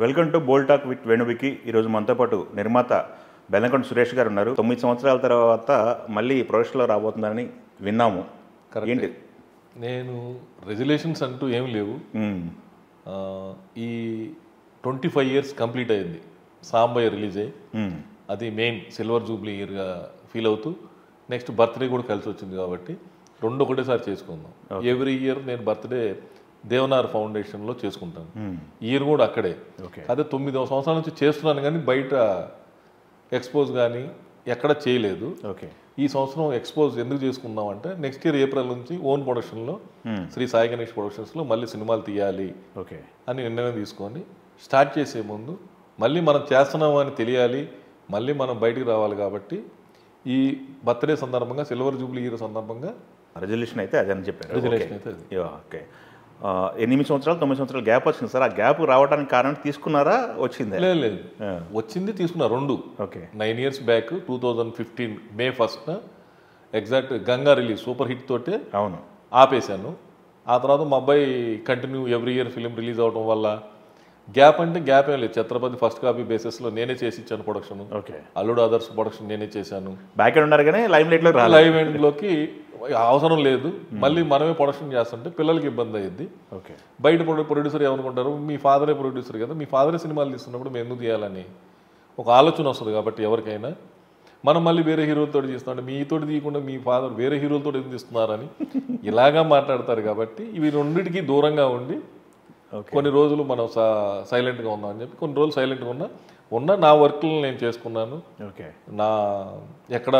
Welcome to bold talk with వేణువికి. ఈరోజు మనతో పాటు నిర్మాత బెల్లంకొండ సురేష్ గారు ఉన్నారు. 9 సంవత్సరాల తర్వాత మళ్ళీ ప్రొడక్షన్లో రాబోతుందని విన్నాము. ఏంటి? నేను రెజల్యూషన్స్ అంటూ ఏం లేవు. ఈ 25 years కంప్లీట్ అయింది సాంబయ్య రిలీజ్ అయ్యి. అది మెయిన్ సిల్వర్ జూబ్లీ ఇయర్గా ఫీల్ అవుతూ నెక్స్ట్ బర్త్డే కూడా కలిసి వచ్చింది కాబట్టి రెండు ఒకటేసారి చేసుకుందాం. ఎవ్రీ ఇయర్ నేను బర్త్డే దేవనార్ ఫౌండేషన్లో చేసుకుంటాను. ఇయర్ కూడా అక్కడే. అదే 9వ సంవత్సరాల నుంచి చేస్తున్నాను కానీ బయట ఎక్స్పోజ్ కానీ ఎక్కడ చేయలేదు. ఈ సంవత్సరం ఎక్స్పోజ్ ఎందుకు చేసుకుందాం అంటే నెక్స్ట్ ఇయర్ ఏప్రిల్ నుంచి ఓన్ ప్రొడక్షన్లో శ్రీ సాయి గణేష్ ప్రొడక్షన్స్లో మళ్ళీ సినిమాలు తీయాలి అని నిర్ణయం తీసుకొని స్టార్ట్ చేసే ముందు మళ్ళీ మనం చేస్తున్నాం అని తెలియాలి, మళ్ళీ మనం బయటికి రావాలి. కాబట్టి ఈ బర్త్డే సందర్భంగా సిల్వర్ జూబ్లీ ఇయర్ సందర్భంగా రెజల్యూషన్ అయితే అదే అని చెప్పారు. రెజల్యూషన్ అయితే అది. ఓకే. 8 సంవత్సరాలు 9 సంవత్సరాలు గ్యాప్ వచ్చింది సార్. ఆ గ్యాప్ రావడానికి కారణం తీసుకున్నారా వచ్చింది? లేదు, వచ్చింది తీసుకున్నా రెండు. Okay. 9 years back 2015 May 1st exact Ganga release super hit తోటే అవును ఆపేశాను. ఆ తర్వాత మా అబ్బాయి continue every year film release అవడం వల్ల గ్యాప్ అంటే గ్యాప్ ఏం లేదు. ఛత్రపతి ఫస్ట్ కాపీ బేసిస్లో నేనే చేసి ఇచ్చాను ప్రొడక్షన్. ఓకే. అల్లుడు ఆదర్శ్ ప్రొడక్షన్ నేనే చేశాను. బ్యాక్ ఎండ్ ఉన్నారు కానీ లైవ్ లైట్లో లైవ్ ఎండ్లోకి అవసరం లేదు. మళ్ళీ మనమే ప్రొడక్షన్ చేస్తుంటే పిల్లలకి ఇబ్బంది అయ్యింది. ఓకే. బయట ప్రొడ్యూసర్ ఏమనుకుంటారు, మీ ఫాదరే ప్రొడ్యూసర్ కదా, మీ ఫాదరే సినిమాలు తీస్తున్నప్పుడు మేము ఎందుకు తీయాలని ఒక ఆలోచన వస్తుంది. కాబట్టి ఎవరికైనా మనం మళ్ళీ వేరే హీరోలతో తీస్తున్నాం, మీతోటి తీయకుండా మీ ఫాదర్ వేరే హీరోలతో ఎందుకు తీస్తున్నారని ఇలాగా మాట్లాడతారు. కాబట్టి ఇవి రెండింటికి దూరంగా ఉండి కొన్ని రోజులు మనం సైలెంట్గా ఉందాం అని చెప్పి కొన్ని రోజులు సైలెంట్గా ఉన్న నా వర్క్లు నేను చేసుకున్నాను. ఓకే. నా ఎక్కడ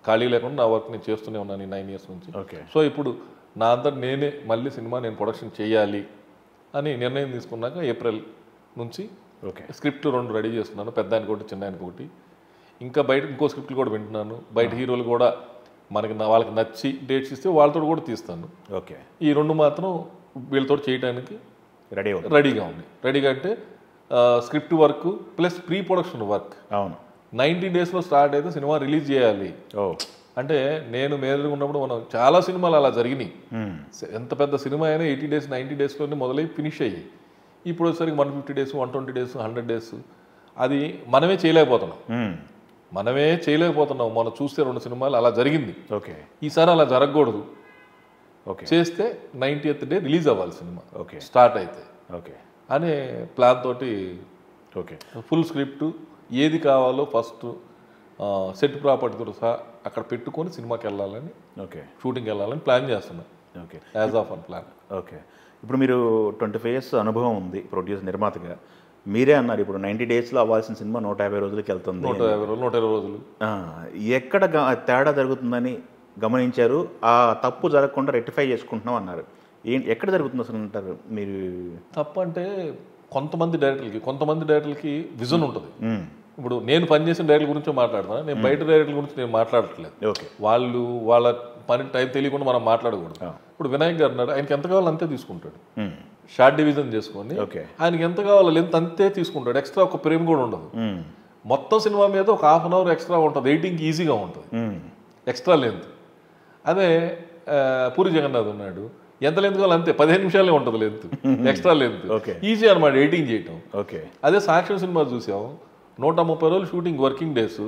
ఖాళీ లేకుండా నా వర్క్ నేను చేస్తూనే ఉన్నాను ఈ 9 years నుంచి. ఓకే. సో ఇప్పుడు నా అంతటి నేనే మళ్ళీ సినిమా నేను ప్రొడక్షన్ చేయాలి అని నిర్ణయం తీసుకున్నాక ఏప్రిల్ నుంచి స్క్రిప్ట్ 2 రెడీ చేస్తున్నాను. పెద్ద ఆయనకి ఒకటి, చిన్న ఆయనకి ఒకటి. ఇంకా బయట ఇంకో స్క్రిప్ట్లు కూడా వింటున్నాను. బయట హీరోలు కూడా మనకి వాళ్ళకి నచ్చి డేట్స్ ఇస్తే వాళ్ళతో కూడా తీస్తాను. ఓకే. ఈ 2 మాత్రం వీళ్ళతో చేయడానికి రెడీగా ఉంది. రెడీగా అంటే script work plus pre production work. అవును. 90 daysలో స్టార్ట్ అయితే సినిమా రిలీజ్ చేయాలి. అంటే నేను మేజర్గా ఉన్నప్పుడు మనం చాలా సినిమాలు అలా జరిగినాయి. ఎంత పెద్ద సినిమా అయినా 80 days 90 daysలోనే మొదలై ఫినిష్ అయ్యి ఇప్పుడు వచ్చేసరికి 150 days 120 days 100 days అది మనమే చేయలేకపోతున్నాం. మనం చూస్తే 2 సినిమాలు అలా జరిగింది. ఓకే. ఈసారి అలా జరగకూడదు. ఓకే. చేస్తే 90th day రిలీజ్ అవ్వాలి సినిమా. ఓకే. స్టార్ట్ అయితే ఓకే అనే ప్లాన్ తోటి ఓకే ఫుల్ స్క్రిప్ట్ ఏది కావాలో ఫస్ట్ సెట్ ప్రాపర్టీతో సహా అక్కడ పెట్టుకొని సినిమాకి వెళ్ళాలని, ఓకే, షూటింగ్కి వెళ్ళాలని ప్లాన్ చేస్తున్నాను. Okay. As of an plan. Okay. ఇప్పుడు మీరు 25 years అనుభవం ఉంది ప్రొడ్యూసర్ నిర్మాతగా. మీరే అన్నారు ఇప్పుడు 90 daysలో అవ్వాల్సిన సినిమా 150 రోజులకి వెళ్తుంది. 120 రోజులు. ఎక్కడ తేడా జరుగుతుందని గమనించారు? ఆ తప్పు జరగకుండా రెక్టిఫై చేసుకుంటున్నాం అన్నారు. ఎక్కడ జరుగుతుంది అసలు అంటారు మీరు? తప్పు అంటే కొంతమంది డైరెక్టర్లకి విజన్ ఉంటుంది. ఇప్పుడు నేను పనిచేసిన డైరెక్టర్ గురించి మాట్లాడతాను, నేను బయట డైరెక్టర్ గురించి నేను మాట్లాడట్లేదు. ఓకే. వాళ్ళ పని టైం తెలియకుండా మనం మాట్లాడకూడదు. ఇప్పుడు వినాయక్ గారు అన్నాడు, ఆయనకి ఎంత కావాలో అంతే తీసుకుంటాడు. షార్ట్ డివిజన్ చేసుకొని ఆయనకి ఎంత కావాలో లెంత్ అంతే తీసుకుంటాడు. ఎక్స్ట్రా ఒక ప్రేమ కూడా ఉండదు. మొత్తం సినిమా మీద ఒక ½ hour ఎక్స్ట్రా ఉంటుంది. ఎడిటింగ్కి ఈజీగా ఉంటుంది ఎక్స్ట్రా లెంత్. అదే పూరి జగన్నాథ్ ఉన్నాడు, ఎంత లెంత్ కావాలి అంతే 15 నిమిషాలే ఉంటుంది లెంత్, ఎక్స్ట్రా లెంత్. ఈజీ అనమాట ఎడిటింగ్ చేయటం. ఓకే. అదే సాక్ష్యం సినిమా చూసాం, 130 రోజులు షూటింగ్, వర్కింగ్ డేస్.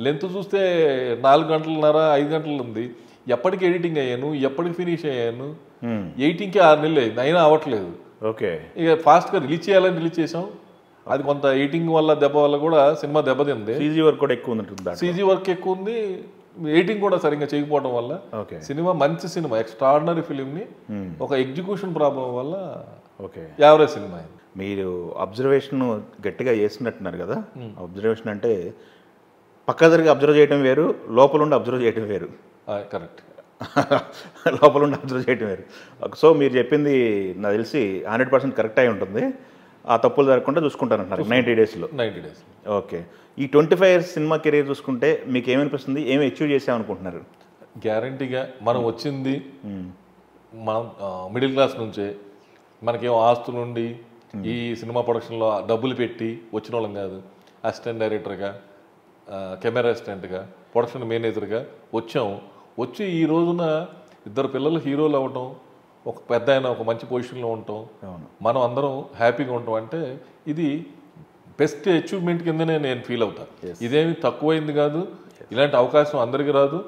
లెంత్ చూస్తే 4 గంటలన్నర 5 గంటలు ఉంది. ఎప్పటికి ఎడిటింగ్ అయ్యాను, ఎప్పటికి ఫినిష్ అయ్యాను. ఎడిటింగ్కి 6 నెలలు అయింది, అయినా అవ్వట్లేదు. ఓకే. ఇక ఫాస్ట్గా రిలీజ్ చేయాలని రిలీజ్ చేసాం. అది కొంత ఎడిటింగ్ వల్ల దెబ్బ వల్ల కూడా సినిమా దెబ్బతింది. సీజీ వర్క్ కూడా ఎక్కువ ఉంటుంది. సీజీ వర్క్ ఎక్కువ ఉంది, ఎడిటింగ్ కూడా సరిగ్గా చేయకపోవడం వల్ల సినిమా మంచి సినిమా ఎక్స్ట్రాడినరీ ఫిలింని ఒక ఎగ్జిక్యూషన్ ప్రాబ్లం వల్ల యావరేజ్ సినిమా అయింది. మీరు అబ్జర్వేషన్ గట్టిగా చేసినట్టున్నారు కదా. అబ్జర్వేషన్ అంటే పక్క జరిగి అబ్జర్వ్ చేయడం వేరు, లోపల ఉండి అబ్జర్వ్ చేయడం వేరు. కరెక్ట్. లోపల ఉండి అబ్జర్వ్ చేయడం వేరు. సో మీరు చెప్పింది నాకు తెలిసి 100% కరెక్ట్ అయి ఉంటుంది. ఆ తప్పులు జరగకుండా చూసుకుంటారంటున్నారు 90 daysలో. ఓకే. ఈ 25 years సినిమా కెరీర్ చూసుకుంటే మీకు ఏమనిపిస్తుంది? ఏమి అచీవ్ చేసామనుకుంటున్నారు? గ్యారంటీగా మనం వచ్చింది మనం మిడిల్ క్లాస్ నుంచే. మనకేమో ఆస్తులు నుండి ఈ సినిమా ప్రొడక్షన్లో డబ్బులు పెట్టి వచ్చిన వాళ్ళం కాదు. అసిస్టెంట్ డైరెక్టర్గా, కెమెరా అసిస్టెంట్గా, ప్రొడక్షన్ మేనేజర్గా వచ్చాము. వచ్చి ఈ రోజున 2 పిల్లలు హీరోలు అవ్వటం, ఒక పెద్ద ఆయన ఒక మంచి పొజిషన్లో ఉంటాం, అవును. మనం అందరం హ్యాపీగా ఉంటాం అంటే ఇది బెస్ట్ అచీవ్మెంట్ కిందనే నేను ఫీల్ అవుతాను. ఇదేమి తక్కువైంది కాదు, ఇలాంటి అవకాశం అందరికీ రాదు,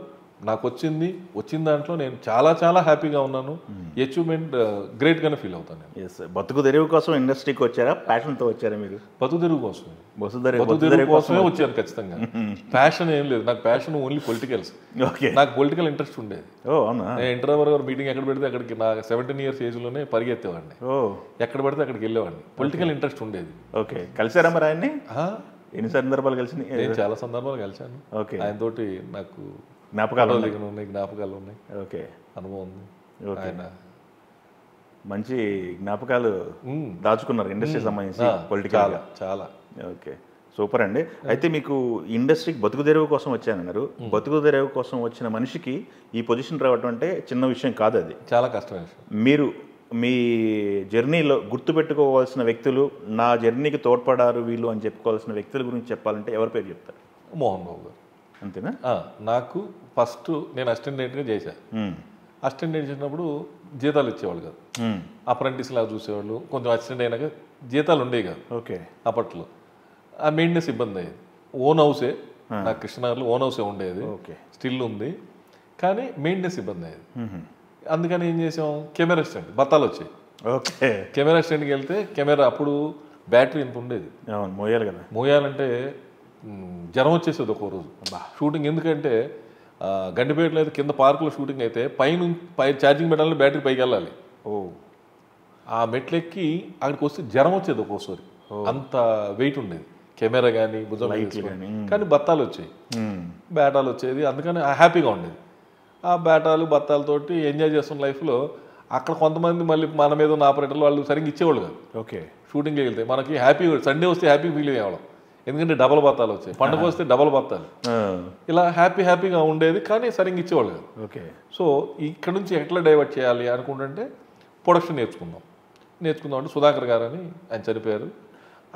నాకు వచ్చిన దాంట్లో నేను చాలా చాలా హ్యాపీగా ఉన్నాను. అచీవ్మెంట్ గ్రేట్గానే ఫీల్ అవుతాను నేను. ఎస్, బతుకు తెరువు కోసం ఇండస్ట్రీకి వచ్చారా, ప్యాషన్తో వచ్చారా మీరు? బతుకు తెరువు కోసమే, బతుకు తెరువు కోసమే వచ్చాను ఖచ్చితంగా. ప్యాషన్ ఏం లేదు నాకు, ప్యాషన్ ఓన్లీ పొలిటికల్స్. ఓకే, నాకు పొలిటికల్ ఇంట్రెస్ట్ ఉండేది. ఓ అవునా? నేను ఇంటర్ మీటింగ్ ఎక్కడ పెడితే అక్కడికి, నా 17 years ఏజ్లోనే పరిగెత్తేవాడిని. ఓ, ఎక్కడ పడితే అక్కడికి వెళ్ళేవాడిని. పొలిటికల్ ఇంట్రెస్ట్ ఉండేది. ఓకే, కలిసారా మరి ఆయన్ని? ఎన్ని సందర్భాలు కలిసింది? నేను చాలా సందర్భాలు కలిశాను. ఓకే, ఆయనతోటి నాకు జ్ఞాపకాలు ఉన్నాయి. ఓకే, అనుభవం ఉంది. ఆయన మంచి జ్ఞాపకాలు దాచుకున్నారు ఇండస్ట్రీ సంబంధించి, పొలిటికల్ చాలా. ఓకే, సూపర్ అండి. అయితే మీకు ఇండస్ట్రీకి బతుకు తెరువు కోసం వచ్చానన్నారు. బతుకు తెరువు కోసం వచ్చిన మనిషికి ఈ పొజిషన్ రావడం అంటే చిన్న విషయం కాదు, అది చాలా కష్టమైన విషయం. మీరు మీ జర్నీలో గుర్తుపెట్టుకోవాల్సిన వ్యక్తులు, నా జర్నీకి తోడ్పడారు వీళ్ళు అని చెప్పుకోవాల్సిన వ్యక్తుల గురించి చెప్పాలంటే ఎవరి పేరు చెప్తారు? మోహన్ బాబు గారు. అంతేనా? నాకు ఫస్ట్ నేను అసిస్టెంట్గా చేశాను. అసిస్టెంట్ చేసినప్పుడు జీతాలు ఇచ్చేవాళ్ళు కాదు, అప్రెంటిస్ లాగా చూసేవాళ్ళు. కొంచెం అసిస్టెంట్ అయినాక జీతాలు ఉండేవి కాదు. ఓకే, అప్పట్లో ఆ మెయింటెనెన్స్ ఇబ్బంది అయ్యేది. ఓన్ హౌసే, నాకు కృష్ణనగర్లో ఓన్ హౌసే ఉండేది, స్టిల్ ఉంది, కానీ మెయింటెనెన్స్ ఇబ్బంది అయ్యేది. అందుకని ఏం చేసాం, కెమెరా అసిస్టెంట్ బత్తాలు వచ్చాయి. ఓకే, కెమెరా అసిస్టెంట్కి వెళ్తే కెమెరా అప్పుడు బ్యాటరీ ఎంత ఉండేది, మోయాలి కదా, మోయాలంటే జ్వరం వచ్చేసేది ఒక్కో రోజు షూటింగ్. ఎందుకంటే గండిపేటలో అయితే కింద పార్కులో షూటింగ్ అయితే పై ఛార్జింగ్ పెట్టాలంటే బ్యాటరీ పైకి వెళ్ళాలి. ఆ మెట్లెక్కి అక్కడికి వస్తే జ్వరం వచ్చేది ఒక్కోసారి, అంత వెయిట్ ఉండేది కెమెరా కానీ భుజం కానీ. బత్తాలు వచ్చాయి, బేటాలు వచ్చేది, అందుకని హ్యాపీగా ఉండేది. ఆ బేటాలు బత్తాలతోటి ఎంజాయ్ చేస్తున్న లైఫ్లో అక్కడ కొంతమంది మళ్ళీ మన మీద ఉన్న ఆపరేటర్లు వాళ్ళు సరిగ్గా ఇచ్చేవాళ్ళు కాదు. ఓకే, షూటింగ్కి వెళ్తే మనకి హ్యాపీ, సండే వస్తే హ్యాపీ ఫీల్ అయ్యేవాళ్ళం, ఎందుకంటే డబల్ బత్తాలు వచ్చాయి, పండుగ వస్తే డబల్ బత్తాలు, ఇలా హ్యాపీగా ఉండేది, కానీ సరిగ్గా ఇచ్చేవాళ్ళు కాదు. ఓకే, సో ఇక్కడ నుంచి ఎట్లా డైవర్ట్ చేయాలి అనుకుంటుంటే ప్రొడక్షన్ నేర్చుకుందాం అంటే సుధాకర్ గారు అని ఆయన చనిపోయారు.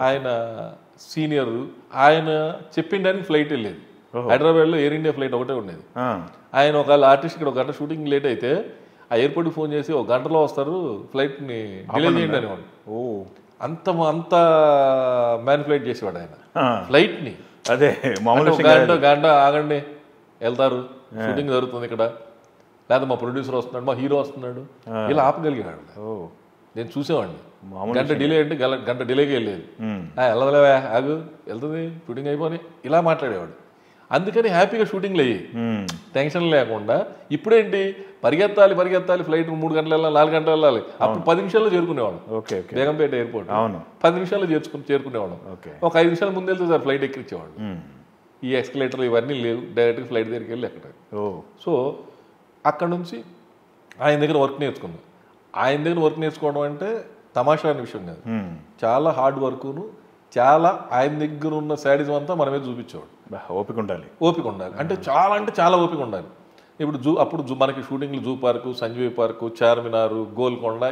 ఆయన సీనియర్, ఆయన చెప్పిన దానికి ఫ్లైట్ వెళ్ళేది. హైదరాబాద్లో ఎయిర్ ఇండియా ఫ్లైట్ ఒకటే ఉండేది. ఆయన ఒకవేళ ఆర్టిస్ట్ ఇక్కడ 1 గంట షూటింగ్ లేట్ అయితే ఆ ఎయిర్పోర్ట్కి ఫోన్ చేసి 1 గంటలో వస్తారు, ఫ్లైట్ని డిలే చేయండి అనేవాడు. అంత మ్యానిపులేట్ చేసేవాడు ఆయన ఫ్లైట్ని. అదే గంట ఆగండి, వెళ్తారు, షూటింగ్ జరుగుతుంది ఇక్కడ, లేదా మా ప్రొడ్యూసర్ వస్తున్నాడు, మా హీరో వస్తున్నాడు, ఇలా ఆపగలిగాడు. నేను చూసేవాడిని. గంట డిలే అంటే గంట డిలేకి వెళ్ళేది. వెళ్ళదులేవా, ఆగు, వెళ్తుంది, షూటింగ్ అయిపోయి ఇలా మాట్లాడేవాడు. అందుకని హ్యాపీగా షూటింగ్లు అయ్యి టెన్షన్ లేకుండా. ఇప్పుడేంటి, పరిగెత్తాలి ఫ్లైట్ 3 గంటలు వెళ్ళాలి, 4 గంటలు వెళ్ళాలి. అప్పుడు 10 నిమిషాల్లో చేరుకునేవాడు బేగంపేట ఎయిర్పోర్ట్. 10 నిమిషాల్లో చేరుకునేవాడు. ఒక 5 నిమిషాల ముందు వెళ్తే సార్ ఫ్లైట్ ఎక్కించేవాడు. ఈ ఎక్స్కలేటర్ ఇవన్నీ లేవు, డైరెక్ట్గా ఫ్లైట్ దగ్గరికి వెళ్ళి ఎక్కడ. సో అక్కడ నుంచి ఆయన దగ్గర వర్క్ నేర్చుకున్నాను. ఆయన దగ్గర వర్క్ నేర్చుకోవడం అంటే తమాషా అనే విషయం కాదు, చాలా హార్డ్ వర్క్ను, చాలా ఆయన దగ్గర ఉన్న శాడిజం అంతా మన మీద చూపించేవాడు. ఓపిక ఉండాలి అంటే చాలా ఓపిక ఉండాలి. ఇప్పుడు అప్పుడు మనకి షూటింగ్లు జూ పార్కు, సంజీవి పార్కు, చార్మినార్, గోల్కొండ,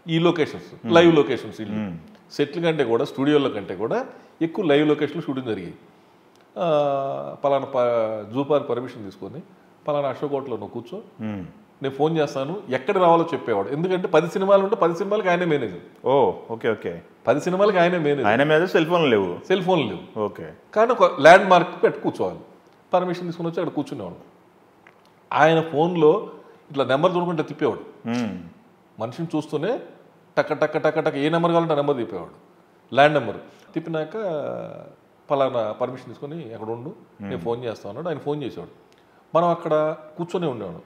ఈ లొకేషన్స్ లైవ్ లొకేషన్స్. ఇల్లు సెట్లు కంటే కూడా, స్టూడియోల కంటే కూడా ఎక్కువ లైవ్ లొకేషన్లో షూటింగ్ జరిగాయి. పలానా జూ పార్క్ పర్మిషన్ తీసుకొని పలానా అశోక్ హోటల్లో నువ్వు కూర్చో, నేను ఫోన్ చేస్తాను, ఎక్కడ రావాలో చెప్పేవాడు. ఎందుకంటే 10 సినిమాలు ఉంటే 10 సినిమాలకి ఆయనే మేనేజర్. ఓకే, 10 సినిమాలకి ఆయనే మేనేజర్. ఆయన మీద సెల్ ఫోన్లు లేవు. ఓకే, కానీ ఒక ల్యాండ్ మార్క్ పెట్టి కూర్చోవాలి. పర్మిషన్ తీసుకుని వచ్చి అక్కడ కూర్చునేవాడు. ఆయన ఫోన్లో ఇట్లా నెంబర్ చూడకుండా తిప్పేవాడు. మనిషిని చూస్తూనే టక్క ఏ నెంబర్ కావాలంటే ఆ నెంబర్ తిప్పేవాడు. ల్యాండ్ నెంబర్ తిప్పినాక పలానా పర్మిషన్ తీసుకొని అక్కడ ఉండు, నేను ఫోన్ చేస్తా అన్నాడు. ఆయన ఫోన్ చేసేవాడు. మనం అక్కడ కూర్చొని ఉండేవాడు.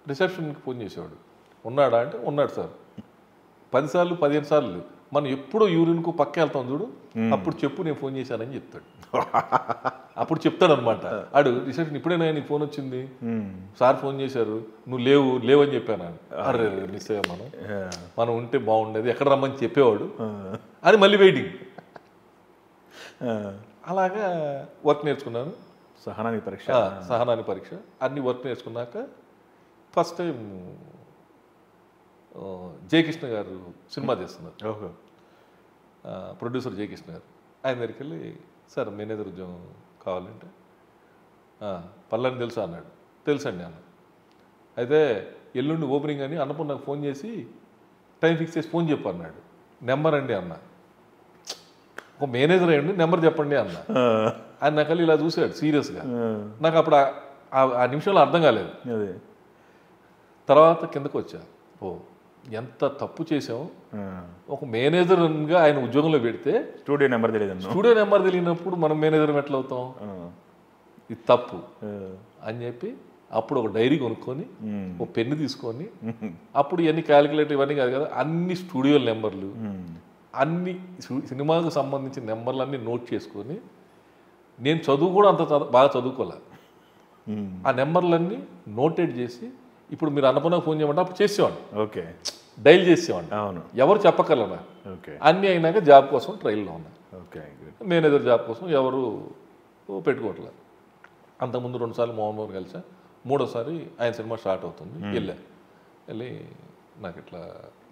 రిసెప్షన్కి ఫోన్ చేసేవాడు. ఉన్నాడా అంటే ఉన్నాడు సార్. 10 సార్లు 15 సార్లు మనం ఎప్పుడో యూరిన్కు పక్క వెళ్తాం చూడు, అప్పుడు చెప్పు నేను ఫోన్ చేశానని చెప్తాడు. అప్పుడు చెప్తాడు అనమాట. ఆడు రిసెప్షన్, ఇప్పుడేనా నీకు ఫోన్ వచ్చింది, సార్ ఫోన్ చేశారు, నువ్వు లేవని చెప్పాను. అరే మిస్ అయ్యా, మనం ఉంటే బాగుండేది, ఎక్కడ రమ్మని చెప్పేవాడు అని మళ్ళీ వెయిటింగ్. అలాగా వర్క్ నేర్చుకున్నాను. సహనాని పరీక్ష అన్ని వర్క్ నేర్చుకున్నాక ఫస్ట్ టైం జయకృష్ణ గారు సినిమా చేస్తున్నారు, ప్రొడ్యూసర్ జయకృష్ణ గారు. ఆయన దగ్గరికి వెళ్ళి, సార్ మేనేజర్ ఉద్యోగం కావాలంటే పల్లని తెలుసా అన్నాడు. తెలుసండి అన్న. అయితే ఎల్లుండి ఓపెనింగ్ అని అన్నప్పుడు నాకు ఫోన్ చేసి టైం ఫిక్స్ చేసి ఫోన్ చెప్పు అన్నాడు. నెంబర్ అండి అన్న, ఒక మేనేజర్ అయ్యండి నెంబర్ చెప్పండి అన్న. ఆయన నాకు ఇలా చూశాడు సీరియస్గా. నాకు అప్పుడు ఆ నిమిషంలో అర్థం కాలేదు. తర్వాత కిందకు వచ్చా, ఓ ఎంత తప్పు చేసాం. ఒక మేనేజర్గా ఆయన ఉద్యోగంలో పెడితే స్టూడియో నెంబర్ తెలియదు, స్టూడియో నెంబర్ తెలియనప్పుడు మనం మేనేజర్ ఎట్లా అవుతాం, ఇది తప్పు అని చెప్పి అప్పుడు ఒక డైరీ కొనుక్కొని ఒక పెన్ను తీసుకొని అప్పుడు ఇవన్నీ క్యాలిక్యులేటర్ ఇవన్నీ కాదు కదా, అన్ని స్టూడియో నెంబర్లు అన్ని సినిమాకు సంబంధించిన నెంబర్లు అన్నీ నోట్ చేసుకొని, నేను చదువు కూడా అంత బాగా చదువుకోలే, ఆ నెంబర్లన్నీ నోటెడ్ చేసి ఇప్పుడు మీరు అన్నపూర్ణకు ఫోన్ చేయమంటే అప్పుడు చేసేవాడిని. ఓకే, డైల్ చేసేవాడిని. అవును, ఎవరు చెప్పగలరా. అన్నీ అయినాక జాబ్ కోసం ట్రైల్లో ఉన్నా. మేనేజర్ జాబ్ కోసం ఎవరు పెట్టుకోవట్లేదు. అంతకుముందు 2 సార్లు మోహన్ బాబు కలిసా, 3వసారి ఆయన సినిమా స్టార్ట్ అవుతుంది. వెళ్ళి నాకు ఇట్లా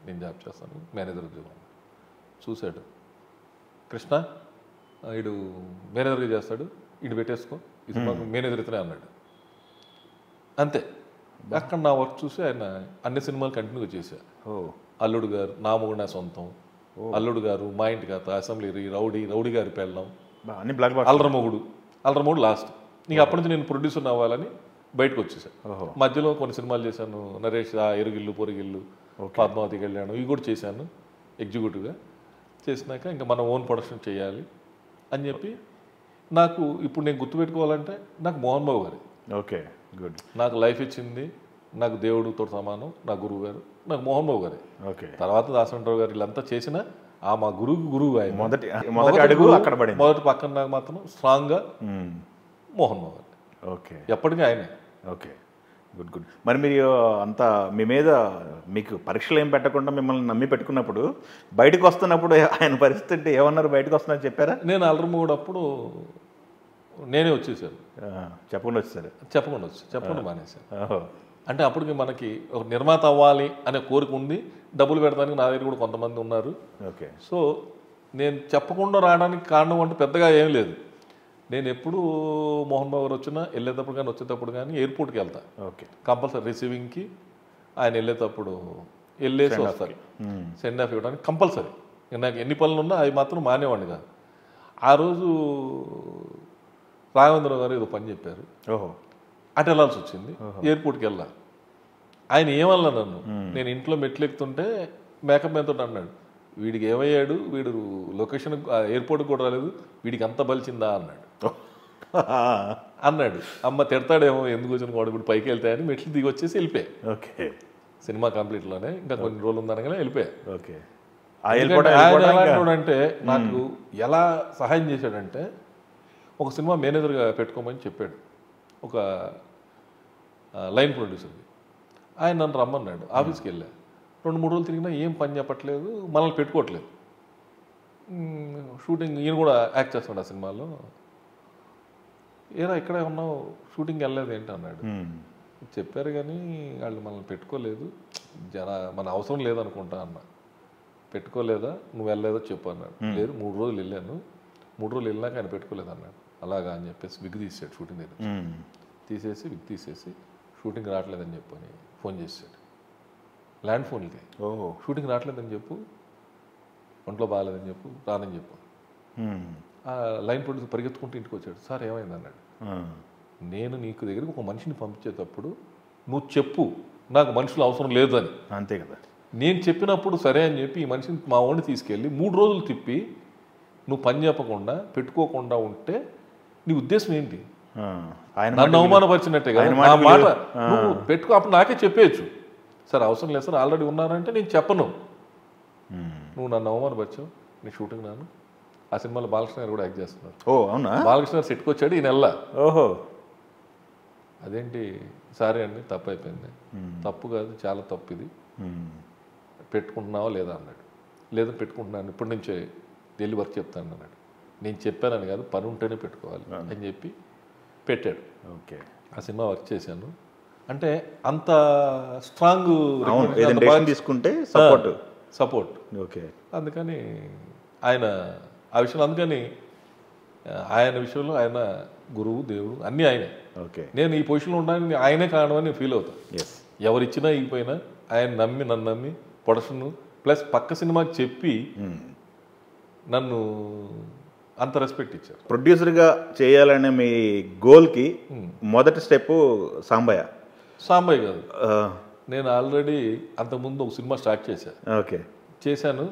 నేను జాబ్ చేస్తాను మేనేజర్ ఉద్యోగం. చూశాడు, కృష్ణ వీడు మేనేజర్గా చేస్తాడు, వీడు పెట్టేసుకో, ఈ సినిమాకు మేనేజర్ ఇతనే అన్నాడు. అంతే. అక్కడ నా వర్క్ చూసి ఆయన అన్ని సినిమాలు కంటిన్యూగా చేశా. అల్లుడు గారు, నా మొగుడు నా సొంతం, అల్లుడు గారు, మా ఇంటి కథ, అసెంబ్లీ, రౌడీ గారి పెళ్ళం, అల్లరమూడు లాస్ట్. నీకు అప్పటి నుంచి నేను ప్రొడ్యూసర్ అవ్వాలని బయటకు వచ్చేసాను. మధ్యలో కొన్ని సినిమాలు చేశాను, నరేష్, ఎరుగిల్లు, పొరుగిల్లు, పద్మావతికి వెళ్ళాను, ఇవి కూడా చేశాను ఎగ్జిక్యూటివ్గా. చేసినాక ఇంకా మన ఓన్ ప్రొడక్షన్ చేయాలి అని చెప్పి నాకు ఇప్పుడు నేను గుర్తుపెట్టుకోవాలంటే నాకు మోహన్ బాబు గారు. Okay, good. నాకు లైఫ్ ఇచ్చింది, నాకు దేవుడితో సమానం నా గురువు గారు, నాకు మోహన్ బాబు గారే. ఓకే, తర్వాత దాసంరావు గారు వీళ్ళంతా చేసిన మా గురువు ఆయన. మొదటి అడుగు అక్కడ పడింది. మొదటి పక్కన నాకు మాత్రం స్ట్రాంగ్గా మోహన్ బాబు గారు. ఓకే, ఎప్పటికీ ఆయనే. Okay, good. మరి మీరు అంతా మీ మీద మీకు పరీక్షలు ఏం పెట్టకుండా మిమ్మల్ని నమ్మి పెట్టుకున్నప్పుడు బయటకు వస్తున్నప్పుడు ఆయన పరిస్థితి ఏమన్నారు? బయటకు వస్తున్నారు చెప్పారా? నేను అల్లరమూడు అప్పుడు నేనే వచ్చేసాను. చెప్పకుండా వచ్చేసారు? చెప్పకుండా మానేశాను. అంటే అప్పటికి మనకి ఒక నిర్మాత అవ్వాలి అనే కోరిక ఉంది, డబ్బులు పెడతానికి నా దగ్గర కూడా కొంతమంది ఉన్నారు. ఓకే. సో నేను చెప్పకుండా రావడానికి కారణం అంటే పెద్దగా ఏం లేదు. నేను ఎప్పుడు మోహన్ బాబు గారు వచ్చినా వెళ్ళేటప్పుడు కానీ వచ్చేటప్పుడు కానీ ఎయిర్పోర్ట్కి వెళ్తా. ఓకే, కంపల్సరీ రిసీవింగ్కి ఆయన వెళ్ళేటప్పుడు వెళ్ళేసి వస్తారు, సెండ్ ఆఫ్ ఇవ్వడానికి కంపల్సరీ. నాకు ఎన్ని పనులు ఉన్నా అవి మాత్రం మానేవాడిని కాదు. ఆ రోజు రాఘవేంద్రరావు గారు ఏదో పని చెప్పారు, అటు వెళ్ళాల్సి వచ్చింది. ఎయిర్పోర్ట్కి వెళ్ళా. ఆయన ఏమన్నా నన్ను, నేను ఇంట్లో మెట్లు ఎక్కుతుంటే మేకప్ మ్యాన్తో అన్నాడు, వీడికి ఏమయ్యాడు, వీడు లొకేషన్ ఎయిర్పోర్ట్కి కూడా రాలేదు, వీడికి అంత బలిచిందా అన్నాడు. అమ్మ తిడతాడేమో, ఎందుకు వచ్చిన వాడు ఇప్పుడు పైకి వెళ్తాయని మెట్లు దిగి వచ్చేసి వెళ్ళిపోయా. ఓకే, సినిమా కంప్లీట్లోనే ఇంకా కొన్ని రోజులు ఉందనగానే వెళ్ళిపోయా. ఓకే. అంటే నాకు ఎలా సహాయం చేశాడంటే, ఒక సినిమా మేనేజర్గా పెట్టుకోమని చెప్పాడు ఒక లైన్ ప్రొడ్యూసర్కి. ఆయన నన్ను రమ్మన్నాడు, ఆఫీస్కి వెళ్ళా. 2-3 రోజులు తిరిగినా ఏం పని చెప్పట్లేదు, మనల్ని పెట్టుకోవట్లేదు. షూటింగ్ ఈయన కూడా యాక్ట్ చేస్తున్నాడు ఆ సినిమాలో. ఏరా ఇక్కడే ఉన్నావు, షూటింగ్కి వెళ్ళలేదు ఏంటి అన్నాడు. చెప్పారు కానీ వాళ్ళు మనల్ని పెట్టుకోలేదు, మన అవసరం లేదనుకుంటా అన్న. పెట్టుకోలేదా, నువ్వు వెళ్ళలేదో చెప్పు అన్నాడు. లేదు 3 రోజులు వెళ్ళాను, 3 రోజులు వెళ్ళినాక ఆయన పెట్టుకోలేదు అన్నాడు. అలాగా అని చెప్పేసి విగ్ తీసాడు షూటింగ్ దగ్గర. తీసేసి విగ్ తీసేసి షూటింగ్ రావట్లేదని చెప్పని ఫోన్ చేసాడు ల్యాండ్ ఫోన్కి. షూటింగ్ రావట్లేదని చెప్పు, ఒంట్లో బాగాలేదని చెప్పు, రానని చెప్పు. ఆ లైన్ ప్రొడ్యూసర్ పరిగెత్తుకుంటూ ఇంటికి వచ్చాడు. సార్ ఏమైంది అన్నాడు. నేను నీకు దగ్గరికి ఒక మనిషిని పంపించేటప్పుడు నువ్వు చెప్పు నాకు మనుషులు అవసరం లేదు అని. అంతే కదా. నేను చెప్పినప్పుడు సరే అని చెప్పి ఈ మనిషిని మా వాడిని తీసుకెళ్ళి 3 రోజులు తిప్పి నువ్వు పని చెప్పకుండా పెట్టుకోకుండా ఉంటే నీ ఉద్దేశం ఏంటి? నన్ను అవమానపరిచినట్టే కదా. నా మాట నువ్వు పెట్టుకో, అప్పుడు నాకే చెప్పేయచ్చు. సార్ అవసరం లేదు సార్, ఆల్రెడీ ఉన్నారంటే నేను చెప్పను. నువ్వు నన్ను అవమానపరిచావు, నీ షూటింగ్ నాను. ఆ సినిమాలో బాలకృష్ణ గారు కూడా యాక్ట్ చేస్తున్నారు. అవునా? బాలకృష్ణ గారు సెట్కి వచ్చాడు, ఈ నెల. ఓహో, అదేంటి సారీ అండి, తప్పు అయిపోయింది. తప్పు కాదు, చాలా తప్పు ఇది. పెట్టుకుంటున్నావా లేదా అన్నాడు. లేదా పెట్టుకుంటున్నాను, ఇప్పటి నుంచే డైలీ వర్క్ చెప్తాను అన్నాడు. నేను చెప్పానని కాదు, పని ఉంటేనే పెట్టుకోవాలి అని చెప్పి పెట్టాడు. ఓకే, ఆ సినిమా వర్క్ చేశాను. అంటే అంత స్ట్రాంగ్ తీసుకుంటే సపోర్ట్. ఓకే, అందుకని ఆయన ఆ విషయంలో, అందుకని ఆయన విషయంలో ఆయన గురువు, దేవుడు అన్నీ ఆయనే. ఓకే, నేను ఈ పొజిషన్లో ఉండడానికి ఆయనే కారణం అని ఫీల్ అవుతాను. ఎవరిచ్చినా ఇగిపోయినా ఆయన నన్ను నమ్మి ప్రొడక్షన్ ప్లస్ పక్క సినిమాకి చెప్పి నన్ను అంత రెస్పెక్ట్ ఇచ్చారు. ప్రొడ్యూసర్గా చేయాలనే మీ గోల్కి మొదటి స్టెప్ సాంబయ్య కాదు, నేను ఆల్రెడీ అంతకుముందు ఒక సినిమా స్టార్ట్ చేశాను. ఓకే, చేశాను.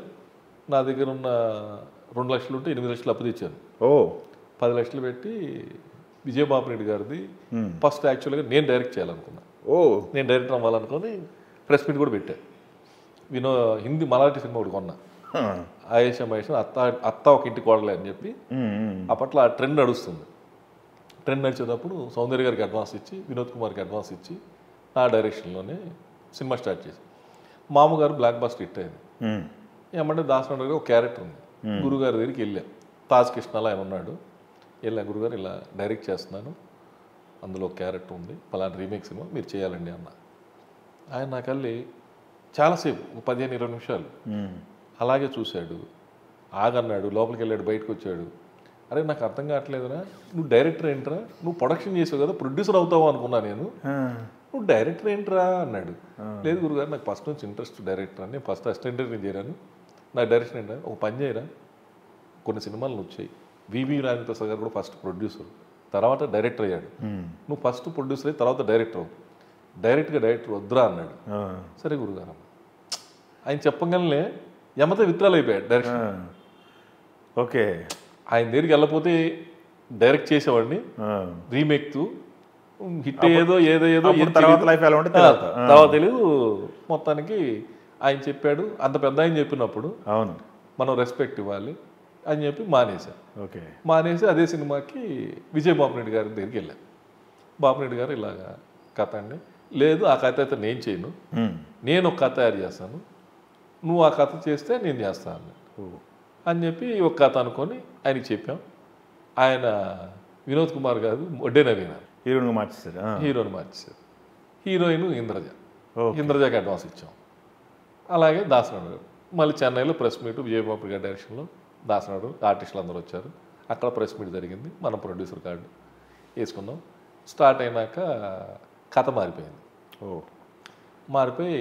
నా దగ్గర ఉన్న 2 లక్షలు ఉంటే 8 లక్షలు అప్పు తెచ్చాను. 10 లక్షలు పెట్టి విజయబాబు రెడ్డి గారిది ఫస్ట్ యాక్చువల్గా నేను డైరెక్ట్ చేయాలనుకున్నా. నేను డైరెక్టర్ అవ్వాలనుకొని ప్రెస్ మీట్ కూడా పెట్టాను. హిందీ మరాఠీ సినిమా ఒకటి కొన్నా, ఆయేషా మహేష్ అత్త ఒక ఇంటి కోడలే అని చెప్పి. అప్పట్లో ఆ ట్రెండ్ నడుస్తుంది. ట్రెండ్ నడిచేటప్పుడు సౌందర్య గారికి అడ్వాన్స్ ఇచ్చి, వినోద్ కుమార్కి అడ్వాన్స్ ఇచ్చి నా డైరెక్షన్లోనే సినిమా స్టార్ట్ చేసి, మామగారు బ్లాక్ బస్టర్ హిట్ అయింది. ఏమంటే దాసనాథ్ గారు ఒక క్యారెక్టర్ ఉంది, గురుగారి దగ్గరికి వెళ్ళాం. తాజ్ కృష్ణలో ఆయన ఉన్నాడు. వెళ్ళా, గురుగారు ఇలా డైరెక్ట్ చేస్తున్నాను, అందులో ఒక క్యారెక్టర్ ఉంది, పలానా రీమేక్ సినిమా మీరు చేయాలండి అన్న. ఆయన నాకల్లి చాలాసేపు 15-20 నిమిషాలు అలాగే చూశాడు. ఆగన్నాడు, లోపలికి వెళ్ళాడు, బయటకు వచ్చాడు. అరే నాకు అర్థం కావట్లేదురా, నువ్వు డైరెక్టర్ ఏంట్రా, నువ్వు ప్రొడక్షన్ చేసావు కదా, ప్రొడ్యూసర్ అవుతావు అనుకున్నా నేను, నువ్వు డైరెక్టర్ ఏంట్రా అన్నాడు. లేదు గురుగారు, నాకు ఫస్ట్ నుంచి ఇంట్రెస్ట్ డైరెక్టర్ అని, ఫస్ట్ అసిస్టెంట్ నేను చేరాను, నాకు డైరెక్షన్ ఏంట్రా, ఒక పని చేయరా, కొన్ని సినిమాలు వచ్చాయి. వివి రాజప్రసాద్ గారు కూడా ఫస్ట్ ప్రొడ్యూసర్, తర్వాత డైరెక్టర్ అయ్యాడు. నువ్వు ఫస్ట్ ప్రొడ్యూసర్ అయ్యి తర్వాత డైరెక్టర్ అవు, డైరెక్టర్ వద్దురా అన్నాడు. సరే గురుగారు ఆయన చెప్పగానే యమత విత్రాలు అయిపోయాడు డైరెక్షన్. ఓకే, ఆయన దగ్గరికి వెళ్ళకపోతే డైరెక్ట్ చేసేవాడిని, రీమేక్ హిట్ ఏదో తర్వాత తెలియదు. మొత్తానికి ఆయన చెప్పాడు, అంత పెద్ద ఆయన చెప్పినప్పుడు అవును మనం రెస్పెక్ట్ ఇవ్వాలి అని చెప్పి మానేశాను. ఓకే, మానేసి అదే సినిమాకి విజయబాబు రెడ్డి గారి దగ్గరికి వెళ్ళాను. బాబురెడ్డి గారు ఇలాగా కథ అండి, లేదు ఆ కథ అయితే నేను చేయను, నేను ఒక కథ తయారు చేస్తాను, నువ్వు ఆ కథ చేస్తే నేను చేస్తాను అని చెప్పి ఒక కథ అనుకొని ఆయనకి చెప్పాం. ఆయన వినోద్ కుమార్ గారు వడ్డే నవీన హీరోని మార్చేశారు. హీరోయిన్ ఇంద్రజకి అడ్వాన్స్ ఇచ్చాం. అలాగే దాసనాథ్ గారు మళ్ళీ చెన్నైలో ప్రెస్ మీట్ విజయబాబు గారి డైరెక్షన్లో దాసనాథ్ గారు ఆర్టిస్టులు అందరూ వచ్చారు. అక్కడ ప్రెస్ మీట్ జరిగింది, మనం ప్రొడ్యూసర్ కార్డు వేసుకున్నాం. స్టార్ట్ అయినాక కథ మారిపోయింది. మారిపోయి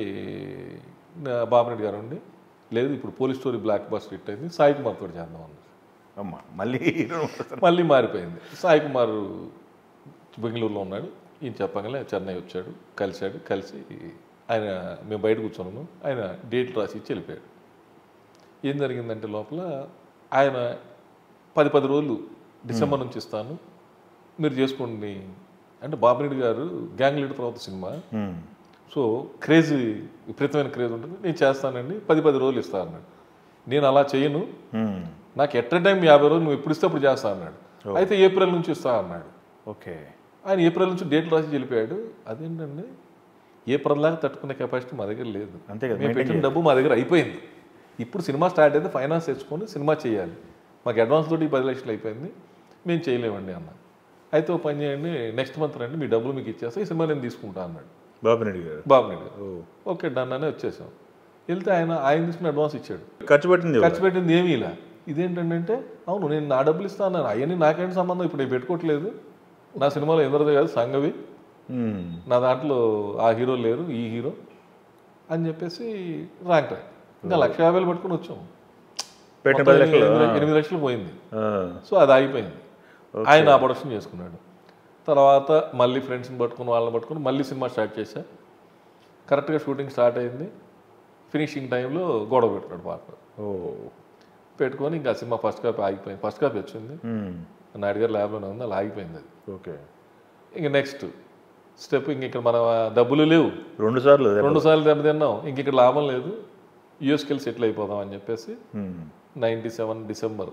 బాబురెడ్డి గారు ఉండి, లేదు ఇప్పుడు police story block buster hit అయింది, సాయి కుమార్ తోటి చేద్దాం అన్నారు. మళ్ళీ మారిపోయింది. సాయి కుమార్ బెంగళూరులో ఉన్నాడు, ఈయన చెప్పగానే చెన్నై వచ్చాడు, కలిసి ఆయన మేము బయట కూర్చున్నాము, ఆయన డేట్లు రాసి ఇచ్చి వెళ్ళిపోయాడు. ఏం జరిగిందంటే లోపల ఆయన 10 రోజులు డిసెంబర్ నుంచి ఇస్తాను మీరు చేసుకోండి అంటే, బాబురెడ్డి గారు గ్యాంగ్ లీడర్ తర్వాత సినిమా, సో విపరీతమైన క్రేజ్ ఉంటుంది, నేను చేస్తానండి 10 రోజులు ఇస్తా అన్నాడు. నేను అలా చేయను, నాకు ఎట్ టైం 50 రోజులు నువ్వు ఎప్పుడు ఇస్తే అప్పుడు చేస్తా అన్నాడు. అయితే ఏప్రిల్ నుంచి ఇస్తా అన్నాడు. ఓకే, ఆయన ఏప్రిల్ నుంచి డేట్లు రాసి వెళ్ళిపోయాడు. అదేంటండి, ఏప్రిల్ దాకా తట్టుకునే కెపాసిటీ మా దగ్గర లేదు, అంతే కదా, మేము పెట్టిన డబ్బు మా దగ్గర అయిపోయింది. ఇప్పుడు సినిమా స్టార్ట్ అయితే ఫైనాన్స్ తెచ్చుకొని సినిమా చేయాలి, మాకు అడ్వాన్స్ తోటి 10 లక్షలు అయిపోయింది, మేము చేయలేమండి అన్న. అయితే ఓ పని చేయండి, నెక్స్ట్ మంత్ రండి, మీ డబ్బులు మీకు ఇచ్చేస్తా, ఈ సినిమా నేను తీసుకుంటా అన్నాడు బాబురెడ్డి గారు. ఓకే డన్ అనే వచ్చేసాం. వెళ్తే ఆయన తీసుకుని అడ్వాన్స్ ఇచ్చాడు, ఖర్చు పెట్టింది ఏమీ ఇలా. ఇదేంటంటే, అవును నేను నా డబ్బులు ఇస్తా అన్నాను, అవన్నీ నాకేంటి సంబంధం, ఇప్పుడు నేను పెట్టుకోవట్లేదు, నా సినిమాలో ఇంద్రజ కాదు సంగవి, నా దాంట్లో ఆ హీరో లేరు, ఈ హీరో అని చెప్పేసి ర్యాంక్ ఇంకా 1,50,000 పట్టుకుని వచ్చాం. 8 లక్షలు పోయింది. సో అది ఆగిపోయింది. ఆయన ఆ ప్రొడక్షన్ చేసుకున్నాడు. తర్వాత మళ్ళీ ఫ్రెండ్స్ని పట్టుకుని వాళ్ళని పట్టుకుని మళ్ళీ సినిమా స్టార్ట్ చేశా. కరెక్ట్గా షూటింగ్ స్టార్ట్ అయింది, ఫినిషింగ్ టైంలో గొడవ పెట్టుకున్నాడు పార్ట్నర్. పెట్టుకొని ఇంకా సినిమా ఫస్ట్ కాపీ ఆగిపోయింది. ఫస్ట్ కాపీ వచ్చింది, నాయుడు గారు ల్యాబ్లోనే ఉంది, అలా ఆగిపోయింది అది. ఓకే, ఇంక నెక్స్ట్ స్టెప్, ఇంక ఇక్కడ మన డబ్బులు లేవు, 2 సార్లు దెబ్బతిన్నాం, ఇంక ఇక్కడ లాభం లేదు, యూఎస్కి వెళ్ళి సెటిల్ అయిపోదాం అని చెప్పేసి 97 డిసెంబర్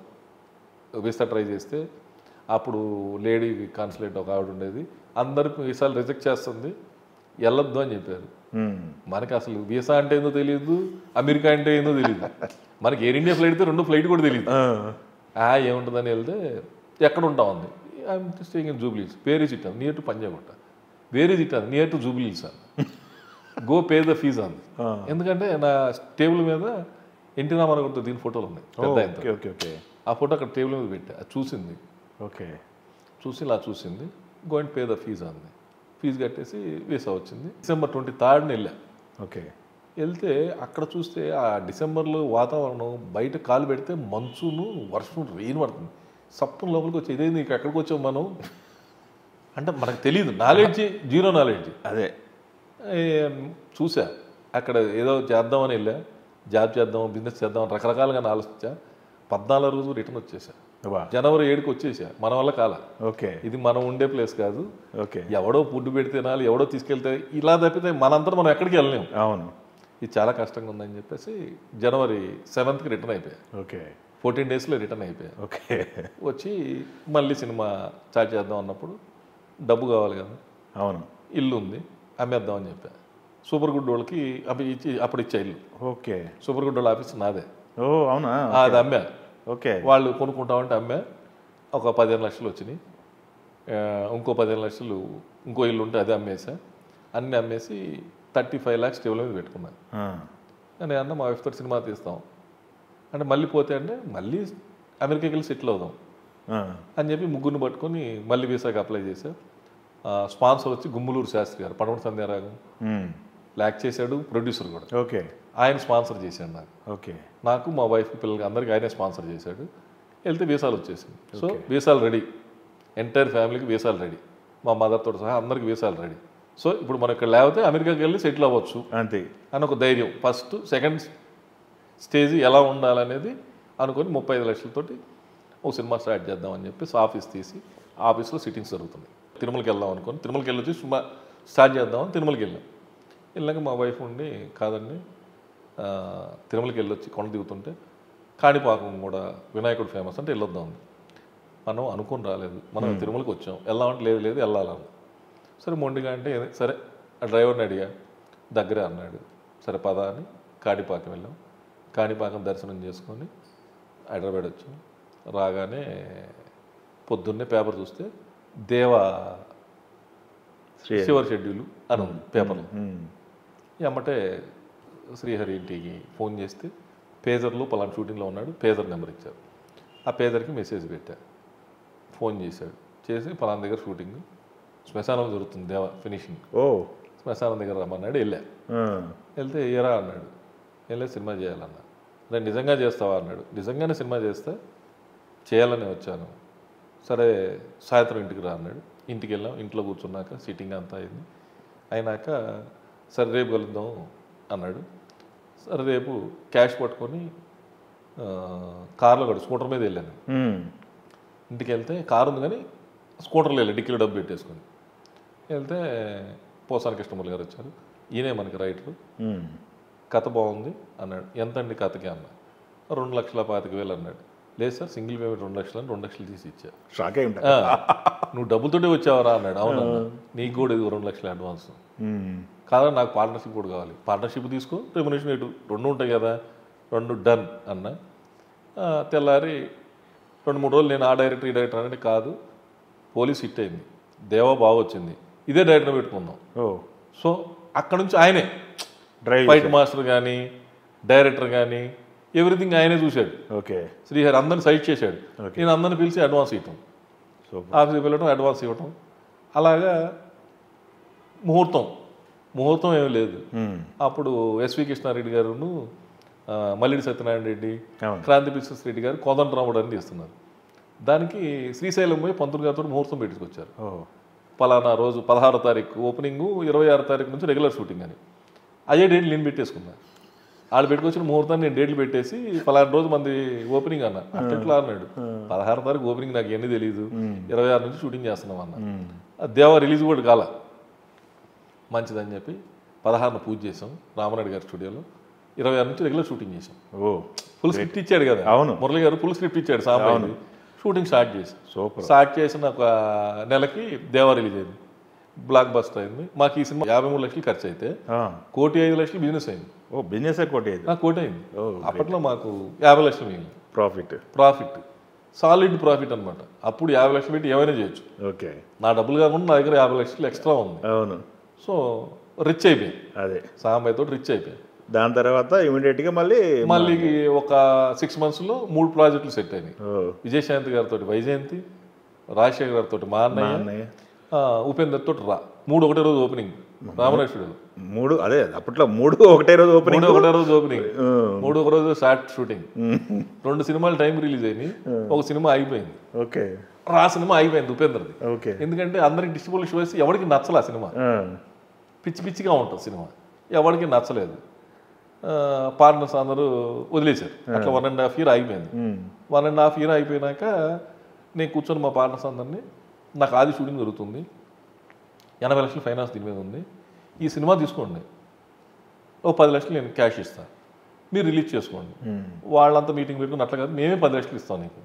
వీసా ట్రై చేస్తే, అప్పుడు లేడీ కాన్సులేట్ ఒక ఆవిడ ఉండేది, అందరికి వీసాలు రిజెక్ట్ చేస్తుంది, వెళ్ళొద్దు అని చెప్పారు. మనకి అసలు వీసా అంటే ఏందో తెలియదు, అమెరికా అంటే ఏందో తెలియదు, మనకి ఎయిర్ ఇండియా ఫ్లైట్ అయితే 2 ఫ్లైట్ కూడా తెలియదు. ఏముంటుందని వెళ్తే ఎక్కడ ఉంటాం అంది, I'm staying in Jubilees, where is it అంది, near to Panjagutta, where is it అంది, నియర్ టు జూబ్లీస్ అంది, గో పే ద ఫీజ్ అంది. ఎందుకంటే నా టేబుల్ మీద ఎన్టీ రామారావు దీని ఫోటోలు ఉన్నాయి పెద్ద, ఆ ఫోటో అక్కడ టేబుల్ మీద పెట్టా, అది చూసింది. ఓకే, చూసి ఇలా చూసింది, go and pay the fees అంది. ఫీజు కట్టేసి వీసా వచ్చింది. December 23 వెళ్ళా. ఓకే. వెళ్తే అక్కడ చూస్తే ఆ డిసెంబర్లో వాతావరణం బయట కాలు పెడితే మంచును వర్షం రెయిన్ పడుతుంది. సప్పం లోపలికి వచ్చి ఇదేంది ఇక ఎక్కడికి వచ్చాం మనం అంటే మనకు తెలియదు, నాలెడ్జ్ జీరో నాలెడ్జ్. అదే చూసా అక్కడ ఏదో చేద్దామని వెళ్ళా, జాబ్ చేద్దాం బిజినెస్ చేద్దాం రకరకాలుగా ఆలోచించా. 14 రోజులు రిటర్న్ వచ్చేసా. January 7కి వచ్చేసా. మన వల్ల కాల. ఓకే. ఇది మనం ఉండే ప్లేస్ కాదు. ఓకే. ఎవడో ఫుడ్ పెడితే నాలు ఎవడో తీసుకెళ్తే ఇలా తప్పితే మనంతా మనం ఎక్కడికి వెళ్ళలేము. అవును. ఇది చాలా కష్టంగా ఉందని చెప్పేసి January 7కి రిటర్న్ అయిపోయా. ఓకే. 14 డేస్లో రిటర్న్ అయిపోయా. ఓకే. వచ్చి మళ్ళీ సినిమా స్టార్ట్ చేద్దాం అన్నప్పుడు డబ్బు కావాలి కదా. అవును. ఇల్లు ఉంది అమ్మేద్దామని చెప్పా. సూపర్ గుడ్ వాళ్ళకి అప్పుడు ఇచ్చా ఇల్లు. ఓకే. సూపర్ గుడ్ వాళ్ళ ఆఫీస్ నాదే. ఓ అవునా. అది అమ్మా. ఓకే. వాళ్ళు కొనుక్కుంటామంటే అమ్మా. ఒక 15 లక్షలు వచ్చినాయి. ఇంకో 15 లక్షలు ఇంకో ఇల్లు ఉంటే అదే అమ్మేసా. అన్నీ అమ్మేసి 35 lakhs టేబుల్ మీద పెట్టుకున్నాను. నేను అన్న మా వైఫ్తో సినిమా తీస్తాం అంటే మళ్ళీ పోతే అంటే మళ్ళీ అమెరికాకి వెళ్ళి సెటిల్ అవుదాం అని చెప్పి ముగ్గురిని పట్టుకొని మళ్ళీ వీసాకి అప్లై చేశా. స్పాన్సర్ వచ్చి గుమ్మలూరు శాస్త్రి గారు, పడమటి సంధ్యారాగం లాక్ చేశాడు, ప్రొడ్యూసర్ కూడా. ఓకే. ఆయన స్పాన్సర్ చేశాడు నాకు. ఓకే. నాకు మా వైఫ్ పిల్లలకి అందరికీ ఆయనే స్పాన్సర్ చేశాడు. వెళ్తే వీసాలు వచ్చేసింది. సో వీసాలు రెడీ, ఎంటైర్ ఫ్యామిలీకి వీసాలు రెడీ, మా మదర్తో సహా అందరికి వీసాలు రెడీ. సో ఇప్పుడు మనం ఇక్కడ లేకపోతే అమెరికాకి వెళ్ళి సెటిల్ అవ్వచ్చు అంతే అని ఒక ధైర్యం. ఫస్ట్ సెకండ్ స్టేజ్ ఎలా ఉండాలనేది అనుకొని 35 లక్షలతోటి ఒక సినిమా స్టార్ట్ చేద్దామని చెప్పి ఆఫీస్ తీసి ఆఫీస్లో సిట్టింగ్స్ జరుగుతున్నాయి. తిరుమలకి వెళ్దాం అనుకొని తిరుమలకి వెళ్ళి వచ్చి సినిమా స్టార్ట్ చేద్దామని తిరుమలకి వెళ్ళాం. వెళ్ళాక మా వైఫ్ ఉండి కాదండి తిరుమలకి వెళ్ళొచ్చి కొండ దిగుతుంటే కాణిపాకం కూడా వినాయకుడు ఫేమస్ అంటే వెళ్ళొద్దాం. మనం అనుకుని రాలేదు, మనం తిరుమలకి వచ్చాం, వెళ్దామంటే లేదు లేదు వెళ్ళాలని. సరే మొండిగా అంటే సరే ఆ డ్రైవర్ని అడిగా, దగ్గరే అన్నాడు. సరే పద అని కాణిపాకం వెళ్ళాం. కాణిపాకం దర్శనం చేసుకొని హైదరాబాద్ వచ్చాం. రాగానే పొద్దున్నే పేపర్ చూస్తే శివర్ షెడ్యూల్ అని ఉంది పేపర్లో. ఎమ్మటే శ్రీహరి ఇంటికి ఫోన్ చేస్తే పేజర్లో పలానా షూటింగ్లో ఉన్నాడు, పేజర్ నెంబర్ ఇచ్చారు. ఆ పేజర్కి మెసేజ్ పెట్టా. ఫోన్ చేశాడు, చేసి పలానా దగ్గర షూటింగ్ శ్మశానం జరుగుతుంది ఫినిషింగ్, శ్మశానం దగ్గర రమ్మన్నాడు. వెళ్తే ఏరా అన్నాడు. వెళ్ళే సినిమా చేయాలన్నా. నేను నిజంగా చేస్తావా అన్నాడు. నిజంగానే సినిమా చేస్తే చేయాలని వచ్చాను. సరే సాయంత్రం ఇంటికి రా అన్నాడు. ఇంటికి వెళ్ళాం. ఇంట్లో కూర్చున్నాక సిట్టింగ్ అంతా అయింది. అయినాక సరే రేపు కలుద్దాం అన్నాడు. సరే రేపు క్యాష్ పట్టుకొని కార్లో స్కూటర్ మీద వెళ్ళాను. ఇంటికి వెళ్తే కారు ఉంది కానీ స్కూటర్లో వెళ్ళాను, డిక్కీలో డబ్బు పెట్టేసుకొని. వెళ్తే పోసాని కృష్ణమూర్తి గారు వచ్చారు. ఈయనే మనకి రైటర్, కథ బాగుంది అన్నాడు. ఎంత అండి కథకి అన్నా. 2,25,000 అన్నాడు. లేదు సార్ సింగిల్ పేమెంట్ 2 లక్షలు అని 2 లక్షలు తీసి ఇచ్చా. షాక్ అయి ఉంటా. నువ్వు డబ్బులతోటే వచ్చావరా అన్నాడు. అవును నీకు కూడా ఇది 2 లక్షలు అడ్వాన్స్ కాదా, నాకు పార్ట్నర్షిప్ కూడా కావాలి. పార్ట్నర్షిప్ తీసుకో, రెమ్యునరేషన్ రేటు 2 ఉంటాయి కదా, 2 డన్ అన్నా. తెల్లారి 2-3 రోజులు నేను ఆ డైరెక్టర్ ఈ డైరెక్టర్ అంటే కాదు, పోలీస్ హిట్ అయింది, దేవా బాగా వచ్చింది, ఇదే డైరెక్టర్ పెట్టుకుందాం. సో అక్కడ నుంచి ఆయనే ఫైట్ మాస్టర్ కానీ డైరెక్టర్ కానీ ఎవ్రీథింగ్ ఆయనే చూశాడు. ఓకే. శ్రీహరి అందరిని సైట్ చేశాడు. నేను అందరిని పిలిచి అడ్వాన్స్ ఇవ్వటం, ఆఫీస్కి వెళ్ళటం, అడ్వాన్స్ ఇవ్వటం. అలాగా ముహూర్తం ఏమీ లేదు. అప్పుడు ఎస్వి కృష్ణారెడ్డి గారును మల్లిడి సత్యనారాయణ రెడ్డి, క్రాంతి బిశ్వస్ రెడ్డి గారు కోదండరాముడు అని తీస్తున్నారు. దానికి శ్రీశైలం పోయి పంతులు గారితో ముహూర్తం పెట్టుకొచ్చారు. పలానా రోజు 16వ తారీఖు ఓపెనింగ్, 26వ తారీఖు నుంచి రెగ్యులర్ షూటింగ్ అని. అదే డేట్లు నేను పెట్టేసుకున్నాను. వాళ్ళు పెట్టుకొచ్చిన ముహూర్తాన్ని నేను డేట్లు పెట్టేసి పలానా రోజు మంది ఓపెనింగ్ అన్న. అట్లా అన్నాడు. 16వ తారీఖు ఓపెనింగ్ నాకు ఎన్ని తెలియదు, 26 నుంచి షూటింగ్ చేస్తున్నాం అన్న. దేవా రిలీజ్ కూడా కాల. మంచిదని చెప్పి 16న పూజ చేసాం రామనాయుడు గారి స్టూడియోలో. 26 నుంచి రెగ్యులర్ షూటింగ్ చేసాం. ఫుల్ స్క్రిప్ట్ ఇచ్చాడు కదా. అవును, మురళి గారు ఫుల్ స్క్రిప్ట్ ఇచ్చాడు. సాంబాయి షూటింగ్ స్టార్ట్ చేసి స్టార్ట్ చేసిన ఒక నెలకి దేవా రిలీజ్ అయింది. బ్లాక్ బస్టర్ అయింది. మాకు ఈ సినిమా 53 లక్షలు ఖర్చు అయితే 1,05,00,000 బిజినెస్ అయింది. బిజినెస్ కోటి అయింది. అప్పట్లో మాకు 50 లక్షలు మిగిలింది ప్రాఫిట్, సాలిడ్ ప్రాఫిట్ అనమాట. అప్పుడు 50 లక్షలు పెట్టి ఏమైనా చేయొచ్చు. ఓకే. నా డబ్బులు కాకుండా నా దగ్గర 50 లక్షలు ఎక్స్ట్రా ఉంది. అవును. సో రిచ్ అయిపోయింది. అదే సాంబాయి తోటి రిచ్ అయిపోయింది. దాని తర్వాత ఇమీడియట్గా మళ్ళీ ఒక 6 monthsలో 3 ప్రాజెక్టులు సెట్ అయినాయి. విజయశాంతి గారితో వైజయంతి, రాజశేఖర్ గారితో మా అన్నయ్య, ఉపేందర్ తోటి 3 ఒకటే రోజు ఓపెనింగ్ రామరాజ్ స్టూడియోలో. 3 అదే అప్పట్లో 3 ఒకటే రోజు ఓపెనింగ్, 3 ఒకటే రోజు ఓపెనింగ్, 3 ఒక రోజు షార్ట్ షూటింగ్. 2 సినిమాలు టైం రిలీజ్ అయినాయి, ఒక సినిమా ఆగిపోయింది. ఓకే, ఆ సినిమా అయిపోయింది ఉపేంద్రది. ఓకే, ఎందుకంటే అందరికి డిస్ట్రిబ్యూషన్ వేసి ఎవరికి నచ్చలే ఆ సినిమా, పిచ్చి పిచ్చిగా ఉంటుంది సినిమా, ఎవరికి నచ్చలేదు. పార్ట్నర్స్ అందరూ వదిలేశారు. అట్లా 1.5 year అయిపోయింది. 1.5 year అయిపోయినాక నేను కూర్చొని మా పార్ట్నర్స్ అందరినీ, నాకు ఆది షూటింగ్ జరుగుతుంది, 80 లక్షలు ఫైనాన్స్ దీని మీద ఉంది, ఈ సినిమా తీసుకోండి, ఓ 10 లక్షలు నేను క్యాష్ ఇస్తాను, మీరు రిలీజ్ చేసుకోండి. వాళ్ళంతా మీటింగ్ పెట్టుకుని అట్లా కాదు, మేమే 10 లక్షలు ఇస్తాం నీకు,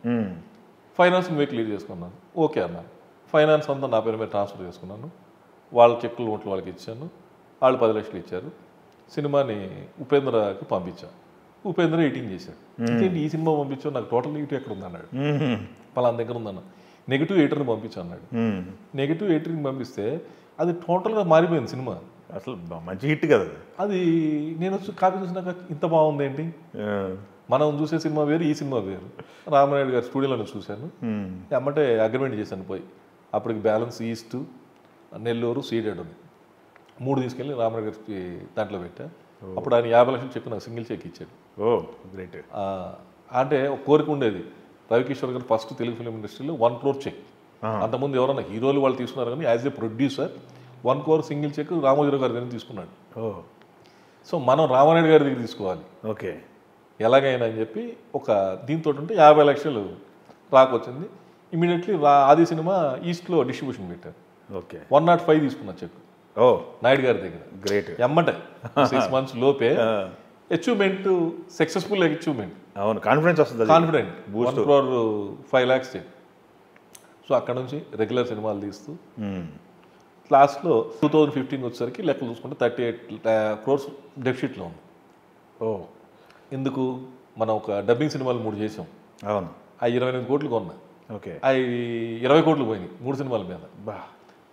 ఫైనాన్స్ నువ్వే క్లియర్ చేసుకున్నాను. ఓకే అన్నాను. ఫైనాన్స్ అంతా నా పేరు మీద ట్రాన్స్ఫర్ చేసుకున్నాను, వాళ్ళ చెక్కులు ఓట్లు వాళ్ళకి ఇచ్చాను, వాళ్ళు 10 లక్షలు ఇచ్చారు. సినిమాని ఉపేంద్రకి పంపించాను. ఉపేంద్ర ఎడిటింగ్ చేశాడు. ఏంటి ఈ సినిమా పంపించావు, నాకు టోటల్ నెగిటివ్ ఎక్కడ ఉందన్నాడు. పలానా దగ్గర ఉందన్న. నెగిటివ్ ఎడిటర్ని పంపించు అన్నాడు. నెగిటివ్ ఎడిటర్ని పంపిస్తే అది టోటల్గా మారిపోయింది సినిమా. అసలు మంచి హిట్ కదా అది. నేను వచ్చి కాపీ చూసినాక ఇంత బాగుంది ఏంటి, మనం చూసే సినిమా వేరు, ఈ సినిమా వేరు. రామనాయుడు గారి స్టూడియోలో చూశాను, అమ్మటే అగ్రిమెంట్ చేశాను పోయి. అప్పటికి బ్యాలెన్స్ ఈస్ట్, నెల్లూరు, సీడెడ్ ఉంది, 3 తీసుకెళ్ళి రామనాయుడు గారికి దాంట్లో పెట్టా. అప్పుడు ఆయన 50 లక్షలు చెక్ నాకు సింగిల్ చెక్ ఇచ్చాడు. ఓ గ్రేట్. అంటే ఒక కోరిక ఉండేది, రవికిషోర్ గారు ఫస్ట్ తెలుగు ఫిలిం ఇండస్ట్రీలో 1 crore చెక్. అంతకుముందు ఎవరన్నా హీరోలు వాళ్ళు తీసుకున్నారు, కానీ as a producer 1 crore single cheque Ramoji Rao గారి దగ్గర తీసుకున్నాడు. సో మనం రామానాయుడు గారి దగ్గర తీసుకోవాలి, ఓకే, ఎలాగైనా అని చెప్పి ఒక దీంతో ఉంటే 50 లక్షలు రాకొచ్చింది. ఇమీడియట్లీ ఆది సినిమా ఈస్ట్లో డిస్ట్రిబ్యూషన్ పెట్టారు. ఓకే, 105 తీసుకున్నా చెక్ నాయుడు గారి దగ్గర. గ్రేట్. ఎమ్మటే 6 months లోపే అచీవ్మెంట్, సక్సెస్ఫుల్ అచీవ్మెంట్. అవును, కాన్ఫిడెన్స్ వస్తుంది, confident. 1 crore 5 lakhs check. So అక్కడ నుంచి రెగ్యులర్ సినిమాలు తీస్తూ లాస్ట్లో 2015 వచ్చేసరికి లెక్కలు చూసుకుంటే 38 crores డెఫిసిట్లో ఉంది. ఎందుకు, మనం ఒక డబ్బింగ్ సినిమాలు 3 చేసాం. అవును, ఆ 28 కోట్లు కొన్నా. ఓకే, అవి 20 కోట్లు పోయినాయి 3 సినిమాల మీద.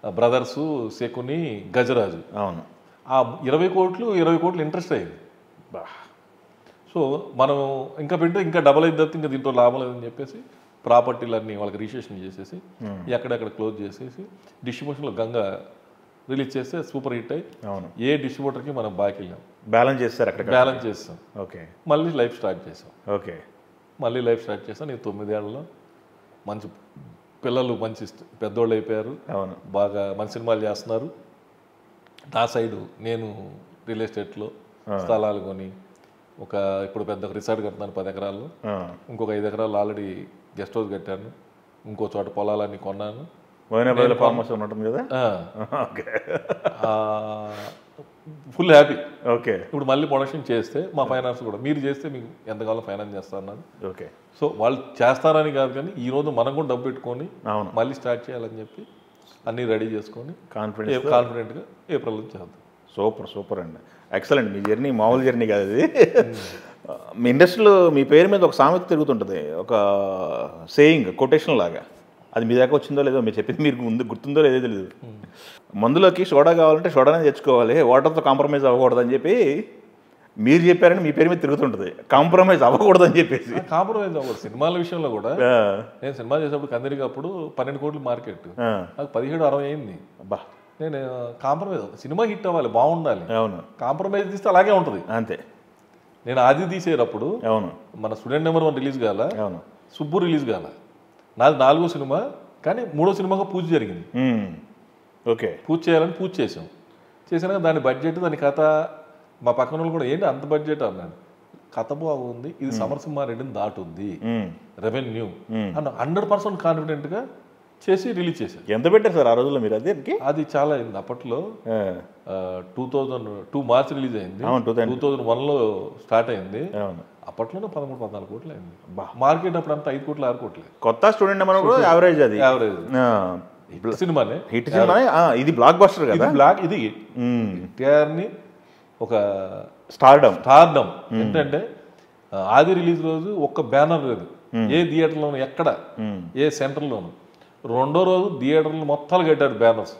బ్రదర్సు, శకుని, గజరాజు. అవును, ఆ 20 కోట్లు ఇంట్రెస్ట్ అయ్యింది. సో మనం ఇంకా పెడితే ఇంకా డబల్ అయితే తప్పితే ఇంకా దీంట్లో లాభం లేదని చెప్పేసి ప్రాపర్టీలన్నీ వాళ్ళకి రిజిస్ట్రేషన్ చేసేసి ఎక్కడెక్కడ క్లోజ్ చేసేసి డిస్ట్రిబ్యూషన్లో గంగా రిలీజ్ చేస్తే సూపర్ హిట్ అయ్యి ఏ డిస్ట్రిబ్యూటర్కి మనం బాకీ వెళ్ళాం, బ్యాలెన్స్ చేస్తారు, అక్కడ బ్యాలెన్స్ చేస్తాం. ఓకే, మళ్ళీ లైఫ్ స్టార్ట్ చేసాం. ఓకే, మళ్ళీ లైఫ్ స్టార్ట్ చేసాం. నేను 9 ఏళ్లలో మంచి పిల్లలు, మంచి పెద్దోళ్ళు అయిపోయారు, బాగా మంచి సినిమాలు చేస్తున్నారు. నా సైడు నేను రియల్ ఎస్టేట్లో స్థలాలు కొని ఇప్పుడు పెద్ద రిసార్ట్ కడుతున్నాను 10 ఎకరాల్లో. ఇంకొక 5 ఎకరాలు ఆల్రెడీ గెస్ట్ హౌస్ కట్టాను. ఇంకో చోట పొలాలన్నీ కొన్నాను. Full happy. ఓకే, ఇప్పుడు మళ్ళీ ప్రొడక్షన్ చేస్తే మా ఫైనాన్స్ కూడా మీరు చేస్తే మీకు ఎంతకాలం ఫైనాన్స్ చేస్తారన్నది. ఓకే, సో వాళ్ళు చేస్తారని కాదు, కానీ ఈరోజు మనం కూడా డబ్బు పెట్టుకొని మళ్ళీ స్టార్ట్ చేయాలని చెప్పి అన్నీ రెడీ చేసుకొని కాన్ఫిడెంట్గా ఏప్రిల్ నుంచి చేద్దాం. సూపర్ అండి, ఎక్సలెంట్. మీ జర్నీ మామూలు జర్నీ కాదు ఇది. మీ ఇండస్ట్రీలో మీ పేరు మీద ఒక సామెత తిరుగుతుంటుంది, ఒక సేయింగ్, కొటేషన్ లాగా. అది మీ దాకా వచ్చిందో లేదో, మీరు చెప్పింది మీరు ముందు గుర్తుందో లేదో తెలియదు. మందులోకి సోడా కావాలంటే సోడానే తెచ్చుకోవాలి, వాటర్తో కాంప్రమైజ్ అవ్వకూడదని చెప్పి మీరు చెప్పారని మీ పేరు మీద తిరుగుతుంటుంది. కాంప్రమైజ్ అవ్వకూడదని చెప్పేసి. కాంప్రమైజ్ అవ్వకూడదు. సినిమాల విషయంలో కూడా నేను సినిమా చేసేప్పుడు కందిరికి అప్పుడు 12 కోట్లు మార్కెట్, నాకు 17-60 అయింది. అబ్బా, నేను కాంప్రమైజ్, సినిమా హిట్ అవ్వాలి, బాగుండాలి. అవును, కాంప్రమైజ్ తీస్తే అలాగే ఉంటుంది అంతే. నేను ఆది తీసేటప్పుడు అవును మన స్టూడెంట్ నెంబర్ 1 రిలీజ్ కాల, అవును సుబ్బు రిలీజ్ కాల, నాది 4వ సినిమా, కానీ 3వ సినిమాగా పూజ జరిగింది. ఓకే, పూజ చేయాలని పూజ చేసాం. చేసినాక దాని బడ్జెట్, దాని కథ, మా పక్కన వాళ్ళు కూడా ఏంటి అంత బడ్జెట్ అన్నాడు. కథ బాగుంది, ఇది సమరసింహారెడ్డిని దాటుద్ది, రెవెన్యూ అన్న 100% కాన్ఫిడెంట్గా చేసి రిలీజ్ చేశారు. ఎంత పెట్టారు సార్ ఆ రోజుల్లో మీరు? అది చాలా అయింది అప్పట్లో. 2002 మార్చ్ రిలీజ్ అయింది, 2001లో స్టార్ట్ అయింది. అప్పట్లోనే 13-14 కోట్లు అయింది మార్కెట్. అప్పుడు అంతా 5 కోట్లు 6 కోట్లు. కొత్త స్టూడెంట్ నెంబర్ యావరేజ్, అది యావరేజ్ సినిమానే, హిట్ సినిమానే. ఇది బ్లాక్ బస్టర్ కదా, ఇది ఎన్టీఆర్ని ఒక స్టార్డమ్. ఏంటంటే ఆది రిలీజ్ రోజు ఒక్క బ్యానర్ లేదు ఏ థియేటర్లోను, ఎక్కడ ఏ సెంటర్లోను. 2వ రోజు థియేటర్లు మొత్తాలు కట్టారు బ్యానర్స్.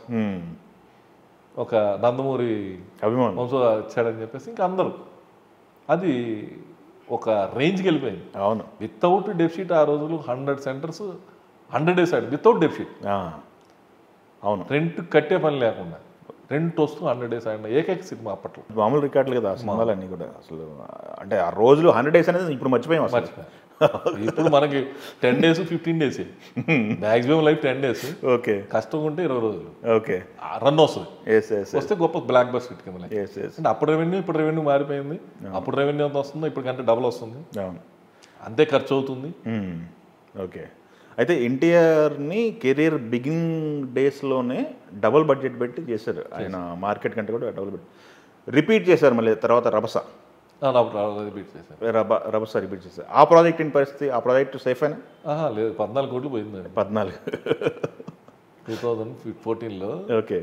ఒక నందమూరి అభిమానం వంశ వచ్చాడని చెప్పేసి ఇంకా అందరూ. అది ఒక రేంజ్కి వెళ్ళిపోయింది. అవును, వితౌట్ డెఫిసిట్. ఆ రోజులు 100 సెంటర్స్ 100 days వితౌట్ డెఫిసిట్. అవును, రెంట్ కట్టే పని లేకుండా 2 వస్తూ 100 days ఆడిన ఏకైక సినిమా అప్పట్లో. మామూలు రికార్డులు కదా ఆ సినిమాలన్నీ కూడా అసలు. అంటే ఆ రోజులు 100 days అనేది ఇప్పుడు మర్చిపోయాం అసలు. ఇప్పుడు మనకి 10 days 15 days maximum life 10 days. Okay, కష్టం ఉంటే 20 రోజులు ఓకే, రన్ వస్తుంది. వస్తే గొప్ప బ్లాక్ బస్ హిట్ కింద. అంటే అప్పుడు రెవెన్యూ ఇప్పుడు రెవెన్యూ మారిపోయింది. అప్పుడు రెవెన్యూ ఎంత వస్తుందో ఇప్పటికంటే డబుల్ వస్తుంది. అంతే ఖర్చు అవుతుంది. ఓకే. అయితే ఎన్టీఆర్ని కెరీర్ బిగినింగ్ డేస్లోనే డబుల్ బడ్జెట్ పెట్టి చేశారు ఆయన. మార్కెట్ కంటే కూడా డబుల్ బడ్జెట్ రిపీట్ చేశారు. మళ్ళీ తర్వాత రభస రిపీట్ చేశారు. ఆ ప్రాజెక్ట్ ఏంటి పరిస్థితి? ఆ ప్రాజెక్ట్ సేఫ్ అయినా? లేదు, 14 కోట్లు పోయిందండి. 14 2014లో. ఓకే,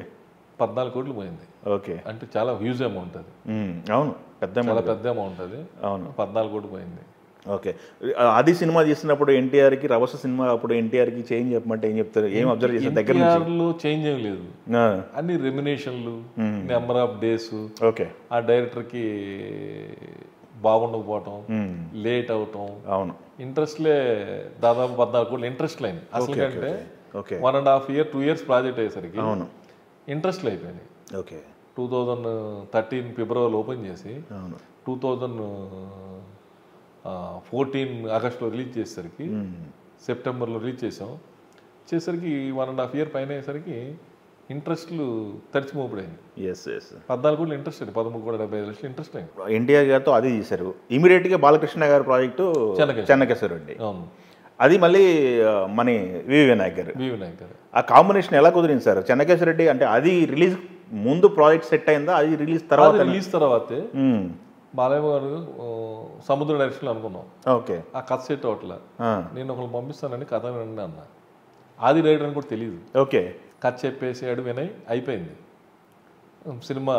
14 కోట్లు పోయింది. ఓకే, అంటే చాలా హ్యూజ్ అమౌంట్ అది. అవును, చాలా పెద్ద అమౌంట్ అది. అవును, 14 కోట్లు పోయింది. ఓకే. అది సినిమా తీసినప్పుడు ఎన్టీఆర్కి, రభస సినిమా అప్పుడు ఎన్టీఆర్కి చేంజ్ చెప్పమంటే ఏం చెప్తారు? ఏం అబ్జర్వ్ చేశారు? దగ్గర చేంజ్ ఏం లేదు, అన్ని రెమ్యునేషన్లు, నెంబర్ ఆఫ్ డేస్. ఓకే. ఆ డైరెక్టర్కి బాగుండకపోవటం, లేట్ అవటం. అవును, ఇంట్రెస్ట్లే దాదాపు 14 కోట్లు ఇంట్రెస్ట్ లైన్. అసలు కంటే 1.5 year 2 years ప్రాజెక్ట్ అయ్యేసరికి అవును ఇంట్రెస్ట్లు అయిపోయినాయి. ఓకే. 2013 ఫిబ్రవరిలో ఓపెన్ చేసి 2014 ఆగస్టులో రిలీజ్ చేసేసరికి, సెప్టెంబర్లో రిలీజ్ చేసరికి 1.5 year పైన అయ్యేసరికి ఇంట్రెస్ట్లు తడిచి మోపడైంది. 14 కోట్లు ఇంట్రెస్ట్ అయింది, 13.75 లక్షలు ఇంట్రెస్ట్ అయింది. ఎన్టీఆర్ గారితో అది చేశారు. ఇమీడియట్గా బాలకృష్ణ గారి ప్రాజెక్టు చెన్నకేశ్వరరెడ్డి. అవును, అది మళ్ళీ మన వివి నాయక్ గారు. ఆ కాంబినేషన్ ఎలా కుదిరింది సార్? చెన్నకేశ్వరరెడ్డి అంటే అది రిలీజ్ ముందు ప్రాజెక్ట్ సెట్ అయిందా? అది రిలీజ్ తర్వాతే బాలయ్య గారు సముద్ర డైరెక్షన్లో అనుకున్నాం. ఓకే. ఆ కథ సెట్ అవట్లా. నేను ఒకళ్ళు పంపిస్తానండి కథ వినండి అన్న. ఆది రైడర్ అని కూడా తెలియదు. ఓకే. కథ చెప్పేసి అడు వినయ్ అయిపోయింది సినిమా.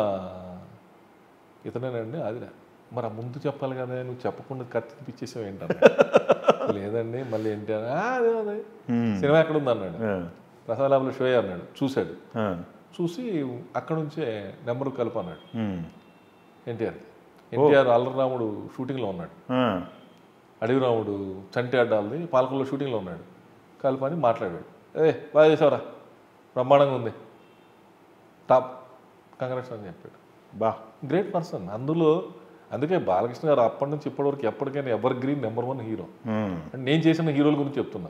ఇతనేనండి ఆదిరా. మరి ఆ ముందు చెప్పాలి కదా, నువ్వు చెప్పకుండా కథ తినిపించేసావు ఏంటన్నా. లేదండి మళ్ళీ ఏంటి అదే సినిమా ఎక్కడ ఉంది అన్నాడు. ప్రసాద్ షో అన్నాడు. చూశాడు. చూసి అక్కడ నుంచే నెంబర్ కలుపు అన్నాడు. ఎన్టీఆర్ అల్లరాముడు షూటింగ్లో ఉన్నాడు. అడవి రాముడు చంటి అడ్డాలది పాలకుల్లో షూటింగ్లో ఉన్నాడు. కలుపని మాట్లాడాడు. బాగా చేసావరా, బ్రహ్మాండంగా ఉంది, టాప్, కంగ్రాట్స్ అని చెప్పాడు. Great person. అందుకే బాలకృష్ణ గారు అప్పటి నుంచి ఇప్పటివరకు ఎప్పటికైనా ఎవర్ గ్రీన్ నెంబర్ 1 హీరో. నేను చేసిన హీరోల గురించి చెప్తున్నా,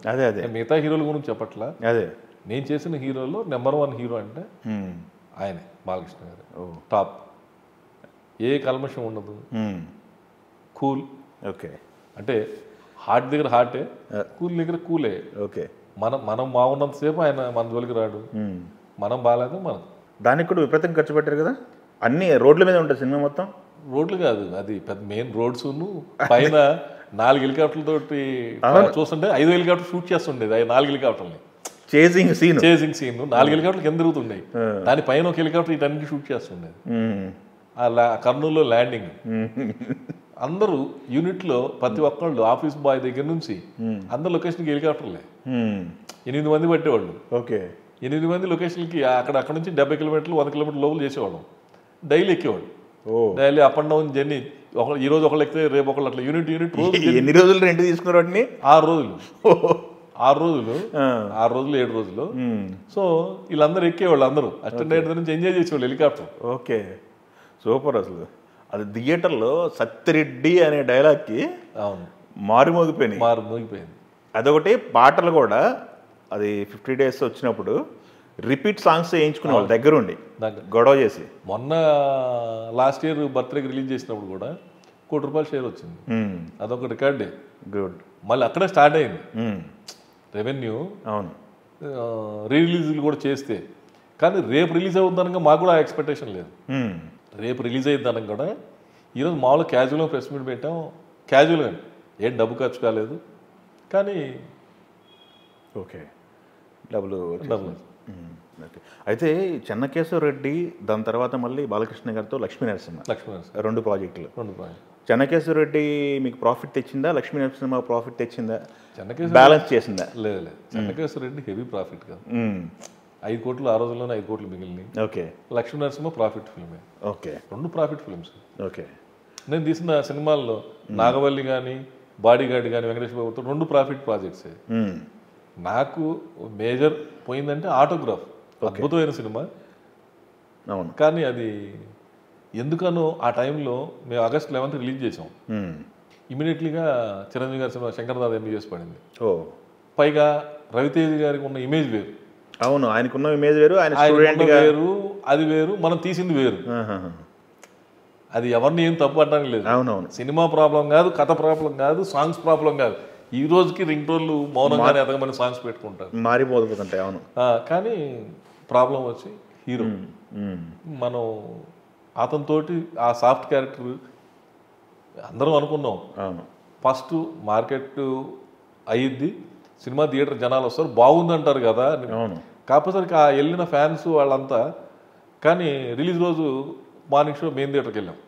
మిగతా హీరోల గురించి చెప్పట్లా. నేను చేసిన హీరోలో నెంబర్ 1 హీరో అంటే ఆయనే, బాలకృష్ణ గారు. టాప్, ఏ కల్మషం ఉండదు, కూల్. ఓకే. అంటే హార్ట్ దగ్గర హార్టే, కూల్ దగ్గర కూలే. ఓకే. మనం బాగున్నంతసేపు ఆయన మన జోలికి రాడు, మనం బాగాలేదు మనం. దానికి కూడా విపరీతంగా ఖర్చు పెట్టారు కదా. అన్ని రోడ్ల మీద ఉంటుంది సినిమా మొత్తం. రోడ్లు కాదు, అది పెద్ద మెయిన్ రోడ్స్. పైన 4 హెలికాప్టర్లతోటి చూస్తుంటే 5 హెలికాప్టర్ షూట్ చేస్తుండేది. 4 హెలికాప్టర్ని చేసింగ్ సీన్ 4 హెలికాప్టర్లు కింద తిరుగుతుండేవి. దాని పైన ఒక హెలికాప్టర్ ఇటన్నిటి షూట్ చేస్తుండేది. కర్నూలులో ల్యాండింగ్. అందరూ యూనిట్లో ప్రతి ఒక్కళ్ళు ఆఫీస్ బాయ్ దగ్గర నుంచి అందరు లొకేషన్కి హెలికాప్టర్లే. 8 మంది పట్టేవాళ్ళు. ఓకే. 8 మంది లొకేషన్కి అక్కడ నుంచి 70 కిలోమీటర్లు 100 కిలోమీటర్ల లోపల చేసేవాళ్ళం. డైలీ ఎక్కేవాళ్ళు. Daily up and down journey. ఈ రోజు ఒకళ్ళు ఎక్కితే రేపు ఒకళ్ళు అట్లా యూనిట్ రోజు. ఎన్ని రోజులు రెంట్ తీసుకున్నారు వాటిని? 6 రోజులు 7 రోజులు. సో వీళ్ళందరూ ఎక్కేవాళ్ళు, అందరూ అసిస్టెంట్ నుంచి ఎంజాయ్ చేసేవాళ్ళు హెలికాప్టర్. Okay, super. అసలు అది థియేటర్లో సత్యరెడ్డి అనే డైలాగ్కి మారుమోగిపోయింది. అదొకటి. పాటలు కూడా అది 50 days వచ్చినప్పుడు రిపీట్ సాంగ్స్ వేయించుకునే వాళ్ళు దగ్గరుండి గొడవ చేసి. మొన్న లాస్ట్ ఇయర్ బర్త్డేకి రిలీజ్ చేసినప్పుడు కూడా ₹1 కోటి షేర్ వచ్చింది. అదొక రికార్డే. గుడ్. మళ్ళీ అక్కడే స్టార్ట్ అయింది రెవెన్యూ. అవును, రిలీజ్లు కూడా చేస్తే. కానీ రేపు రిలీజ్ అవుతుందనగా మాకు కూడా ఎక్స్పెక్టేషన్ లేదు. రేపు రిలీజ్ అయ్యిందనగా కూడా ఈరోజు మామూలుగా క్యాజువల్గా ప్రెస్ మీట్ పెట్టాం. క్యాజువల్గా ఏం డబ్బు ఖర్చు కాలేదు, కానీ ఓకే డబ్బులు. ఓకే. అయితే చెన్నకేశ్వరరెడ్డి, దాని తర్వాత మళ్ళీ బాలకృష్ణ గారితో లక్ష్మీ నరసింహ 2 ప్రాజెక్టులు. చెన్నకేశ్వరరెడ్డి మీకు ప్రాఫిట్ తెచ్చిందా? లక్ష్మీ నరసింహ ప్రాఫిట్ తెచ్చిందా? బ్యాలెన్స్ చేసిందా? లేదు. చెన్నకేశ్వరరెడ్డి హెవీ ప్రాఫిట్ కాదు. 5 కోట్లు ఆ రోజుల్లోనే 5 కోట్లు మిగిలినాయి. ఓకే. లక్ష్మీ నరసింహ ప్రాఫిట్ ఫిల్మే. ఓకే. 2 profit films. ఓకే. నేను తీసిన సినిమాల్లో నాగవల్లి కానీ, బాడీగార్డ్ కానీ, వెంకటేష్ బాబుతో 2 ప్రాఫిట్ ప్రాజెక్ట్స్. నాకు మేజర్ పోయిందంటే ఆటోగ్రాఫ్. అద్భుతమైన సినిమా. అవును. కానీ అది ఎందుకనో ఆ టైంలో మేము ఆగస్ట్ 11th రిలీజ్ చేసాం. ఇమీడియట్లీగా చిరంజీవి గారి సినిమా శంకర్దాద ఎంబీబీఎస్ పడింది. ఓ పైగా రవితేజ్ గారికి ఉన్న ఇమేజ్ వేరు, అవును, ఆయనకున్న ఇమేజ్ వేరు, ఆయన ఆయనకున్న స్టూడెంట్ వేరు, అది వేరు, మనం తీసింది వేరు. అది ఎవరిని ఏం తప్పు పట్టడం లేదు. అవునవును. సినిమా ప్రాబ్లం కాదు, కథ ప్రాబ్లం కాదు, సాంగ్స్ ప్రాబ్లం కాదు. ఈ రోజుకి రింగ్ టోన్లు మౌనంగానే ఎదగమని సాంగ్స్ పెట్టుకుంటారు, మారిపోతుంటాయి. అవును. కానీ ప్రాబ్లం వచ్చి హీరో. మనం అతనితోటి ఆ సాఫ్ట్ క్యారెక్టర్ అందరం అనుకున్నాం. అవును. ఫస్ట్ మార్కెట్ అయ్యిద్ది, సినిమా థియేటర్ జనాలు వస్తారు, బాగుంది అంటారు కదా. అవును. కాకపోతే ఆ వెళ్ళిన ఫ్యాన్స్ వాళ్ళంతా. కానీ రిలీజ్ రోజు మార్నింగ్ షో మెయిన్ థియేటర్కి వెళ్ళాం.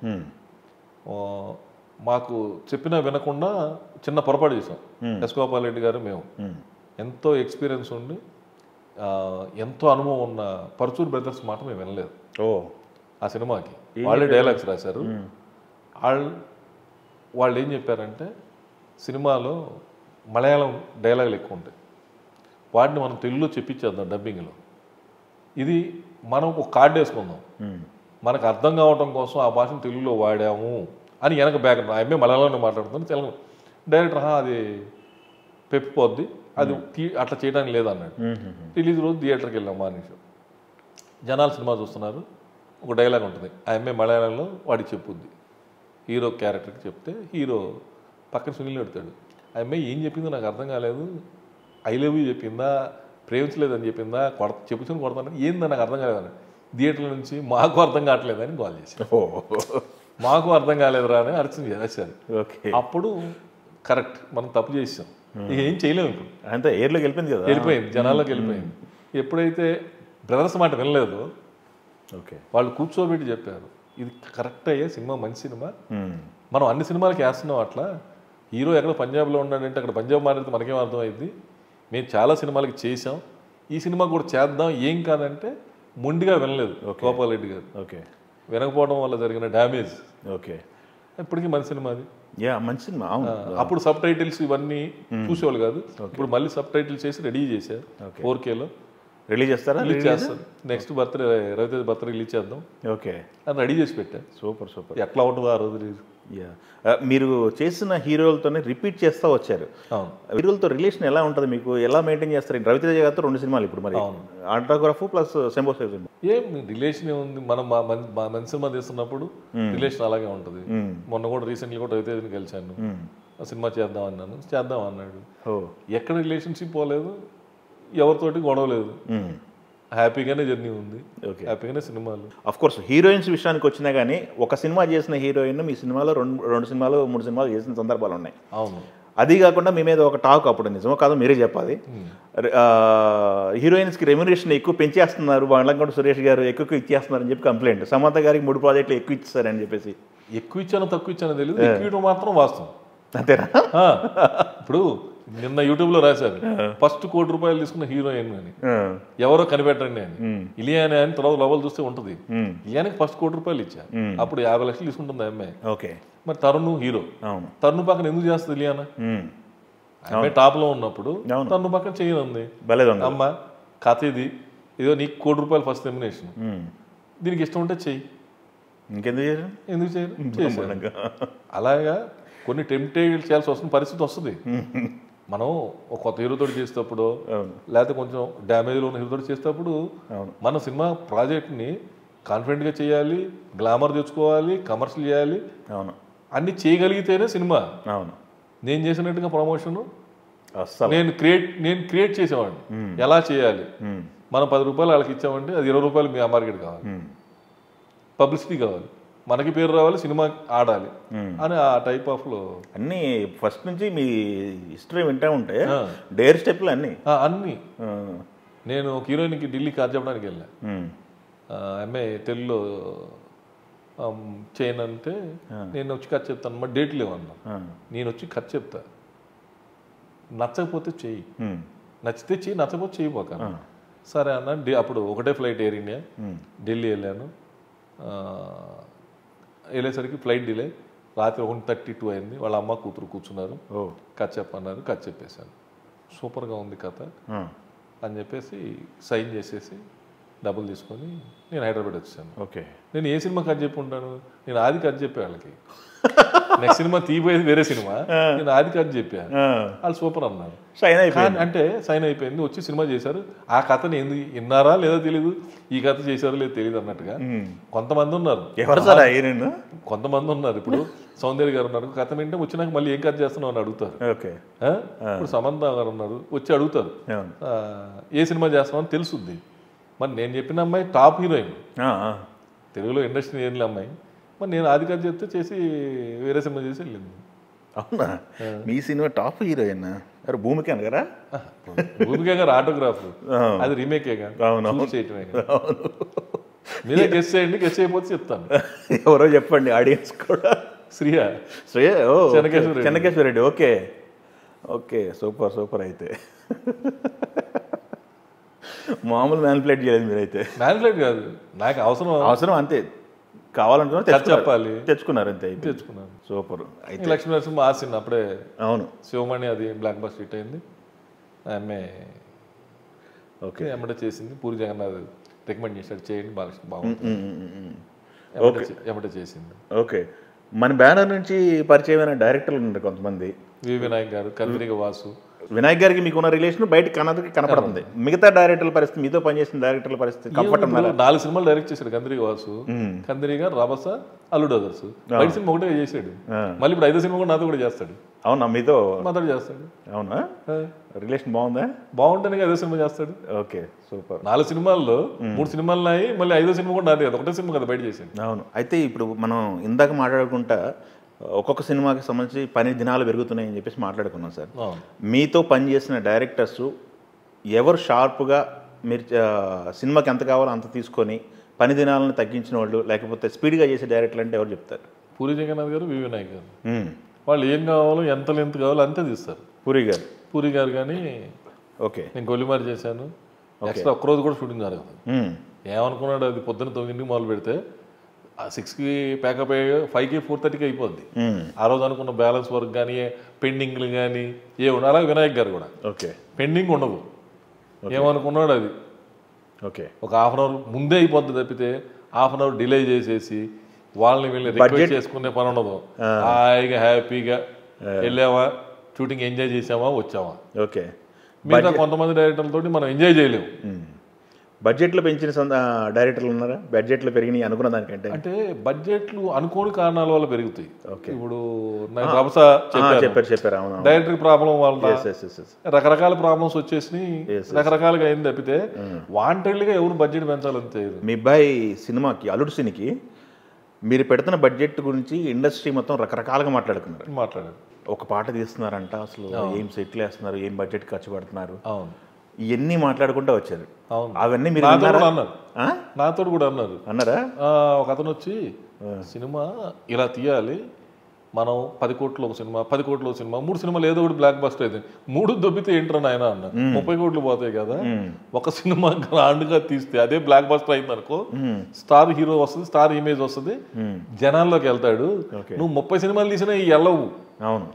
మాకు చెప్పినా వినకుండా చిన్న పొరపాటు చేసాం. ఎస్ గోపాల్ రెడ్డి గారు మేము ఎంతో ఎక్స్పీరియన్స్ ఉండి ఎంతో అనుభవం ఉన్న పర్చూర్ బ్రదర్స్ మాట మేము వినలేదు. ఆ సినిమాకి వాళ్ళే డైలాగ్స్ రాశారు. వాళ్ళు ఏం చెప్పారంటే, సినిమాలో మలయాళం డైలాగులు ఎక్కువ ఉంటాయి, వాటిని మనం తెలుగులో చెప్పించేద్దాం డబ్బింగ్లో. ఇది మనం ఒక కార్డు వేసుకుందాం, మనకు అర్థం కావటం కోసం ఆ భాషను తెలుగులో వాడాము అని వెనక బ్యాక్గ్రౌండ్. ఆమె మలయాళంలో మాట్లాడుతుంది, తెలుగు డైరెక్టర్ అది పెప్పిపోద్ది, అది అట్లా చేయడానికి లేదన్నాడు. రిలీజ్ రోజు థియేటర్కి వెళ్ళాం మార్నింగ్ షో. జనాలు సినిమా చూస్తున్నారు, ఒక డైలాగ్ ఉంటుంది, ఆమె మలయాళంలో వాడికి చెప్పుద్ది, హీరో క్యారెక్టర్కి చెప్తే హీరో పక్కన సునీల్ పెడతాడు. ఆమె ఏం చెప్పిందో నాకు అర్థం కాలేదు, ఐ లవ్ యూ చెప్పిందా, ప్రేమించలేదని చెప్పిందా, చెప్పుకొని కొడతాను, ఏందని నాకు అర్థం కాలేదని థియేటర్ నుంచి మాకు అర్థం కావట్లేదని కాల్ చేశాను. మాకు అర్థం కాలేదురా అని అర్చన చేశారు. అప్పుడు కరెక్ట్, మనం తప్పు చేసాం, ఏం చేయలేము. ఇప్పుడు అంతే ఎయిర్లోకి వెళ్ళిపోయింది కదా, వెళ్ళిపోయింది, జనాల్లోకి వెళ్ళిపోయింది. ఎప్పుడైతే బ్రదర్స్ మాట వినలేదు, వాళ్ళు కూర్చోబెట్టి చెప్పారు, ఇది కరెక్ట్ అయ్యే సినిమా, మంచి సినిమా, మనం అన్ని సినిమాలకి వేస్తున్నాం అట్లా. హీరో ఎక్కడ పంజాబ్లో ఉన్నాడంటే అక్కడ పంజాబ్ మాట్లాడితే మనకేం అర్థమైంది, మేము చాలా సినిమాలకి చేసాం, ఈ సినిమా కూడా చేద్దాం, ఏం కాదంటే మొండిగా వినలేదు గోపాల్ రెడ్డి గారు. వినకపోవడం వల్ల జరిగిన డ్యామేజ్. ఇప్పటికీ మంచి సినిమా అది, మంచి సినిమా. అప్పుడు సబ్ టైటిల్స్ ఇవన్నీ చూసేవాళ్ళు కాదు, ఇప్పుడు మళ్ళీ సబ్ టైటిల్స్ చేసి రెడీ చేశారు. 4Kలో రిలీజ్ చేస్తారా? రిలీజ్ చేస్తారు. Next birthday, Ravitej birthday release చేద్దాం అని రెడీ చేసి పెట్టా. Super super. ఎట్లా ఉంటుందో ఆ రోజు రిలీజ్. మీరు చేసిన హీరోలతోనే రిపీట్ చేస్తూ వచ్చారు. హీరోలతో రిలేషన్ ఎలా ఉంటుంది మీకు, ఎలా మెయింటైన్ చేస్తారు? రవితేజ గారితో 2 సినిమాలు ఇప్పుడు, మరి ఆటోగ్రాఫ్ ప్లస్ శంభో సినిమా. ఏం రిలేషన్ ఏముంది, మనం మంచి సినిమా తీస్తున్నప్పుడు రిలేషన్ అలాగే ఉంటుంది. మొన్న కూడా రీసెంట్లీ కూడా రవితేజని కలిశాను, సినిమా చేద్దాం అన్నాను, చేద్దాం అన్నాడు. ఎక్కడ రిలేషన్షిప్ పోలేదు, ఎవరితోటి గొడవ లేదు, హ్యాపీగానే జర్నీ ఉంది, హ్యాపీగానే సినిమాలు. అఫ్ కోర్స్ హీరోయిన్స్ విషయానికి వచ్చినా కానీ ఒక సినిమా చేసిన హీరోయిన్ మీ సినిమాలో 2 సినిమాలు 3 సినిమాలు చేసిన సందర్భాలు ఉన్నాయి. అవును. అది కాకుండా మీ మీద ఒక టాక్, అప్పుడు నిజమో కాదో మీరే చెప్పాలి, హీరోయిన్స్కి రెమ్యునరేషన్ ఎక్కువ పెంచేస్తున్నారు, వాళ్ళంకొండ సురేష్ గారు ఎక్కువ ఇచ్చేస్తున్నారని చెప్పి కంప్లైంట్. సమంత గారికి 3 ప్రాజెక్టులు ఎక్కువ ఇచ్చారని చెప్పేసి. ఎక్కువ ఇచ్చానో తక్కువ ఇచ్చానో తెలియదు, ఎక్కువ మాత్రం వాస్తవం. అంతేనా? ఇప్పుడు నిన్న యూట్యూబ్లో రాశారు, ఫస్ట్ ₹1 కోటి తీసుకున్న హీరోయిన్ అని, ఎవరో కనిపెట్టండి అని. ఇలియానే అని తర్వాత లోపల చూస్తే ఉంటుంది, ఇలియానికి ఫస్ట్ ₹1 కోటి ఇచ్చారు, అప్పుడు 50 లక్షలు తీసుకుంటుంది అమ్మాయి. మరి తరుణ్ హీరో, తరుణ్ పక్కన ఎందుకు చేస్తుంది ఇలియానా? అమ్మాయి టాప్ లో ఉన్నప్పుడు తరుణ్ పక్కన చేయనుంది, అమ్మ కథ ఇది, ఏదో నీకు ₹1 కోటి ఫస్ట్ ఎలిమినేషన్, దీనికి ఇష్టం ఉంటే చెయ్యి, ఎందుకు చేయరు? అలాగా కొన్ని టెంప్టేట్ చేయాల్సి వస్తున్న పరిస్థితి వస్తుంది. మనం ఒక కొత్త హీరోతో చేసేటప్పుడు, లేకపోతే కొంచెం డ్యామేజ్లో ఉన్న హీరోతో చేసేటప్పుడు మన సినిమా ప్రాజెక్ట్ని కాన్ఫిడెంట్గా చేయాలి, గ్లామర్ తెచ్చుకోవాలి, కమర్షియల్ చేయాలి, అన్ని చేయగలిగితేనే సినిమా. నేను చేసినట్టుగా ప్రమోషన్ నేను క్రియేట్ చేసేవాడిని, ఎలా చేయాలి, మనం ₹10 వాళ్ళకి ఇచ్చామంటే అది ₹20 మీ మార్కెట్ కావాలి, పబ్లిసిటీ కావాలి, మనకి పేరు రావాలి, సినిమా ఆడాలి అని ఆ టైప్ ఆఫ్ లో అన్ని ఫస్ట్ నుంచి మీ హిస్టరీ వింటా ఉంటే డేర్ స్టెప్లు అన్ని. నేను ఒక హీరోయిన్కి ఢిల్లీ కథ చెప్పడానికి వెళ్ళా, అమ్మాయి తెలుగులో చేయను అంటే, నేను వచ్చి కథ చెప్తాను, మరి డేట్ లేవన్నా, నేను వచ్చి కథ చెప్తా, నచ్చకపోతే చెయ్యి, నచ్చితే చెయ్యి, నచ్చకపోతే చెయ్యిపోక. సరే అన్న. అప్పుడు ఒకటే ఫ్లైట్ ఎయిర్ ఇండియా, ఢిల్లీ వెళ్ళాను. వెళ్ళేసరికి ఫ్లైట్ డిలే, రాత్రి 1:32 అయింది. వాళ్ళ అమ్మ కూతురు కూర్చున్నారు, కథ చెప్పన్నారు, కథ చెప్పేశాను. సూపర్గా ఉంది కథ అని చెప్పేసి సైన్ చేసేసి డబ్బులు తీసుకొని నేను హైదరాబాద్ వచ్చాను. ఓకే. నేను ఏ సినిమా కథ చెప్పి ఉంటాను, నేను ఆది కథ చెప్పే వాళ్ళకి. నెక్స్ట్ సినిమా తీయబోయేది వేరే సినిమా, నేను ఆది కథ చెప్పాను, వాళ్ళు సూపర్ అన్నారు. అంటే సైన్ అయిపోయింది, వచ్చి సినిమా చేశారు. ఆ కథని ఎందుకు విన్నారా లేదో తెలీదు, ఈ కథ చేశారో లేదో తెలియదు అన్నట్టుగా కొంతమంది ఉన్నారు. కొంతమంది ఉన్నారు. ఇప్పుడు సౌందర్య గారు ఉన్నారు, కథ వింటే వచ్చినాక మళ్ళీ ఏం కథ చేస్తున్నావు అని అడుగుతారు. ఇప్పుడు సమంత గారు ఉన్నారు, వచ్చి అడుగుతారు ఏ సినిమా చేస్తున్నావు అని తెలుసుద్ది. మరి నేను చెప్పిన అమ్మాయి టాప్ హీరోయిన్, తెలుగులో ఇండస్ట్రీ ఏం అమ్మాయి, మరి నేను ఆది కథ చెప్తే చేసి వేరే సినిమా చేసి వెళ్ళింది. అవునా? మీ సినిమా టాప్ హీరోయిన్ భూమిక అనగారా? భూమిక గారు ఆటోగ్రాఫ్, అది రీమేకేగా చేయటమే. మీరే గెస్ చేయండి, గెస్ చేయకపోతే చెప్తాను. ఎవరో చెప్పండి ఆడియన్స్ కూడా. Shriya Chennakeswara Reddy. Okay okay, super super. అయితే మామూలు మ్యానిపులేట్ చేయలేదు మీరైతే. మ్యానిపులేట్ కాదు, నాకు అవసరం అంతే, కావాలనుకున్నా చెప్పాలి, తెచ్చుకున్నారు అంతే. తెచ్చుకున్నాను. సూపర్. అయితే లక్ష్మీ నరసింహ ఆసింది అప్పుడే. అవును, శివమణి అది బ్లాక్ బస్టర్ హిట్ అయింది. ఆమె ఓకే ఎమ్మటే చేసింది. పూరి జగన్నాథ్ రికమెండ్ చేశాడు, చేయండి బాలకృష్ణ బాగుంటుంది, ఎమ్మటే చేసింది. ఓకే. మన బ్యానర్ నుంచి పరిచయమైన డైరెక్టర్లు ఉన్నారు కొంతమంది. వి వినాయక్ గారు, కందిరిగ వాసు. వినాయక్ గారికి మీకున్న రిలేషన్ బయట కనపడుతుంది. మిగతా డైరెక్టర్ల పరిస్థితి, మీతో పనిచేసిన డైరెక్టర్ల పరిస్థితి కంఫర్ట్ ఉన్నారు. 4 సినిమాలు డైరెక్ట్ చేశాడు కందిరిగ వాసు. కందిరిగ, రభస, అల్లుడు అదర్స్. బయట సినిమా ఒకటే చేశాడు, మళ్ళీ ఇప్పుడు 5వ సినిమా కూడా నాతో కూడా చేస్తాడు. అవునా? మీతో మాతో చేస్తాడు. అవునా? రిలేషన్ బాగుందా? బాగుంటేనే 5వ సినిమా చేస్తాడు. Okay, super. 4 సినిమాల్లో 3 సినిమాలు ఉన్నాయి, మళ్ళీ 5వ సినిమా కూడా నాది కదా, ఒకటే సినిమా కదా బయట చేశాడు. అవును. అయితే ఇప్పుడు మనం ఇందాక మాట్లాడుకుంటా ఒక్కొక్క సినిమాకి సంబంధించి పని దినాలు పెరుగుతున్నాయని చెప్పేసి మాట్లాడుకున్నాం సార్. మీతో పనిచేసిన డైరెక్టర్స్ ఎవరు షార్ప్గా మీరు సినిమాకి ఎంత కావాలో అంత తీసుకొని పని దినాలను తగ్గించిన వాళ్ళు, లేకపోతే స్పీడ్గా చేసే డైరెక్టర్లు అంటే ఎవరు చెప్తారు? పూరి జగన్నాథ్ గారు, వి వినాయక్ గారు. వాళ్ళు ఏం కావాలో ఎంత లెంత్ కావాలో అంతే తీస్తారు. పూరి గారు కానీ ఓకే, నేను గొల్లిమారి చేశాను, ఎక్స్ట్రా ఒక్కరోజు కూడా షూటింగ్ జరగదు. ఏమనుకున్నాడు, అది పొద్దున్న 9కి మొదలు పెడితే 6కి ప్యాకప్ అయ్యి 5కి 4:30కి అయిపోద్ది. ఆ రోజు అనుకున్న బ్యాలెన్స్ వర్క్ కానీ పెండింగ్లు కానీ ఏ ఉండాలి. అలాగే వినాయక్ గారు కూడా ఓకే, పెండింగ్ ఉండదు. ఏమనుకున్నాడు అది ఓకే ఒక హాఫ్ అన్ అవర్ ముందే అయిపోద్ది తప్పితే హాఫ్ అన్ అవర్ డిలే చేసేసి వాళ్ళని వీళ్ళని రిక్వెస్ట్ చేసుకునే పని ఉండదు. హాయిగా హ్యాపీగా వెళ్ళామా, షూటింగ్ ఎంజాయ్ చేసామా, వచ్చామా. ఓకే. మిగతా కొంతమంది డైరెక్టర్లతో మనం ఎంజాయ్ చేయలేము. బడ్జెట్లో పెంచిన డైరెక్టర్లు ఉన్నారా? బడ్జెట్లో పెరిగినాయి అనుకున్న దానికంటే? అంటే బడ్జెట్లు అనుకోని కారణాల వల్ల పెరుగుతాయి. ఇప్పుడు చెప్పారు. అవును, డైరెక్టర్ ప్రాబ్లం వల్ల రకరకాల ప్రాబ్లమ్స్ వచ్చేసి రకరకాలుగా అయింది తప్పితే వాంటెడ్లీగా ఎవరు బడ్జెట్ పెంచాలంతే. మీ అబ్బాయి సినిమాకి, అల్లుడు సినికి మీరు పెడుతున్న బడ్జెట్ గురించి ఇండస్ట్రీ మొత్తం రకరకాలుగా మాట్లాడారు. ఒక పాట తీస్తున్నారంట, అసలు ఏం సెటిల్ వేస్తున్నారు, ఏం బడ్జెట్ ఖర్చు పెడుతున్నారు, ఇవన్నీ మాట్లాడుకుంటూ వచ్చారు. అవన్నీ మీరు నాతో కూడా అన్నారా? ఒక అతను వచ్చి సినిమా ఇలా తీయాలి, మనం 10 కోట్లు ఒక సినిమా, 10 కోట్లు ఒక సినిమా, 3 సినిమాలు ఏదో ఒకటి బ్లాక్ బస్టర్ అయితే 3 దొబ్బితే ఏంట్రా నాయన అన్న, 30 కోట్లు పోతాయి కదా. ఒక సినిమా గ్రాండ్గా తీస్తే అదే బ్లాక్ బస్టర్ అయింది అనుకో, స్టార్ హీరో వస్తుంది, స్టార్ ఇమేజ్ వస్తుంది, జనాల్లోకి వెళ్తాడు. నువ్వు 30 సినిమాలు తీసినా వెళ్ళవు. అవును,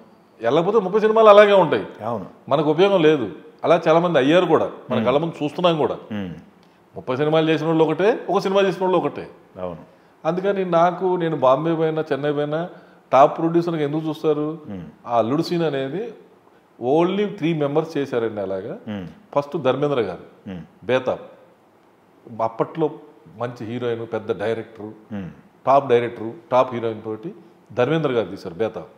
వెళ్ళకపోతే 30 సినిమాలు అలాగే ఉంటాయి. అవును, మనకు ఉపయోగం లేదు. అలా చాలా మంది అయ్యారు కూడా, మన కళ్ళ ముందు చూస్తున్నాం కూడా. 30 సినిమాలు చేసిన వాళ్ళు ఒకటే, ఒక సినిమా చేసిన వాళ్ళు ఒకటే. అవును. అందుకని నేను బాంబే పోయినా, చెన్నై పోయినా టాప్ ప్రొడ్యూసర్కి ఎందుకు చూస్తారు? ఆ అల్లుడు సీన్ అనేది ఓన్లీ 3 మెంబర్స్ చేశారండి. అలాగా ఫస్ట్ ధర్మేంద్ర గారు, బేతాబ్, అప్పట్లో మంచి హీరోయిన్, పెద్ద director, top director, top heroine తోటి ధర్మేంద్ర గారు తీశారు బేతాబ్.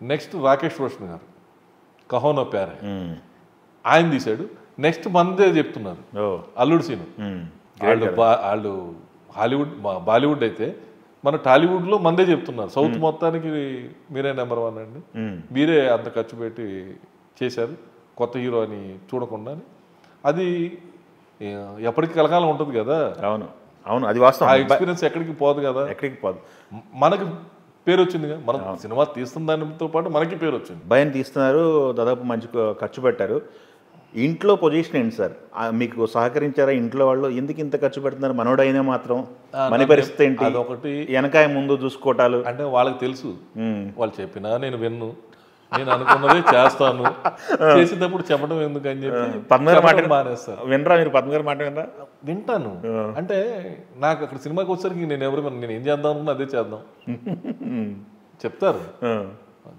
నెక్స్ట్ రాకేష్ రోషన్ గారు, కహోనా ప్యారే, ఆయన తీశాడు. నెక్స్ట్ మందే చెప్తున్నారు అల్లుడు సీను. వాళ్ళు హాలీవుడ్, బాలీవుడ్ అయితే మన టాలీవుడ్లో మందే చెప్తున్నారు. సౌత్ మొత్తానికి మీరే నెంబర్ 1 అండి, మీరే అంత ఖర్చు పెట్టి చేశారు కొత్త హీరో అని చూడకుండా. అది ఎప్పటికీ కలకాలం ఉంటుంది కదా. అవును అవును, అది వాస్తవం. ఆ ఎక్స్పీరియన్స్ ఎక్కడికి పోదు కదా. ఎక్కడికి పోదు. మనకి పేరు వచ్చిందిగా, మనం సినిమా తీస్తున్న దానితో పాటు మనకి పేరు వచ్చింది. భయం తీస్తున్నారు, దాదాపు మంచి ఖర్చు పెట్టారు. ఇంట్లో పొజిషన్ ఏంటి సార్? మీకు సహకరించారా ఇంట్లో వాళ్ళు? ఎందుకు ఇంత ఖర్చు పెడుతున్నారు, మనోడైనా మాత్రం మన పరిస్థితి ఏంటి? అదొకటి, వెనకాయ ముందు చూసుకోవటాలు. అంటే వాళ్ళకి తెలుసు, వాళ్ళు చెప్పినా నేను విన్ను. నేను అనుకున్నదే చేస్తాను, చేసేటప్పుడు చెప్పడం ఎందుకు అని చెప్పి చెప్పడం మానేస్తారు. వినరా మీరు పద్మ గారి మాట వినరా? వింటాను. అంటే నాకు అక్కడ సినిమాకి వచ్చేసరికి నేను ఏం చేద్దాం అనుకున్నా అదే చేద్దాం చెప్తారు.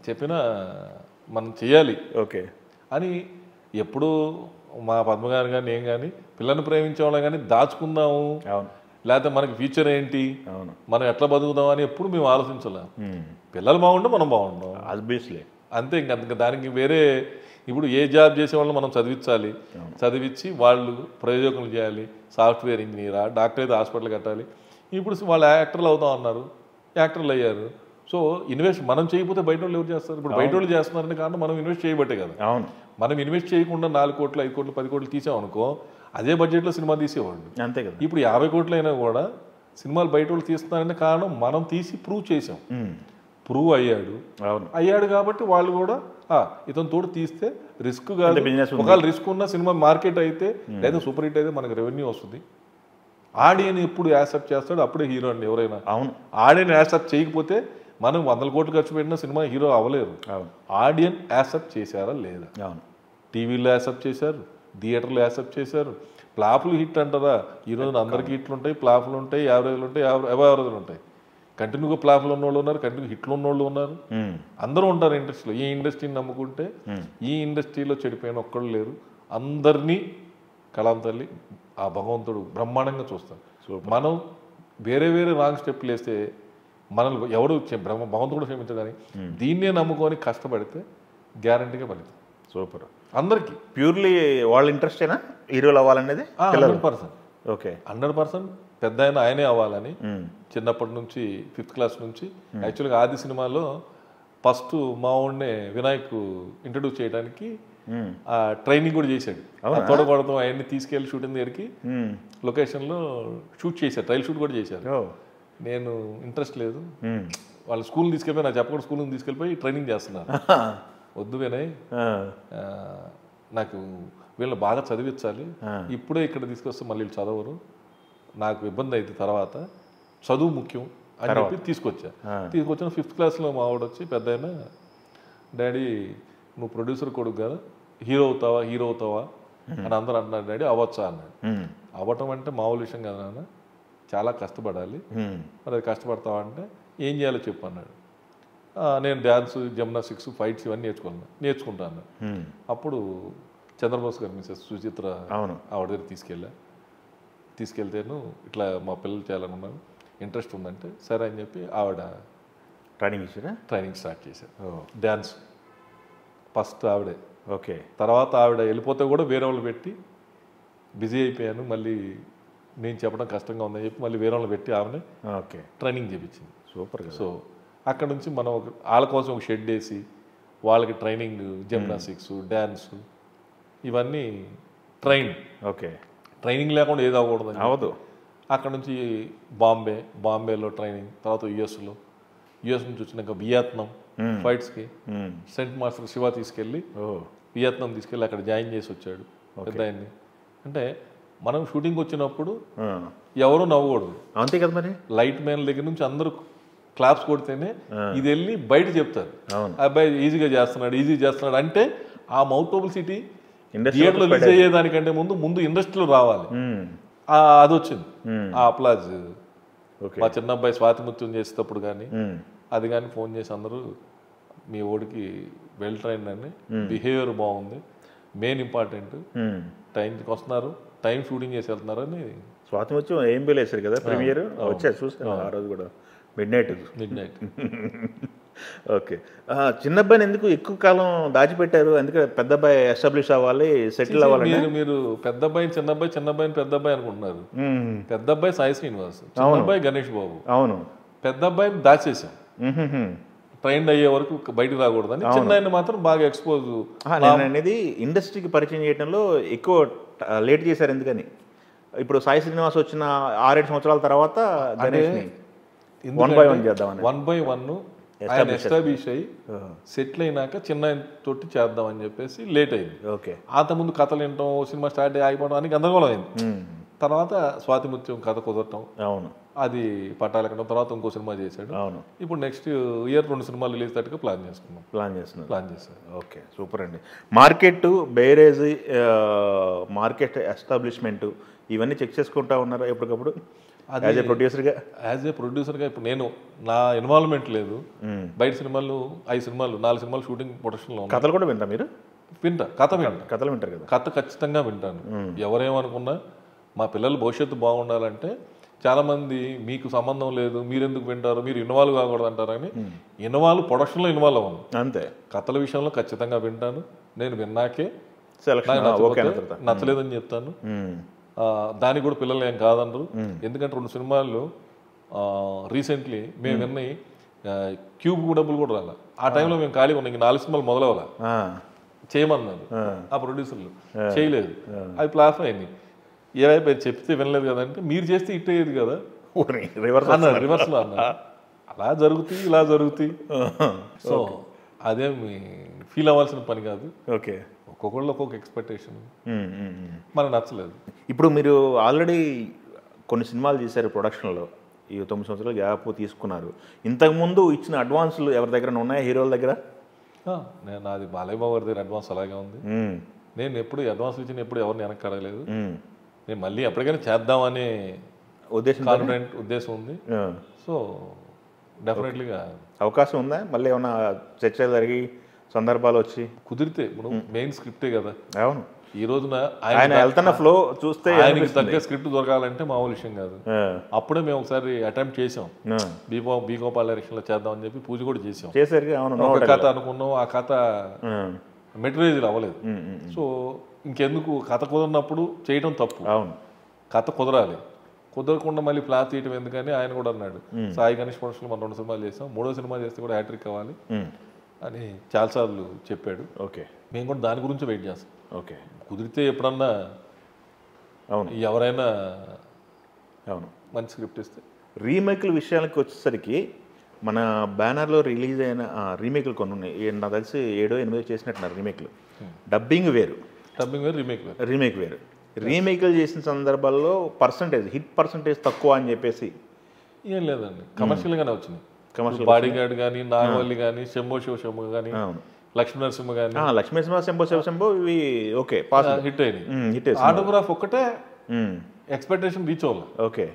చెప్పినా మనం చెయ్యాలి ఓకే అని ఎప్పుడు మా పద్మగారు కానీ నేను కానీ పిల్లల్ని ప్రేమించే వాళ్ళం కానీ దాచుకుందాము, లేకపోతే మనకి ఫ్యూచర్ ఏంటి, మనం ఎట్లా బతుకుదాం అని ఎప్పుడు మేము ఆలోచించలేం. పిల్లలు బాగుంటే మనం బాగుంటాం ఆబ్వియస్లీ అంతే. ఇంకా దానికి వేరే ఇప్పుడు ఏ జాబ్ చేసే వాళ్ళని మనం చదివించాలి, చదివించి వాళ్ళు ప్రయోజకులు చేయాలి. సాఫ్ట్వేర్ ఇంజనీరా, డాక్టర్ అయితే హాస్పిటల్ కట్టాలి. ఇప్పుడు వాళ్ళు యాక్టర్లు అవుతాం అన్నారు, యాక్టర్లు అయ్యారు. సో ఇన్వెస్ట్ మనం చేయకపోతే బయట వాళ్ళు ఎవరు చేస్తారు? ఇప్పుడు బయట వాళ్ళు చేస్తున్నారని కారణం మనం ఇన్వెస్ట్ చేయబట్టే కదా. అవును, మనం ఇన్వెస్ట్ చేయకుండా 4 కోట్లు 5 కోట్లు 10 కోట్లు తీసామనుకో అదే బడ్జెట్లో సినిమా తీసేవాళ్ళు. అంతే కదా. ఇప్పుడు 50 కోట్లు అయినా కూడా సినిమాలు బయట వాళ్ళు తీస్తున్నారనే కారణం మనం తీసి ప్రూవ్ చేసాం. ప్రూవ్ అయ్యాడు కాబట్టి వాళ్ళు కూడా ఇతను తోడు తీస్తే రిస్క్ కాదు, ఒకవేళ రిస్క్ ఉన్న సినిమా మార్కెట్ అయితే లేదా సూపర్ హిట్ అయితే మనకు రెవెన్యూ వస్తుంది. ఆడియన్ ఎప్పుడు యాక్సెప్ట్ చేస్తాడు అప్పుడే హీరో అండి ఎవరైనా. అవును, ఆడియన్ యాక్సెప్ట్ చేయకపోతే మనం 100 కోట్లు ఖర్చు పెట్టిన సినిమా హీరో అవ్వలేరు. ఆడియన్ యాక్సెప్ట్ చేశారా లేదా? టీవీలో యాక్సెప్ట్ చేశారు, థియేటర్లో యాక్సెప్ట్ చేశారు. ఫ్లాపులు హిట్ అంటారా? ఈరోజు అందరికీ హిట్లు ఉంటాయి, ఫ్లాపులు ఉంటాయి, యావరేజ్లు ఉంటాయి, యావరేజ్లు ఉంటాయి. కంటిన్యూగా ఫ్లాపులు ఉన్నోళ్ళు ఉన్నారు, కంటిన్యూ హిట్లు ఉన్నోళ్ళు ఉన్నారు, అందరూ ఉంటారు ఇండస్ట్రీలో. ఈ ఇండస్ట్రీని నమ్ముకుంటే ఈ ఇండస్ట్రీలో చెడిపోయిన ఒక్కళ్ళు లేరు. అందరినీ కళాం తల్లి ఆ భగవంతుడు బ్రహ్మాండంగా చూస్తాడు. మనం వేరే వేరే రాంగ్ స్టెప్లు వేస్తే మనల్ని ఎవడు భగవంతుడు కూడా క్షమించగాని దీన్నే నమ్ముకొని కష్టపడితే గ్యారంటీగా ఫలితం. సూపర్. అందరికీ ప్యూర్లీ వాళ్ళ ఇంట్రెస్టేనా హీరోలు అవ్వాలనేది? 100%. ఓకే, 100% పెద్ద ఆయనే అవ్వాలని చిన్నప్పటి నుంచి 5th క్లాస్ నుంచి. యాక్చువల్గా ఆది సినిమాలో ఫస్ట్ మా ఊడినే వినాయక్ ఇంట్రడ్యూస్ చేయడానికి ట్రైనింగ్ కూడా చేశాడు. తోడగొడతాం అవన్నీ తీసుకెళ్ళి షూటింగ్ దగ్గరికి లొకేషన్లో షూట్ చేశారు, ట్రయల్ షూట్ కూడా చేశారు. నేను ఇంట్రెస్ట్ లేదు, వాళ్ళ స్కూల్ తీసుకెళ్ళిపోయి నాకు చెప్పకుండా స్కూల్ని తీసుకెళ్ళిపోయి ట్రైనింగ్ చేస్తున్నారు. వద్దు వినయ్, నాకు వీళ్ళని బాగా చదివించాలి, ఇప్పుడే ఇక్కడ తీసుకొస్తే మళ్ళీ వీళ్ళు చదవరు, నాకు ఇబ్బంది అయితే తర్వాత చదువు ముఖ్యం అని చెప్పి తీసుకొచ్చిన 5th క్లాస్లో మా ఆవిడ వచ్చి పెద్ద అయినా డాడీ నువ్వు ప్రొడ్యూసర్ కొడుకు కదా, హీరో అవుతావా అని అందరూ అంటున్నారు. డాడీ అవ్వచ్చా అన్నాడు. అవ్వటం అంటే మామూలు విషయం కదా నాన్న, చాలా కష్టపడాలి. మరి అది కష్టపడతావా అంటే ఏం చేయాలో చెప్పు అన్నాడు. నేను డ్యాన్స్, జిమ్నాస్టిక్స్, ఫైట్స్ ఇవన్నీ నేర్చుకుంటాను. అప్పుడు చంద్రబోస్ గారు మిసెస్ సుచిత్ర ఆవిడ దగ్గర తీసుకెళ్తేను ఇట్లా మా పిల్లలు చేయాలనుకున్నాను, ఇంట్రెస్ట్ ఉందంటే సరే అని చెప్పి ఆవిడ ట్రైనింగ్ స్టార్ట్ చేశారు. డ్యాన్స్ ఫస్ట్ ఆవిడే. ఓకే, తర్వాత ఆవిడ వెళ్ళిపోతే కూడా వేరే వాళ్ళు పెట్టి బిజీ అయిపోయాను, మళ్ళీ నేను చెప్పడం కష్టంగా ఉందని చెప్పి మళ్ళీ వేరే వాళ్ళు పెట్టి ఆమెనే ట్రైనింగ్ చేయించింది. సూపర్. సో అక్కడ నుంచి మనం వాళ్ళ కోసం ఒక షెడ్ వేసి వాళ్ళకి ట్రైనింగ్, జిమ్నాస్టిక్స్, డ్యాన్స్ ఇవన్నీ ట్రైనింగ్ లేకుండా ఏది అవ్వకూడదు అవదు. అక్కడ నుంచి బాంబేలో ట్రైనింగ్, తర్వాత యుఎస్ నుంచి వచ్చినాక వియత్నాం ఫైట్స్కి సెంట్ మాస్టర్ శివ తీసుకెళ్ళి వియత్నాం తీసుకెళ్ళి అక్కడ జాయిన్ చేసి వచ్చాడు పెద్ద ఆయన్ని. అంటే మనం షూటింగ్ వచ్చినప్పుడు ఎవరు నవ్వకూడదు, అంతే కదా. మరి లైట్ మ్యాన్ దగ్గర నుంచి అందరూ క్లాప్స్ కొడితేనే ఇది వెళ్ళి బయట చెప్తారు, అబ్బాయి ఈజీగా చేస్తున్నాడు అంటే ఆ మౌత్ పబ్లిసిటీ థియేటర్లో రిలీజ్ అయ్యేదానికంటే ముందు ఇండస్ట్రీలో రావాలి. అది వచ్చింది ఆ అప్లాజ్. మా చిన్న అబ్బాయి స్వాతిముత్యం చేసేటప్పుడు కానీ అది కానీ ఫోన్ చేసి అందరూ మీ ఓడికి వెల్ ట్రైన్ అని, బిహేవియర్ బాగుంది, మెయిన్ ఇంపార్టెంట్, టైంకి వస్తున్నారు, టైం షూటింగ్ చేసి వెళ్తున్నారు అని. స్వాతిముత్యం ఏం వేసారు కదా ప్రీమియర్, వచ్చారు చూసాను ఆ రోజు కూడా మిడ్ నైట్. ఓకే, చిన్నబ్బాయిని ఎందుకు ఎక్కువ కాలం దాచిపెట్టారు? అందుకే పెద్ద అబ్బాయి ఎస్టాబ్లిష్ అవ్వాలి, సెటిల్ అవ్వాలి. మీరు పెద్ద అబ్బాయి చిన్నబ్బాయిని పెద్ద అబ్బాయి అనుకుంటున్నారు. పెద్ద అబ్బాయి సాయి శ్రీనివాస్, చిన్న అబ్బాయి గణేష్ బాబు. అవును, పెద్ద అబ్బాయిని దాచేసాం ట్రైన్ అయ్యే వరకు బయటకు రాకూడదని. చిన్న ఆయన మాత్రం బాగా ఎక్స్పోజ్. అనేది ఇండస్ట్రీకి పరిచయం చేయడంలో ఎక్కువ లేట్ చేశారు. ఎందుకని ఇప్పుడు సాయి శ్రీనివాస్ వచ్చిన 6-7 సంవత్సరాల తర్వాత గణేష్ని 1 by 1 చేద్దామని 1 by 1 ఆయన ఎస్టాబ్లిష్ అయ్యి సెటిల్ అయినాక చిన్న తోటి చేద్దామని చెప్పేసి లేట్ అయింది. ఓకే, అంత ముందు కథలు వినటం, సినిమా స్టార్ట్ ఆగిపోవడం అని గందరగోళం అయింది. తర్వాత స్వాతిముత్యం కథ కుదరటం, అవును అది పట్టాలెక్కడం, తర్వాత ఇంకో సినిమా చేశాడు. అవును ఇప్పుడు నెక్స్ట్ ఇయర్ 2 సినిమాలు రిలీజ్ తట్టుగా ప్లాన్ చేస్తున్నారు. చేశారు. ఓకే, సూపర్ అండి. మార్కెట్ బేరేజ్, మార్కెట్ ఎస్టాబ్లిష్మెంట్ ఇవన్నీ చెక్ చేసుకుంటా ఉన్నారా ఎప్పటికప్పుడు యాజ్ ఏ ప్రొడ్యూసర్గా? యాజ్ ఏ ప్రొడ్యూసర్గా ఇప్పుడు నేను నా ఇన్వాల్వ్మెంట్ లేదు. బయట సినిమాలు 5 సినిమాలు 4 సినిమాలు షూటింగ్ ప్రొడక్షన్లో కథలు కూడా వింటా మీరు? కథలు వింటారు కదా. కథ ఖచ్చితంగా వింటాను. ఎవరేమనుకున్నా మా పిల్లల భవిష్యత్తు బాగుండాలంటే చాలామంది మీకు సంబంధం లేదు, మీరు ఎందుకు వింటారు, మీరు ఇన్వాల్వ్ కాకూడదు అంటారని ప్రొడక్షన్లో ఇన్వాల్వ్ అవ్వను. అంతే. కథల విషయంలో ఖచ్చితంగా వింటాను. నేను విన్నాకే నచ్చలేదని చెప్తాను. దానికి కూడా పిల్లలు ఏం కాదనరు. ఎందుకంటే 2 సినిమాలు రీసెంట్లీ మేము విన్నాయి, క్యూబ్ డబ్బులు కూడా రాలా. ఆ టైంలో మేము ఖాళీగా ఉన్నాం, 4 సినిమాలు మొదలవ్వాలా, చేయమన్నారు ఆ ప్రొడ్యూసర్లు, చేయలేదు. అది ప్లాఫ్ అయింది. ఏవైపు చెప్తే వినలేదు కదంటే మీరు చేస్తే ఇట్ అయ్యేది కదా అన్నారు, రివర్స్లో అన్నారు. అలా జరుగుతాయి, ఇలా జరుగుతాయి. సో అదేమి ఫీల్ అవ్వాల్సిన పని కాదు. ఓకే, ఒక్కొక్కళ్ళు ఒక్కొక్క ఎక్స్పెక్టేషన్, మనకు నచ్చలేదు. ఇప్పుడు మీరు ఆల్రెడీ కొన్ని సినిమాలు చేశారు ప్రొడక్షన్లో, ఈ 9 సంవత్సరాలు గ్యాప్ తీసుకున్నారు. ఇంతకుముందు ఇచ్చిన అడ్వాన్సులు ఎవరి దగ్గర ఉన్నాయా, హీరోల దగ్గర? నేను నాది బాలయ్య బాబు గారి దగ్గర అడ్వాన్స్ అలాగే ఉంది. నేను ఎప్పుడు అడ్వాన్స్ ఇచ్చిన ఎప్పుడు ఎవరిని వెనక్కి అడగలేదు. నేను మళ్ళీ ఎప్పటికైనా చేద్దామనే ఉద్దేశం ఉంది. సో డెఫినెట్లీగా అవకాశం ఉందా? మళ్ళీ ఏమన్నా చర్చలు జరిగి సందర్భాలు వచ్చి కుదిరితే, ఇప్పుడు మెయిన్ స్క్రిప్టే కదా. అవును, ఈ రోజున ఆయన వెళ్తున్న ఫ్లో చూస్తే ఆయనకి తగ్గ స్క్రిప్ట్ దొరకాలంటే మామూలు విషయం కాదు. అప్పుడే మేము ఒకసారి అటెంప్ట్ చేసాం, బి గోపాల్ డైరెక్షన్ లో చేద్దామని చెప్పి పూజ కూడా చేసాం. ఒక కథ అనుకున్నాం, ఆ కథ మెటీరియల్ అవ్వలేదు. సో ఇంకెందుకు, కథ కుదరినప్పుడు చేయడం తప్పు. అవును, కథ కుదరాలి, కుదరకుండా మళ్ళీ ప్లాన్ తీయటం ఎందుకని ఆయన కూడా అన్నాడు. సాయి గణేష్ ప్రొడక్షన్ మనం 2 సినిమాలు చేసాం, 3వ సినిమా చేస్తే కూడా హ్యాట్రిక్ కావాలి అని చాలాసార్లు చెప్పాడు. ఓకే, మేము కూడా దాని గురించి వెయిట్ చేస్తాం. ఓకే, కుదిరితే ఎప్పుడన్నా అవును ఎవరైనా అవును మంచి స్క్రిప్ట్ ఇస్తే. రీమేక్ల విషయానికి వచ్చేసరికి మన బ్యానర్లో రిలీజ్ అయిన రీమేక్లు కొన్ని ఉన్నాయి. నాకు తెలిసి 7-8 చేసినట్టున్నారు రీమేక్లు. డబ్బింగ్ వేరు, రీమేక్ వేరు. రీమేక్లు చేసిన సందర్భాల్లో హిట్ పర్సంటేజ్ తక్కువ అని చెప్పేసి ఏం లేదండి, కమర్షియల్గానే వచ్చింది. బాడీ గార్డ్ కానీ, నాగవల్లి కానీ, శంభో శివశంభో కానీ, లక్ష్మీ నరసింహ కానీ, లక్ష్మీ నరసింహ, శంభో శివశంభో ఇవి ఓకే హిట్ అయింది. ఆటోగ్రాఫ్ ఒక్కటే ఎక్స్పెక్టేషన్ రీచ్ అవ్వాలి. ఓకే,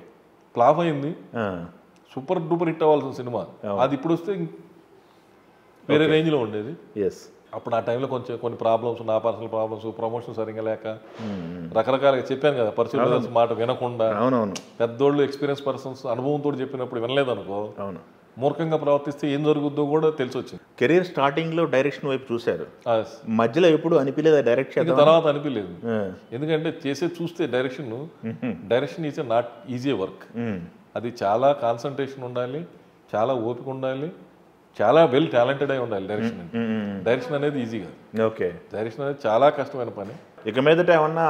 ఫ్లాప్ అయింది. సూపర్ డూపర్ హిట్ అవ్వాల్సిన సినిమా అది ఇప్పుడు వస్తే వేరే రేంజ్లో ఉండేది. అప్పుడు ఆ టైంలో కొన్ని ప్రాబ్లమ్స్, నా పర్సనల్ ప్రాబ్లమ్స్, ప్రమోషన్ సరిగ్గా లేక రకరకాలుగా చెప్పాను కదా, పరిచయం మాట వినకుండా పెద్దోళ్ళు ఎక్స్పీరియన్స్ పర్సన్స్ అనుభవంతో చెప్పినప్పుడు వినలేదనుకో, మూర్ఖంగా ప్రవర్తిస్తే ఏం జరుగుద్దో కూడా తెలిసి వచ్చింది. కెరీర్ స్టార్టింగ్ లో డైరెక్షన్ వైపు చూశారు, మధ్యలో ఎప్పుడు అనిపించలేదు డైరెక్ట్ చేద్దాం? తర్వాత అనిపించలేదు. ఎందుకంటే చూస్తే direction is not easy work. అది చాలా కాన్సన్ట్రేషన్ ఉండాలి, చాలా ఓపిక ఉండాలి, చాలా వెల్ టాలెంటెడ్ అయి ఉండాలి. డైరెక్షన్ అనేది ఈజీ కాదు. ఓకే, డైరెక్షన్ అనేది చాలా కష్టమైన పని. ఇక మీదట ఏమన్నా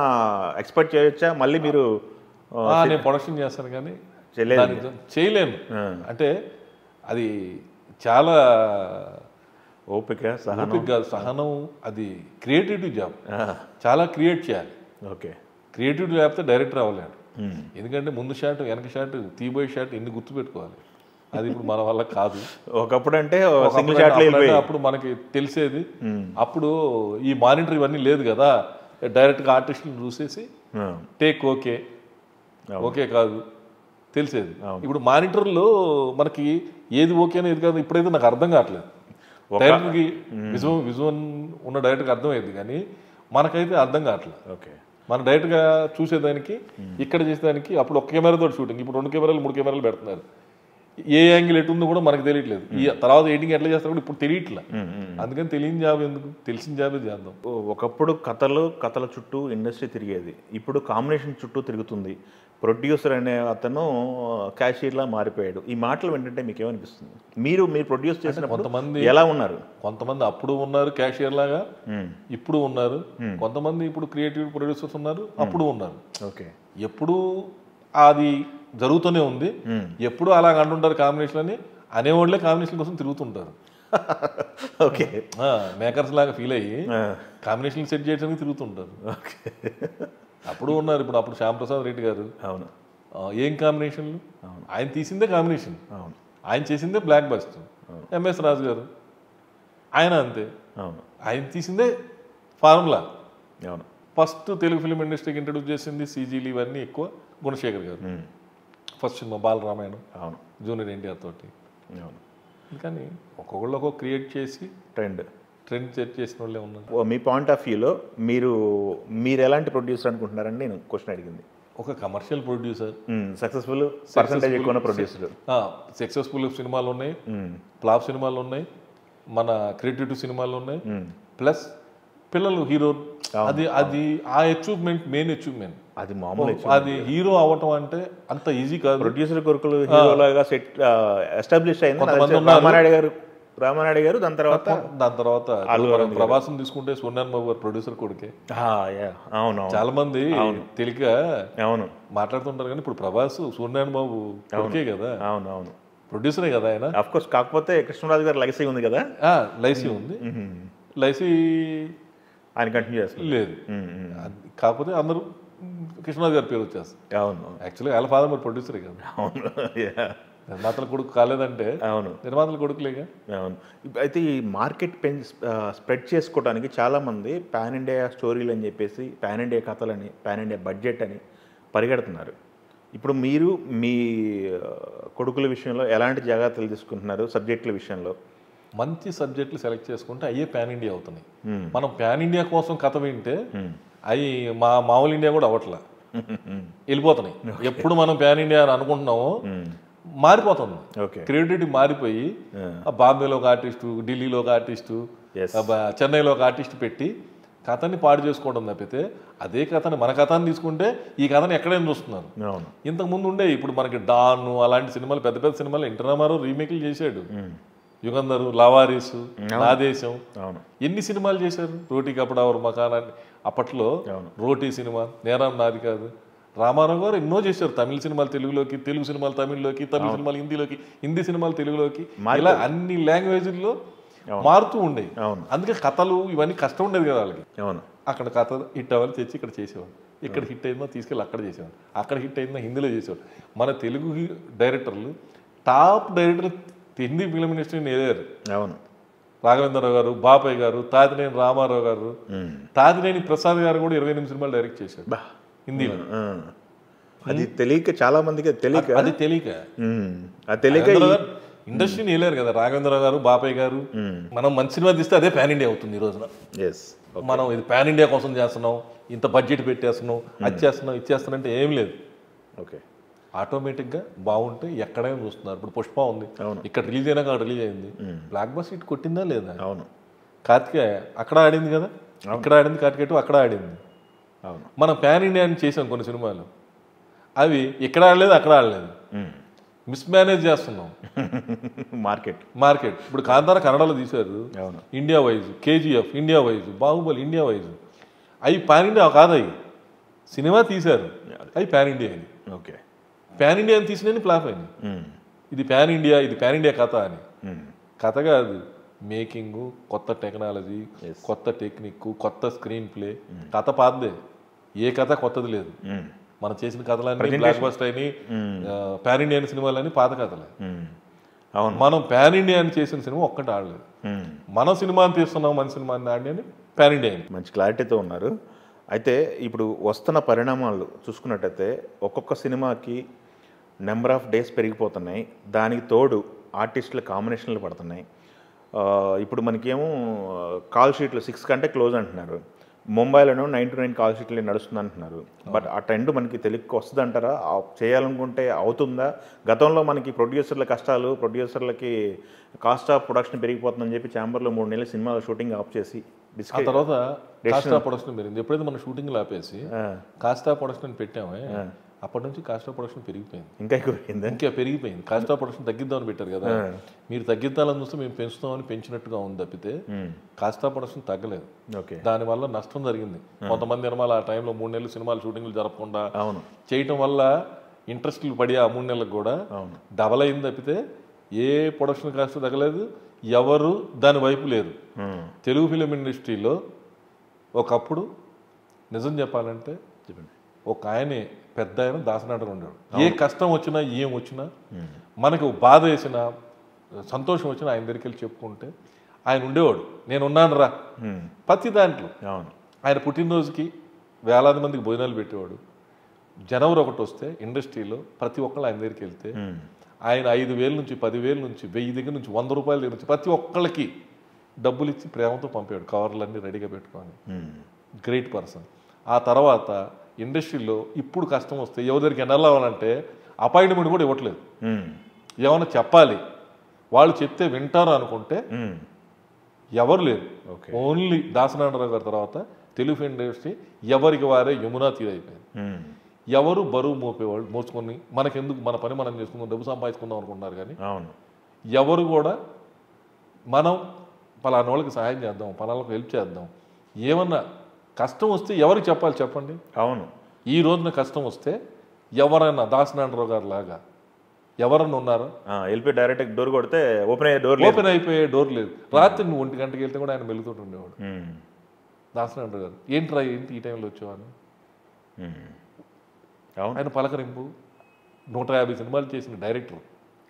ఎక్స్పెక్ట్ చేయొచ్చా? మళ్ళీ మీరు నేను ప్రొడక్షన్ చేస్తాను కానీ చేయలేను. అంటే అది చాలా ఓపిక, సహనం, అది క్రియేటివిటీ జాబ్. చాలా క్రియేట్ చేయాలి. ఓకే, క్రియేటివిటీ లేకపోతే డైరెక్టర్ అవ్వలేడు. ఎందుకంటే ముందు షాట్, వెనక షాట్, తీబోయే షాట్ ఎన్ని గుర్తుపెట్టుకోవాలి. అది ఇప్పుడు మన వల్ల కాదు. ఒకప్పుడు అంటే అప్పుడు మనకి తెలిసేది. అప్పుడు ఈ మానిటర్ ఇవన్నీ లేదు కదా, డైరెక్ట్గా ఆర్టిస్ట్ని చూసేసి టేక్ ఓకే ఓకే కాదు తెలిసేది. ఇప్పుడు మానిటర్లో మనకి ఏది ఓకే అని ఏది కాదు ఇప్పుడైతే నాకు అర్థం కావట్లేదు. డైరెక్టర్కి విజువల్ ఉన్న డైరెక్టర్కి అర్థమయ్యేది కానీ మనకైతే అర్థం కావట్లేదు. ఓకే, మన డైరెక్ట్గా చూసేదానికి, ఇక్కడ చేసేదానికి అప్పుడు ఒక కెమెరాతో షూటింగ్, ఇప్పుడు 2 కెమెరాలు 3 కెమెరాలు పెడుతున్నారు. ఏ యాంగిల్ ఎటుందో కూడా మనకు తెలియట్లేదు. ఈ తర్వాత ఎడిటింగ్ ఎట్లా చేస్తారో కూడా ఇప్పుడు తెలియట్లేదు. అందుకని తెలియని జాబ్ ఎందుకు, తెలిసిన జాబే చేద్దాం. ఒకప్పుడు కథల చుట్టూ ఇండస్ట్రీ తిరిగేది, ఇప్పుడు కాంబినేషన్ చుట్టూ తిరుగుతుంది. ప్రొడ్యూసర్ అనే అతను క్యాషియర్లా మారిపోయాడు. ఈ మాటలు ఏంటంటే మీకు ఏమనిపిస్తుంది? మీరు ప్రొడ్యూస్ చేసిన కొంతమంది ఎలా ఉన్నారు? కొంతమంది అప్పుడు ఉన్నారు క్యాషియర్ లాగా, ఇప్పుడు ఉన్నారు. కొంతమంది ఇప్పుడు క్రియేటివ్ ప్రొడ్యూసర్స్ ఉన్నారు, అప్పుడు ఉన్నారు. ఓకే, ఎప్పుడు అది జరుగుతూనే ఉంది. ఎప్పుడు అలాగ అంటుంటారు కాంబినేషన్ అని, అనేవాళ్ళే కాంబినేషన్ కోసం తిరుగుతుంటారు. ఓకే, మేకర్స్ లాగా ఫీల్ అయ్యి కాంబినేషన్ సెట్ చేయడానికి తిరుగుతుంటారు. ఓకే, అప్పుడు ఉన్నారు. ఇప్పుడు శ్యాంప్రసాద్ రెడ్డి గారు అవును ఏం కాంబినేషన్లు, ఆయన తీసిందే కాంబినేషన్, అవును ఆయన చేసిందే బ్లాక్ బస్టర్. ఎంఎస్ రాజు గారు ఆయన అంతే, అవును ఆయన తీసిందే ఫార్ములా. అవును ఫస్ట్ తెలుగు ఫిలిం ఇండస్ట్రీకి ఇంట్రడ్యూస్ చేసింది సీజీలు ఇవన్నీ ఎక్కువ గుణశేఖర్ గారు. ఫస్ట్ సినిమా బాలరామాయణం, అవును జూనియర్ ఎన్టీఆర్ తోటి. అవును కానీ ఒక్కొక్కళ్ళు ఒక్కొక్క క్రియేట్ చేసి ట్రెండ్ సెట్ చేసిన వాళ్ళే ఉన్నారు. మీ పాయింట్ ఆఫ్ వ్యూలో మీరు ఎలాంటి ప్రొడ్యూసర్ అనుకుంటున్నారని నేను క్వశ్చన్ అడిగింది. ఒక కమర్షియల్ ప్రొడ్యూసర్, సక్సెస్ఫుల్ పర్సంటేజ్ ఎక్కువ ప్రొడ్యూసర్. సక్సెస్ఫుల్ సినిమాలు ఉన్నాయి, ఫ్లాప్ సినిమాలు ఉన్నాయి, మన క్రియేటివ్ సినిమాలు ఉన్నాయి, ప్లస్ పిల్లలు హీరో. అది ఆ అచీవ్మెంట్ మెయిన్ అచీవ్మెంట్. అది మామూలు అది హీరో అవ్వటం అంటే అంత ఈజీ కాదు. ప్రొడ్యూసర్ కొడుకులు హీరోలాగా సెట్ ఎస్టాబ్లిష్ అయింది రామానాయుడు గారు. దాని తర్వాత ప్రభాసం తీసుకుంటే సోనియాన్ బాబు గారు ప్రొడ్యూసర్ కొడుకే. అవును చాలా మంది తెలియక అవును మాట్లాడుతుంటారు, కానీ ఇప్పుడు ప్రభాస్ సోనియాన్ బాబు కొడుకే కదా. అవును అవును ప్రొడ్యూసరే కదా ఆయన. Of course. కాకపోతే కృష్ణరాజు గారు లైసీ ఉంది కదా, లైసీ ఉంది. లైసీ ఆయన కంటిన్యూ చేస్తారు లేదు. కాకపోతే అందరూ కృష్ణరాజు గారి పేరు వచ్చేస్తారు. అవును యాక్చువల్గా వాళ్ళ ఫాదర్ మరి ప్రొడ్యూసరే కదా. అవును నిర్మాతల కొడుకు కాలేదంటే అవును నిర్మాతల కొడుకులేగా. అవును. అయితే ఈ మార్కెట్ స్ప్రెడ్ చేసుకోవడానికి చాలామంది పాన్ ఇండియా స్టోరీలు అని చెప్పేసి, పాన్ ఇండియా కథలని, పాన్ ఇండియా బడ్జెట్ అని పరిగెడుతున్నారు. ఇప్పుడు మీరు మీ కొడుకుల విషయంలో ఎలాంటి జాగ్రత్తలు తీసుకుంటున్నారు? సబ్జెక్టుల విషయంలో మంచి సబ్జెక్టులు సెలెక్ట్ చేసుకుంటే అయ్యే పాన్ ఇండియా అవుతున్నాయి. మనం పాన్ ఇండియా కోసం కథ వింటే అవి మామూలు ఇండియా కూడా అవ్వట్లా, వెళ్ళిపోతున్నాయి. ఎప్పుడు మనం పాన్ ఇండియా అని అనుకుంటున్నామో మారిపోతుంది. క్రియేటివిటీ మారిపోయి బాంబేలో ఒక ఆర్టిస్టు, ఢిల్లీలో ఒక ఆర్టిస్టు, చెన్నైలో ఒక ఆర్టిస్ట్ పెట్టి కథని పాడు చేసుకోవడం తప్పితే అదే కథని మన కథని తీసుకుంటే ఈ కథని ఎక్కడైనా చూస్తున్నారు. ఇంతకుముందు ఉండే ఇప్పుడు మనకి డాన్ అలాంటి సినిమాలు, పెద్ద పెద్ద సినిమాలు ఎన్టీ రామారావు రీమేక్లు చేశాడు. యుగంధరు, లావారీసు, నా దేశం, ఎన్ని సినిమాలు చేశారు. రోటీ కపడా और మకాన్ అని అప్పట్లో రోటీ సినిమా, నేరం నాది కాదు. రామారావు గారు ఎన్నో చేశారు. తమిళ సినిమాలు తెలుగులోకి, తెలుగు సినిమాలు తమిళ్లోకి, తమిళ సినిమాలు హిందీలోకి, హిందీ సినిమాలు తెలుగులోకి, ఇలా అన్ని లాంగ్వేజ్ల్లో మారుతూ ఉండేవి. అందుకే కథలు ఇవన్నీ కష్టం ఉండేది కదా వాళ్ళకి. అక్కడ కథ హిట్ అవ్వాలి తెచ్చి ఇక్కడ చేసేవాడు, ఇక్కడ హిట్ అయిందో తీసుకెళ్ళి అక్కడ చేసేవాడు, అక్కడ హిట్ అయిందో హిందీలో చేసేవాడు. మన తెలుగు డైరెక్టర్లు టాప్ డైరెక్టర్లు హిందీ ఫిలిం ఇండస్ట్రీని ఏదారు. అవును. రాఘవేంద్రరావు గారు, బాపయ్య గారు, తాతినేని రామారావు గారు, తాతినేని ప్రసాద్ గారు కూడా 28 సినిమాలు డైరెక్ట్ చేశాడు హిందీలో. అది తెలియక చాలా మందికి తెలియక ఇండస్ట్రీని వేయలేరు కదా. రాఘవేంద్రరావు గారు, బాపయ్య గారు, మనం మంచి సినిమా తీస్తే అదే పాన్ ఇండియా అవుతుంది. ఈ రోజున మనం ఇది పాన్ ఇండియా కోసం చేస్తున్నాం, ఇంత బడ్జెట్ పెట్టేస్తున్నాం, అది చేస్తున్నాం, ఇది చేస్తున్నాం అంటే ఏం లేదు. ఓకే, ఆటోమేటిక్గా బాగుంటే ఎక్కడైనా చూస్తున్నారు. ఇప్పుడు పుష్ప ఉంది, ఇక్కడ రిలీజ్ అయినాక అక్కడ రిలీజ్ అయింది, బ్లాక్ బస్ హిట్ కొట్టిందా లేదా? అవును. కార్తికేయ అక్కడ ఆడింది కదా, ఇక్కడ ఆడింది. కార్తికేయ అక్కడ ఆడింది. అవును. మనం పాన్ ఇండియా అని చేసాం కొన్ని సినిమాలు, అవి ఇక్కడ ఆడలేదు, అక్కడ ఆడలేదు, మిస్మేనేజ్ చేస్తున్నాం మార్కెట్. ఇప్పుడు కాంతార కన్నడలో తీశారు India wise, KGF India wise, Baahubali India wise, అవి పాన్ ఇండియా కాదు. అవి సినిమా తీశారు, అవి పాన్ ఇండియా అని. ఓకే, పాన్ ఇండియా అని తీసినవి ఫ్లాప్ అయింది. ఇది పాన్ ఇండియా, ఇది పాన్ ఇండియా కథ అని. కథ కాదు, మేకింగ్, కొత్త టెక్నాలజీ, కొత్త టెక్నిక్, కొత్త స్క్రీన్ ప్లే. కథ పాతదే, ఏ కథ కొత్తది లేదు. మనం చేసిన కథలన్నీ బ్లాక్ బస్టర్ అని, పాన్ ఇండియా సినిమాలని పాత కథలే. మనం పాన్ ఇండియా అని చేసిన సినిమా ఒక్కటి ఆడలేదు. మన సినిమాని తీస్తున్నాం, మన సినిమాని ఆడి పాన్ ఇండియా. మంచి క్లారిటీతో ఉన్నారు. అయితే ఇప్పుడు వస్తున్న పరిణామాలు చూసుకున్నట్టయితే ఒక్కొక్క సినిమాకి నెంబర్ ఆఫ్ డేస్ పెరిగిపోతున్నాయి, దానికి తోడు ఆర్టిస్టుల కాంబినేషన్లు పడుతున్నాయి. ఇప్పుడు మనకేమో కాల్ షీట్లు 6 కంటే క్లోజ్ అంటున్నారు. ముంబైలోనూ 9 to 9 కాల్ షీట్లు నడుస్తుంది అంటున్నారు. బట్ ఆ ట్రెండ్ మనకి తెలుగుకి వస్తుంది అంటారా? చేయాలనుకుంటే అవుతుందా? గతంలో మనకి ప్రొడ్యూసర్ల కష్టాలు, ప్రొడ్యూసర్లకి కాస్ట్ ఆఫ్ ప్రొడక్షన్ పెరిగిపోతుందని చెప్పి ఛాంబర్లో 3 నెలల సినిమాల షూటింగ్ ఆఫ్ చేసి ఆ తర్వాత కాస్ట్ ఆఫ్ ప్రొడక్షన్ పెరిగింది. ఎప్పుడైతే మన షూటింగ్ ఆపేసి కాస్ట్ ఆఫ్ ప్రొడక్షన్ పెట్టామే, అప్పటి నుంచి కాస్ట్ ఆఫ్ ప్రొడక్షన్ పెరిగిపోయింది. ఇంకా పెరిగిపోయింది. కాస్ట్ ఆఫ్ ప్రొడక్షన్ తగ్గిద్దామని పెట్టారు కదా, మీరు తగ్గిద్దాలని చూస్తే మేము పెంచుతామని పెంచినట్టుగా ఉంది తప్పితే కాస్ట్ ఆఫ్ ప్రొడక్షన్ తగ్గలేదు. దానివల్ల నష్టం జరిగింది. కొంతమంది నిర్మాలు ఆ టైంలో 3 నెలలు సినిమాలు షూటింగ్లు జరపకుండా చేయటం వల్ల ఇంట్రెస్ట్లు పడి ఆ 3 నెలలకు కూడా డబల్ అయింది తప్పితే ఏ ప్రొడక్షన్ కాస్ట్ తగ్గలేదు. ఎవరు దాని వైపు లేరు. తెలుగు ఫిలిం ఇండస్ట్రీలో ఒకప్పుడు నిజం చెప్పాలంటే ఒక ఆయనే పెద్ద ఆయన దాసనాటగా ఉండేవాడు. ఏ కష్టం వచ్చినా ఏం వచ్చినా మనకు బాధ వేసినా సంతోషం వచ్చినా ఆయన దగ్గరికి వెళ్ళి చెప్పుకుంటే ఆయన ఉండేవాడు. నేను ఉన్నాను రా ప్రతి దాంట్లో. ఆయన పుట్టినరోజుకి వేలాది మందికి భోజనాలు పెట్టేవాడు. జనవరి 1 వస్తే ఇండస్ట్రీలో ప్రతి ఒక్కళ్ళు ఆయన దగ్గరికి వెళ్తే ఆయన 5,000 నుంచి 10,000 నుంచి 1000 దగ్గర నుంచి 100 రూపాయల దగ్గర నుంచి ప్రతి ఒక్కళ్ళకి డబ్బులు ఇచ్చి ప్రేమతో పంపాడు, కవర్లన్నీ రెడీగా పెట్టుకొని. Great person. ఆ తర్వాత ఇండస్ట్రీలో ఇప్పుడు కష్టం వస్తే ఎవరి దగ్గరికి వెళ్ళాలంటే అపాయింట్మెంట్ కూడా ఇవ్వట్లేదు. ఏమైనా చెప్పాలి, వాళ్ళు చెప్తే వింటారు అనుకుంటే ఎవరు లేరు. ఓన్లీ దాసనారాయణరావు గారి తర్వాత తెలుగు ఇండస్ట్రీ ఎవరికి వారే యమునా తీరైపోయింది. ఎవరు బరువు మోపేవాళ్ళు మోసుకొని మనకెందుకు, మన పని మనం చేసుకుందాం, డబ్బు సంపాదించుకుందాం అనుకుంటున్నారు. కానీ ఎవరు కూడా మనం పలానా వాళ్ళకి సహాయం చేద్దాం, పలానాలకు హెల్ప్ చేద్దాం, ఏమన్నా కష్టం వస్తే ఎవరికి చెప్పాలి చెప్పండి. అవును. ఈ రోజున కష్టం వస్తే ఎవరైనా దాసనారాయణరావు గారు లాగా ఎవరన్నా ఉన్నారా? వెళ్ళిపోయి డైరెక్ట్ డోర్ కొడితే ఓపెన్ అయిపోయే డోర్ లేదు. రాత్రి నువ్వు 1 గంటకి వెళ్తే కూడా ఆయన మెలుగుతూ ఉండేవాడు. దాసనారాయణరావు గారు ఏంట్రా ఏంటి ఈ టైంలో వచ్చేవాడు. ఆయన పలకరింపు 150 సినిమాలు చేసిన డైరెక్టర్.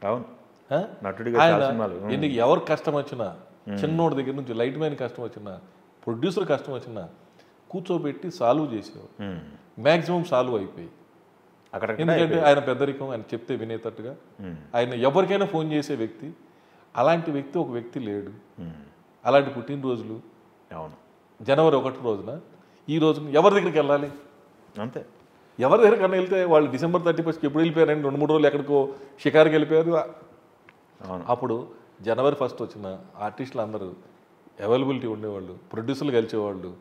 అవును. ఎందుకు ఎవరికి కష్టం వచ్చినా, చిన్నోడి దగ్గర నుంచి లైట్ మ్యాన్ కష్టం వచ్చినా, ప్రొడ్యూసర్ కష్టం వచ్చినా కూర్చోబెట్టి సాల్వ్ చేసేవాడు. మ్యాక్సిమం సాల్వ్ అయిపోయి. ఎందుకంటే ఆయన పెద్దరికం, ఆయన చెప్తే వినేటట్టుగా, ఆయన ఎవరికైనా ఫోన్ చేసే వ్యక్తి. అలాంటి వ్యక్తి ఒక వ్యక్తి లేడు. అలాంటి పుట్టినరోజులు జనవరి 1 రోజున, ఈ రోజున ఎవరి దగ్గరికి వెళ్ళాలి అంతే. ఎవరి దగ్గరికి కన్నా వెళ్తే వాళ్ళు డిసెంబర్ 31కి ఎప్పుడు వెళ్ళిపోయారండి, 2-3 రోజులు ఎక్కడికో షికారుకి వెళ్ళిపోయారు. అప్పుడు జనవరి 1 వచ్చిన ఆర్టిస్టులు అందరూ అవైలబిలిటీ ఉండేవాళ్ళు, ప్రొడ్యూసర్లు కలిసేవాళ్ళు,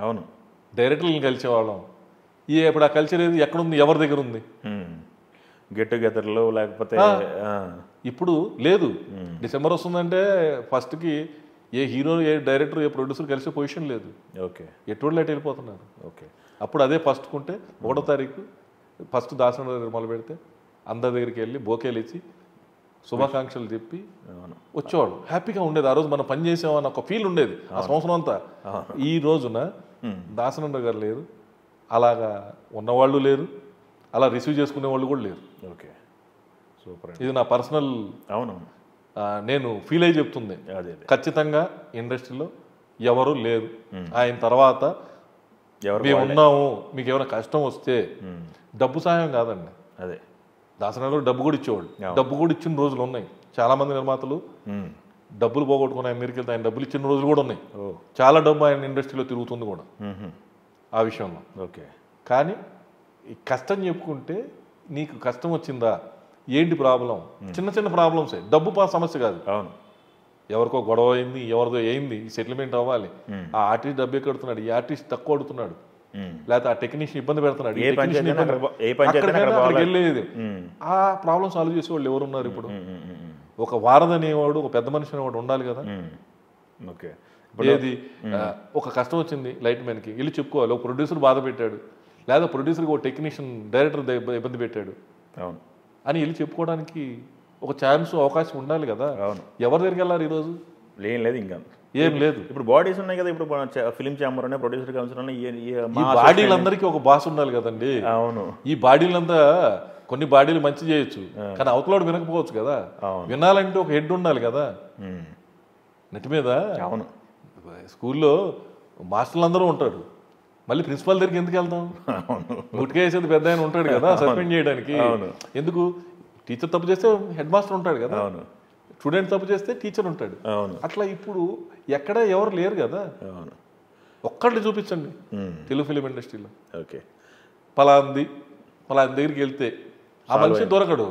అవును, డైరెక్టర్లను కలిసేవాళ్ళం. ఇప్పుడు ఆ కల్చర్ ఏది ఎక్కడుంది, ఎవరి దగ్గర ఉంది? గెట్ టుగెదర్లో లేకపోతే ఇప్పుడు లేదు. డిసెంబర్ వస్తుందంటే ఫస్ట్కి ఏ హీరో, ఏ డైరెక్టర్, ఏ ప్రొడ్యూసర్ కలిసే పొజిషన్ లేదు. ఓకే. ఎటువంటి లైట్ వెళ్ళిపోతున్నారు. ఓకే. అప్పుడు అదే ఫస్ట్కుంటే 1వ తారీఖు ఫస్ట్ దాసనారాయణ దగ్గర మొదలు పెడితే అందరి దగ్గరికి వెళ్ళి బోకేలు ఇచ్చి శుభాకాంక్షలు చెప్పి వచ్చేవాడు. హ్యాపీగా ఉండేది. ఆ రోజు మనం పని చేసామని ఒక ఫీల్ ఉండేది ఆ సంవత్సరం అంతా. ఈ రోజున దాసనారాయణ గారు లేరు, అలాగా ఉన్నవాళ్ళు లేరు, అలా రిసీవ్ చేసుకునే వాళ్ళు కూడా లేరు. Okay, super. ఇది నా పర్సనల్, అవునవును, నేను ఫీల్ అయ్యి చెప్తుంది. ఖచ్చితంగా ఇండస్ట్రీలో ఎవరు లేరు. ఆయన తర్వాత మేము ఉన్నాము. మీకు ఏమైనా కష్టం వస్తే డబ్బు సాయం కాదండి, అదే దాసనారాయణ డబ్బు కూడా ఇచ్చేవాళ్ళు. డబ్బు కూడా ఇచ్చిన రోజులు ఉన్నాయి. చాలా మంది నిర్మాతలు డబ్బులు పోగొట్టుకుని ఆయన దగ్గరికి వెళ్తే ఆయన డబ్బులు ఇచ్చిన రోజులు కూడా ఉన్నాయి. చాలా డబ్బు ఆయన ఇండస్ట్రీలో తిరుగుతుంది కూడా ఆ విషయంలో. ఓకే. కానీ ఈ కష్టం చెప్పుకుంటే నీకు కష్టం వచ్చిందా, ఏంటి ప్రాబ్లం, చిన్న చిన్న ప్రాబ్లమ్సే, డబ్బు సమస్య కాదు. అవును. ఎవరికో గొడవ అయింది, ఎవరిదో అయింది, సెటిల్మెంట్ అవ్వాలి. ఆ ఆర్టిస్ట్ డబ్బే కడుతున్నాడు, ఈ ఆర్టిస్ట్ తక్కువ అడుగుతున్నాడు, లేకపోతే ఆ టెక్నీషియన్ ఇబ్బంది పెడుతున్నాడు, వెళ్ళేది. ఆ ప్రాబ్లం సాల్వ్ చేసేవాళ్ళు ఎవరున్నారు ఇప్పుడు? ఒక వారధి అనేవాడు, ఒక పెద్ద మనిషి అనేవాడు ఉండాలి కదా. ఓకే. ఏది ఒక కష్టం వచ్చింది లైట్ మ్యాన్కి వెళ్ళి చెప్పుకోవాలి. ఒక ప్రొడ్యూసర్ బాధ పెట్టాడు, లేదా ప్రొడ్యూసర్కి ఒక టెక్నీషియన్, డైరెక్టర్ ఇబ్బంది పెట్టాడు అని వెళ్ళి చెప్పుకోవడానికి ఒక ఛాన్స్, అవకాశం ఉండాలి కదా. ఎవరి దగ్గరికి వెళ్ళారు ఈరోజు? లేదు, ఇంకా ఏం లేదు. ఇప్పుడు బాడీస్ ఉన్నాయి కదా, ఇప్పుడు ఫిలిం ఛాంబర్ ఉన్నాయి, ప్రొడ్యూసర్ కౌన్సిల్ ఉన్నాయి. ఈ బాడీలందరికీ ఒక బాస్ ఉండాలి కదండి. అవును. ఈ బాడీలంతా కొన్ని బాడీలు మంచి చేయొచ్చు, కానీ అవతలాడు వినకపోవచ్చు కదా. వినాలంటే ఒక హెడ్ ఉండాలి కదా నెట్ మీద. అవును. స్కూల్లో మాస్టర్లు అందరూ ఉంటారు, మళ్ళీ ప్రిన్సిపాల్ దగ్గరికి ఎందుకు వెళ్తాం? గుట్కా వేసేది పెద్ద ఆయన ఉంటాడు కదా సస్పెండ్ చేయడానికి. ఎందుకు? టీచర్ తప్పు చేస్తే హెడ్ మాస్టర్ ఉంటాడు కదా, స్టూడెంట్ తప్పు చేస్తే టీచర్ ఉంటాడు. అట్లా ఇప్పుడు ఎక్కడ ఎవరు లేరు కదా. ఒక్కళ్ళు చూపించండి తెలుగు ఫిలిం ఇండస్ట్రీలో. ఓకే. పలానా దగ్గరికి వెళ్తే ఆ మనిషి దొరకడు.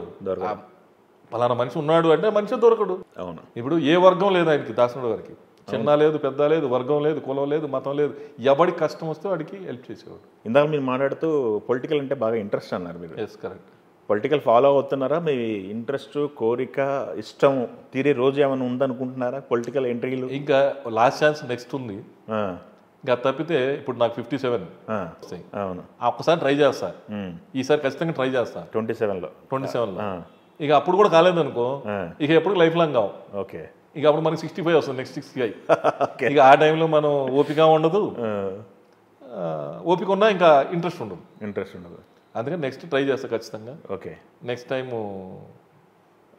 పలానా మనిషి ఉన్నాడు అంటే మనిషి దొరకడు. అవును. ఇప్పుడు ఏ వర్గం లేదు ఆయనకి, దాసనారాయణ గారికి. చిన్న లేదు, పెద్ద లేదు, వర్గం లేదు, కులం లేదు, మతం లేదు. ఎవరికి కష్టం వస్తే వాడికి హెల్ప్ చేసేవాడు. ఇందాక మీరు మాట్లాడుతూ పొలిటికల్ అంటే బాగా ఇంట్రెస్ట్ అన్నారు మీరు. Yes, correct. పొలిటికల్ ఫాలో అవుతున్నారా? మీ ఇంట్రెస్ట్, కోరిక, ఇష్టం తీరే రోజు ఏమైనా ఉందనుకుంటున్నారా పొలిటికల్ ఎంట్రీలు? ఇంకా లాస్ట్ ఛాన్స్ నెక్స్ట్ ఉంది. ఇంకా తప్పితే ఇప్పుడు నాకు 57. అవును. ఒక్కసారి ట్రై చేస్తా, ఈసారి ఖచ్చితంగా ట్రై చేస్తా. 27లో ఇక అప్పుడు కూడా కాలేదనుకో, ఇక ఎప్పుడు లైఫ్ లాంగ్ కావు. ఓకే. ఇక అప్పుడు మనకి 65 వస్తుంది, నెక్స్ట్ 65. ఇక ఆ టైంలో మనం ఓపిక ఉండదు, ఓపిక ఉన్నా ఇంకా ఇంట్రెస్ట్ ఉండదు. అందుకని నెక్స్ట్ ట్రై చేస్తా ఖచ్చితంగా. ఓకే. Next time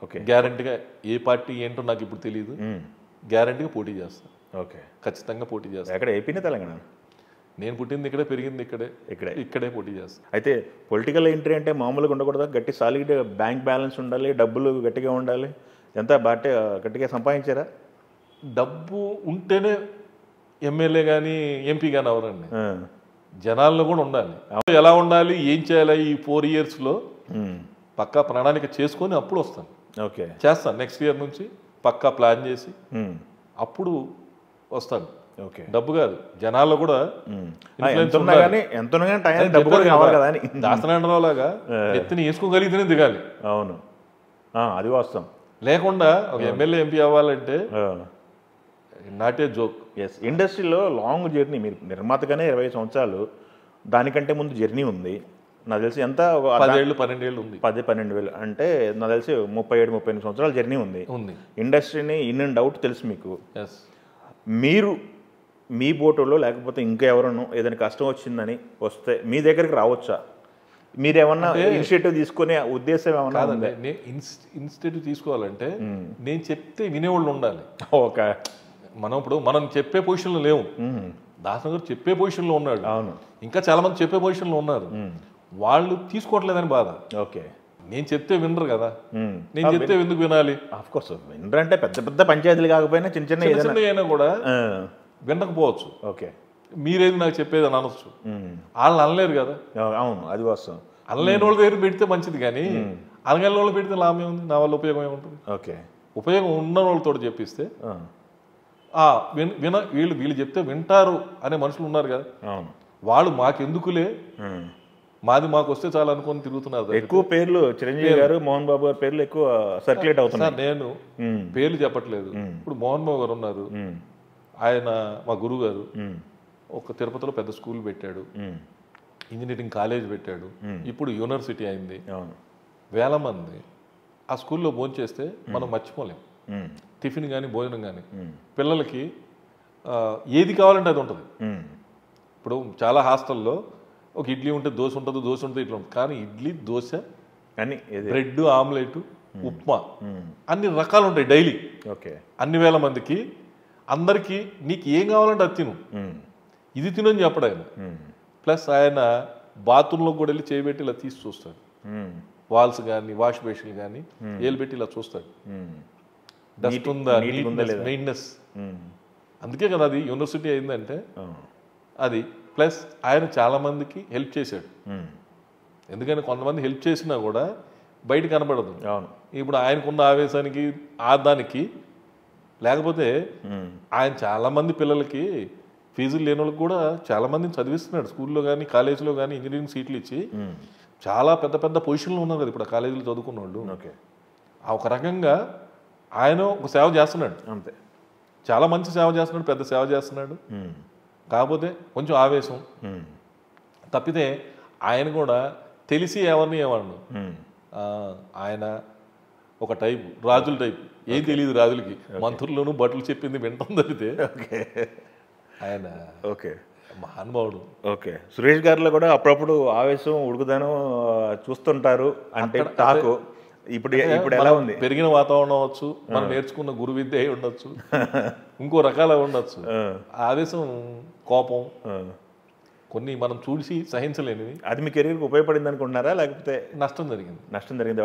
okay. గ్యారంటీగా ఏ పార్టీ ఏంటో నాకు ఇప్పుడు తెలియదు, గ్యారంటీగా పోటీ చేస్తాను. ఓకే. ఖచ్చితంగా పోటీ చేస్తాను. ఎక్కడ, ఏపీనే తెలంగాణ? నేను పుట్టింది ఇక్కడే, పెరిగింది ఇక్కడే పోటీ చేస్తాను. అయితే పొలిటికల్ ఎంట్రీ అంటే మామూలుగా ఉండకూడదా? గట్టి సాలిడ్ బ్యాంక్ బ్యాలెన్స్ ఉండాలి, డబ్బులు గట్టిగా ఉండాలి. ఎంత గట్టిగా సంపాదించారా? డబ్బు ఉంటేనే ఎమ్మెల్యే కానీ ఎంపీ కానీ అవరండి. జనాల్లో కూడా ఉండాలి. ఎలా ఉండాలి, ఏం చేయాలి, ఈ 4 yearsలో పక్కా ప్రణాళిక చేసుకొని అప్పుడు వస్తాను. ఓకే. చేస్తాను. నెక్స్ట్ ఇయర్ నుంచి పక్కా ప్లాన్ చేసి అప్పుడు వస్తాను. ఓకే. డబ్బు కాదు, జనాల్లో కూడా దాస్తనాండలాగా ఎత్తిని వేసుకోగలిగితేనే దిగాలి. అవును, అది వాస్తవం. లేకుండా ఒక ఎమ్మెల్యే ఎంపీ అవ్వాలంటే నాట్ ఏ జోక్. ఎస్. ఇండస్ట్రీలో లాంగ్ జర్నీ. మీరు నిర్మాతగానే 20 సంవత్సరాలు, దానికంటే ముందు జర్నీ ఉంది నాకు తెలిసి. ఎంత 10-12 ఏళ్ళు ఉంది. 10-12 అంటే నాకు తెలిసి 37-38 సంవత్సరాల జర్నీ ఉంది. ఇండస్ట్రీని ఇన్ అండ్ అవుట్ తెలుసు మీకు. మీరు మీ బోటులో లేకపోతే ఇంకా ఎవరన్నా ఏదైనా కష్టం వచ్చిందని వస్తే మీ దగ్గరికి రావచ్చా? మీరేమన్నా ఇనిషియేటివ్ తీసుకునే ఉద్దేశం ఏమన్నా? ఇనిషియేటివ్ తీసుకోవాలంటే నేను చెప్తే వినేవాళ్ళు ఉండాలి. ఓకే. మనం చెప్పే పొజిషన్లో లేవు. దాసన్ గారు చెప్పే పొజిషన్లో ఉన్నాడు. అవును. ఇంకా చాలా మంది చెప్పే పొజిషన్లో ఉన్నారు. వాళ్ళు తీసుకోవట్లేదని బాధ. ఓకే. నేను చెప్తే వినరు కదా, నేను చెప్తే ఎందుకు వినాలి? ఆఫ్కోర్స్ వినరు. అంటే పెద్ద పెద్ద పంచాయతీలు కాకపోయినా చిన్న చిన్న అయినా కూడా వినకపోవచ్చు. ఓకే. మీరేది నాకు చెప్పేది అని అనొచ్చు. వాళ్ళు అనలేరు కదా. అవును, అది వస్తాం. అనలేని వాళ్ళ దగ్గర పెడితే మంచిది, కానీ అనగలిన వాళ్ళు పెడితే లాభం ఏముంది? నా వల్ల ఉపయోగం ఏముంటుంది? ఓకే. ఉపయోగం ఉన్న వాళ్ళతో చెప్పిస్తే వీళ్ళు చెప్తే వింటారు అనే మనుషులు ఉన్నారు కదా. వాళ్ళు మాకెందుకులే, మాది మాకు వస్తే చాలా అనుకుని తిరుగుతున్నారు. ఎక్కువ పేర్లు చిరంజీవి గారు, మోహన్ బాబు గారి పేర్లు ఎక్కువ సర్క్యులేట్ అవుతున్నారు. నేను పేర్లు చెప్పట్లేదు. ఇప్పుడు మోహన్ బాబు గారు ఉన్నారు, ఆయన మా గురువు గారు. ఒక తిరుపతిలో పెద్ద స్కూల్ పెట్టాడు, ఇంజనీరింగ్ కాలేజ్ పెట్టాడు, ఇప్పుడు యూనివర్సిటీ అయింది. వేల మంది ఆ స్కూల్లో భోజనం చేస్తే మనం మర్చిపోలేం. టిఫిన్ కానీ భోజనం కానీ పిల్లలకి ఏది కావాలంటే అది ఉంటుంది. ఇప్పుడు చాలా హాస్టల్లో ఒక ఇడ్లీ ఉంటే దోశ ఉంటుంది, దోశ ఉంటుంది, ఇట్లా ఉంటుంది. కానీ ఇడ్లీ, దోశ, బ్రెడ్, ఆమ్లెట్, ఉప్మా అన్ని రకాలు ఉంటాయి డైలీ. ఓకే. అన్ని వేల మందికి అందరికీ నీకు ఏం కావాలంటే అది తిను, ఇది తిను అని చెప్పడు ఆయన. ప్లస్ ఆయన బాత్రూంలో కూడా వెళ్ళి చేయబెట్టి ఇలా తీసి చూస్తాడు. వాల్స్ కానీ వాష్ బేసిన్లు కానీ ఏలు పెట్టి ఇలా చూస్తాడు, డస్ట్ ఉందా, మెయింటెనెన్స్. అందుకే కదా అది యూనివర్సిటీ అయిందంటే అది. ప్లస్ ఆయన చాలా మందికి హెల్ప్ చేశాడు. ఎందుకని కొంతమంది హెల్ప్ చేసినా కూడా బయట కనబడదు. ఇప్పుడు ఆయనకున్న ఆవేశానికి దానికి. లేకపోతే ఆయన చాలా మంది పిల్లలకి ఫీజులు లేని వాళ్ళకి కూడా చాలా మందిని చదివిస్తున్నాడు. స్కూల్లో కానీ కాలేజీలో కానీ ఇంజనీరింగ్ సీట్లు ఇచ్చి చాలా పెద్ద పెద్ద పొజిషన్లో ఉన్నారు కదా ఇప్పుడు ఆ కాలేజీలో చదువుకున్న వాళ్ళు. ఆ ఒక రకంగా ఆయన ఒక సేవ చేస్తున్నాడు. అంతే, చాలా మంచి సేవ చేస్తున్నాడు, పెద్ద సేవ చేస్తున్నాడు. కాకపోతే కొంచెం ఆవేశం తప్పితే ఆయన కూడా తెలిసి ఎవరిని ఏమన్నా. ఆయన ఒక టైపు, రాజుల టైపు. ఏం తెలియదు రాజులకి, మంత్రుల్లోనూ బట్టలు చెప్పింది వింటాం తప్పితే. ఆయన ఓకే మహానుభావుడు. ఓకే. సురేష్ గారిలో కూడా అప్పుడప్పుడు ఆవేశం, ఉడుకుదనం చూస్తుంటారు అంటే టాకు. ఇప్పుడు ఎలా ఉంది? పెరిగిన వాతావరణం అవ్వచ్చు, మనం నేర్చుకున్న గురు విద్య అయి ఉండొచ్చు, ఇంకో రకాల ఉండొచ్చు. ఆవేశం, కోపం కొన్ని మనం చూసి సహించలేనివి. అది మీ కెరీర్కి ఉపయోగపడింది అనుకుంటున్నారా, లేకపోతే నష్టం జరిగింది? నష్టం జరిగింది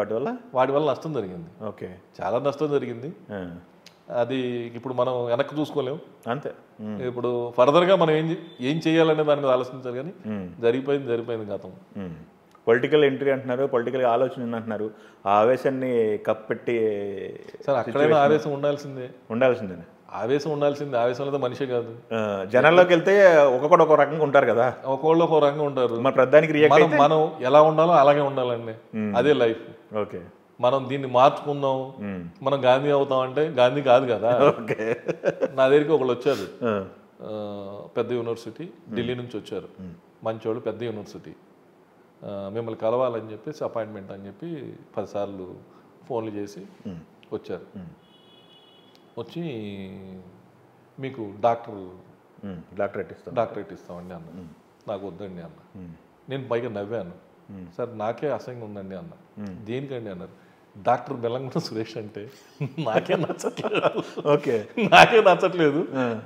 వాటి వల్ల నష్టం జరిగింది. ఓకే. చాలా నష్టం జరిగింది. అది ఇప్పుడు మనం వెనక్కి చూసుకోలేము. అంతే. ఇప్పుడు ఫర్దర్గా మనం ఏం చేయాలనే దాని మీద ఆలోచించాలి. కానీ జరిగిపోయింది గతం. పొలిటికల్ ఎంట్రీ అంటున్నారు, పొలిటికల్ ఆలోచన అంటున్నారు. ఆ ఆవేశాన్ని కప్పెట్టి సార్ అక్కడైనా ఆవేశం ఉండాల్సిందే. ఆవేశం లేదా మనిషే కాదు. జనాల్లోకి వెళ్తే ఒక్కొక్కడు ఒక రకంగా ఉంటారు కదా, ఒక్కొక్కళ్ళు ఒక రకంగా ఉంటారు. మన ప్రధానికి మనం ఎలా ఉండాలో అలాగే ఉండాలండి. అదే లైఫ్. ఓకే. మనం దీన్ని మార్చుకుందాం, మనం గాంధీ అవుతాం అంటే గాంధీ కాదు కదా. నా దగ్గరికి ఒకళ్ళు వచ్చారు, పెద్ద యూనివర్సిటీ, ఢిల్లీ నుంచి వచ్చారు, మంచోళ్ళు, పెద్ద యూనివర్సిటీ. మిమ్మల్ని కలవాలని చెప్పేసి అపాయింట్మెంట్ అని చెప్పి 10 సార్లు ఫోన్లు చేసి వచ్చారు. వచ్చి మీకు డాక్టరేట్ ఇస్తామండి అన్న. నాకు వద్దండి అన్న. నేను పైగా నవ్వాను. సార్ నాకే అసహ్యంగా ఉందండి అన్న. దేనికండి అన్నారు. డాక్టర్ బెల్లంకొండ సురేష్ అంటే నాకే నచ్చట్లేదు. ఓకే, నాకే నచ్చట్లేదు,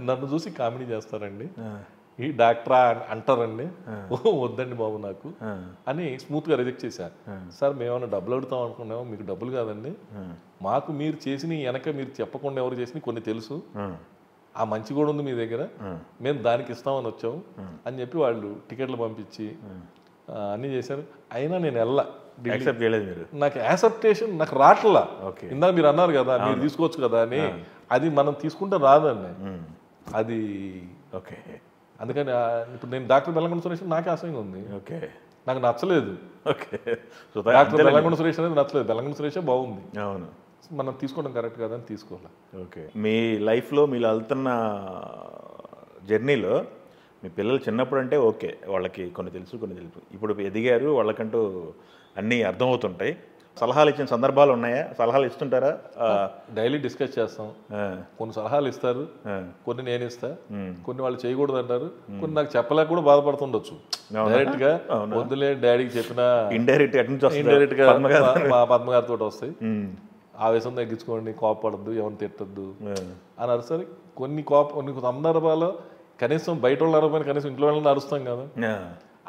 నన్ను చూసి కామెడీ చేస్తారండి, ఈ డాక్టరా అంటారండి, వద్దండి బాబు నాకు అని స్మూత్గా రిజెక్ట్ చేశారు. సార్ మేమన్నా డబ్బులు అడుగుతాం అనుకున్నామో, మీకు డబ్బులు కాదండి, మాకు మీరు చేసిన వెనక మీరు చెప్పకుండా ఎవరు చేసిన కొన్ని తెలుసు, ఆ మంచి కూడా ఉంది మీ దగ్గర, మేము దానికి ఇస్తామని వచ్చాము అని చెప్పి వాళ్ళు టికెట్లు పంపించి అన్నీ చేశారు. అయినా నేను యాక్సెప్ట్ చేయలేదు మీరు. నాకు యాక్సెప్టేషన్ నాకు రాట్లా. ఓకే, ఇందాక మీరు అన్నారు కదా మీరు తీసుకోవచ్చు కదా అని, అది మనం తీసుకుంటే రాదండి అది. ఓకే, అందుకని ఇప్పుడు నేను డాక్టర్ బెల్లంకొండ సురేష్ నాకే అసహ్యంగా ఉంది. ఓకే, నాకు నచ్చలేదు. ఓకే, డాక్టర్ బెల్లంకొండ సురేష్ అనేది నచ్చలేదు, బెల్లంకొండ సురేషే బాగుంది. అవును, మనం తీసుకోవడం కరెక్ట్ కాదని తీసుకోవాలి. ఓకే, మీ లైఫ్లో మీరు వెళ్తున్న జర్నీలో మీ పిల్లలు చిన్నప్పుడు అంటే ఓకే, వాళ్ళకి కొన్ని తెలుసు కొన్ని తెలుసు, ఇప్పుడు ఎదిగారు, వాళ్ళకంటూ అన్నీ అర్థమవుతుంటాయి. సలహాలు ఇచ్చిన సందర్భాలు ఉన్నాయా? సలహాలు ఇస్తుంటారా? డైలీ డిస్కస్ చేస్తాం. కొన్ని సలహాలు ఇస్తారు, కొన్ని నేను ఇస్తా, కొన్ని వాళ్ళు చేయకూడదు అంటారు, కొన్ని నాకు చెప్పలేక కూడా బాధపడుతుండొచ్చు. డైరెక్ట్ గా వద్దులే డాడీకి చెప్పినా ఇండైరెక్ట్ గా మా పద్మ గారితో వస్తాయి. ఆవేశం తగ్గించుకోండి, కోపపడద్దు, ఎవరిని తిట్టద్దు అని అరుస్తారు. కొన్ని సందర్భాల్లో కనీసం బయట వాళ్ళు అరవైనా కనీసం ఇంట్లో వాళ్ళని అరుస్తాం కదా,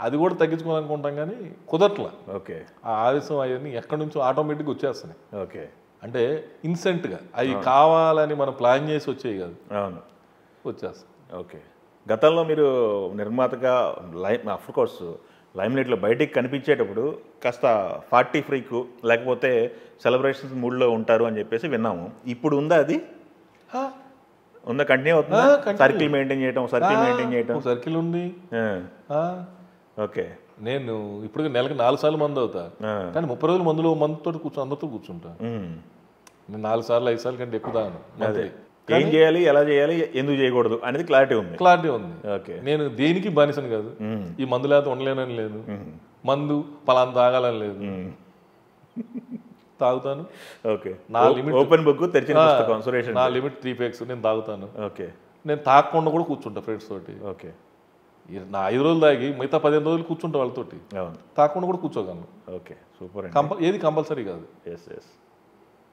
అది కూడా తగ్గించుకోవాలనుకుంటాం కానీ కుదరట్లా. ఓకే, ఆ ఆవేశం అవన్నీ ఎక్కడి నుంచో ఆటోమేటిక్గా వచ్చేస్తున్నాయి. ఓకే, అంటే ఇన్సెంట్గా అవి కావాలని మనం ప్లాన్ చేసి వచ్చేవి కాదు. అవును, వచ్చేస్తాయి. ఓకే, గతంలో మీరు నిర్మాతగా అఫ్కోర్స్ లైమ్లైట్లో బయటికి కనిపించేటప్పుడు కాస్త 40 ఫ్రీకు లేకపోతే సెలబ్రేషన్స్ మూడ్లో ఉంటారు అని చెప్పేసి విన్నాము. ఇప్పుడు ఉందా అది? ఉందా? కంటిన్యూ అవుతుందా? సర్కిల్ మెయింటైన్ చేయడం సర్కిల్ ఉంది. ఓకే, నేను ఇప్పుడు నెలకి 4 సార్లు మందు అవుతా, కానీ 30 రోజులు మందుతో అందరితో కూర్చుంటా. నేను 4 సార్లు 5 సార్లు కంటే ఎక్కువ తాను. ఏం చేయాలి, ఎలా చేయాలి, ఎందుకు చేయకూడదు అనేది క్లారిటీ ఉంది. ఓకే, నేను దేనికి బానిసను కాదు, ఈ మందు లేకపోతే ఉండలేనని లేదు, మందు పలానా తాగాలని లేదు, తాగుతాను. ఓకే, నా లిమిట్ ఓపెన్ బుక్ తెరిచిన పుస్తకం సురేష్. నా లిమిట్ 3 పెగ్స్, నేను తాగుతాను. ఓకే, నేను తాగకుండా కూడా కూర్చుంటా ఫ్రెండ్స్ తోటి. ఓకే, నా 5 రోజులు తాగి మిగతా 15 రోజులు కూర్చుంటా వాళ్ళతోటి, తాగకుండా కూడా కూర్చోగలను. Okay, super. ఏది కంపల్సరీ కాదు. Yes yes.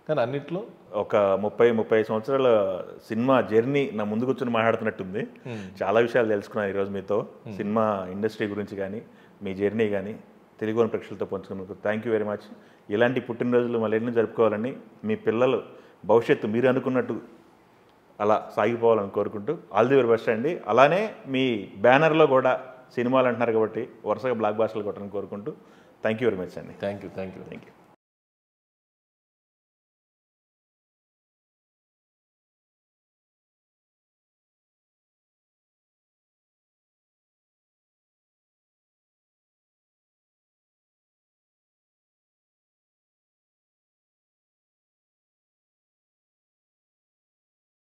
కానీ అన్నిట్లో ఒక 30-35 సంవత్సరాల సినిమా జర్నీ నా ముందు కూర్చొని మాట్లాడుతున్నట్టుంది. చాలా విషయాలు తెలుసుకున్నాను ఈరోజు మీతో, సినిమా ఇండస్ట్రీ గురించి కానీ మీ జర్నీ కానీ తెలుగుని ప్రేక్షకులతో పంచుకున్నందుకు థ్యాంక్ యూ వెరీ మచ్. ఇలాంటి పుట్టినరోజులు మళ్ళీ ఎన్నో జరుపుకోవాలని, మీ పిల్లలు భవిష్యత్తు మీరు అనుకున్నట్టు అలా సాగిపోవాలని కోరుకుంటూ ఆల్ ది వెరీ బెస్ట్ అండి. అలానే మీ బ్యానర్లో కూడా సినిమాలు అంటున్నారు కాబట్టి వరుసగా బ్లాక్ బాస్టర్లు కొట్టాలని కోరుకుంటూ థ్యాంక్ యూ వెరీ మచ్ అండి. Thank you.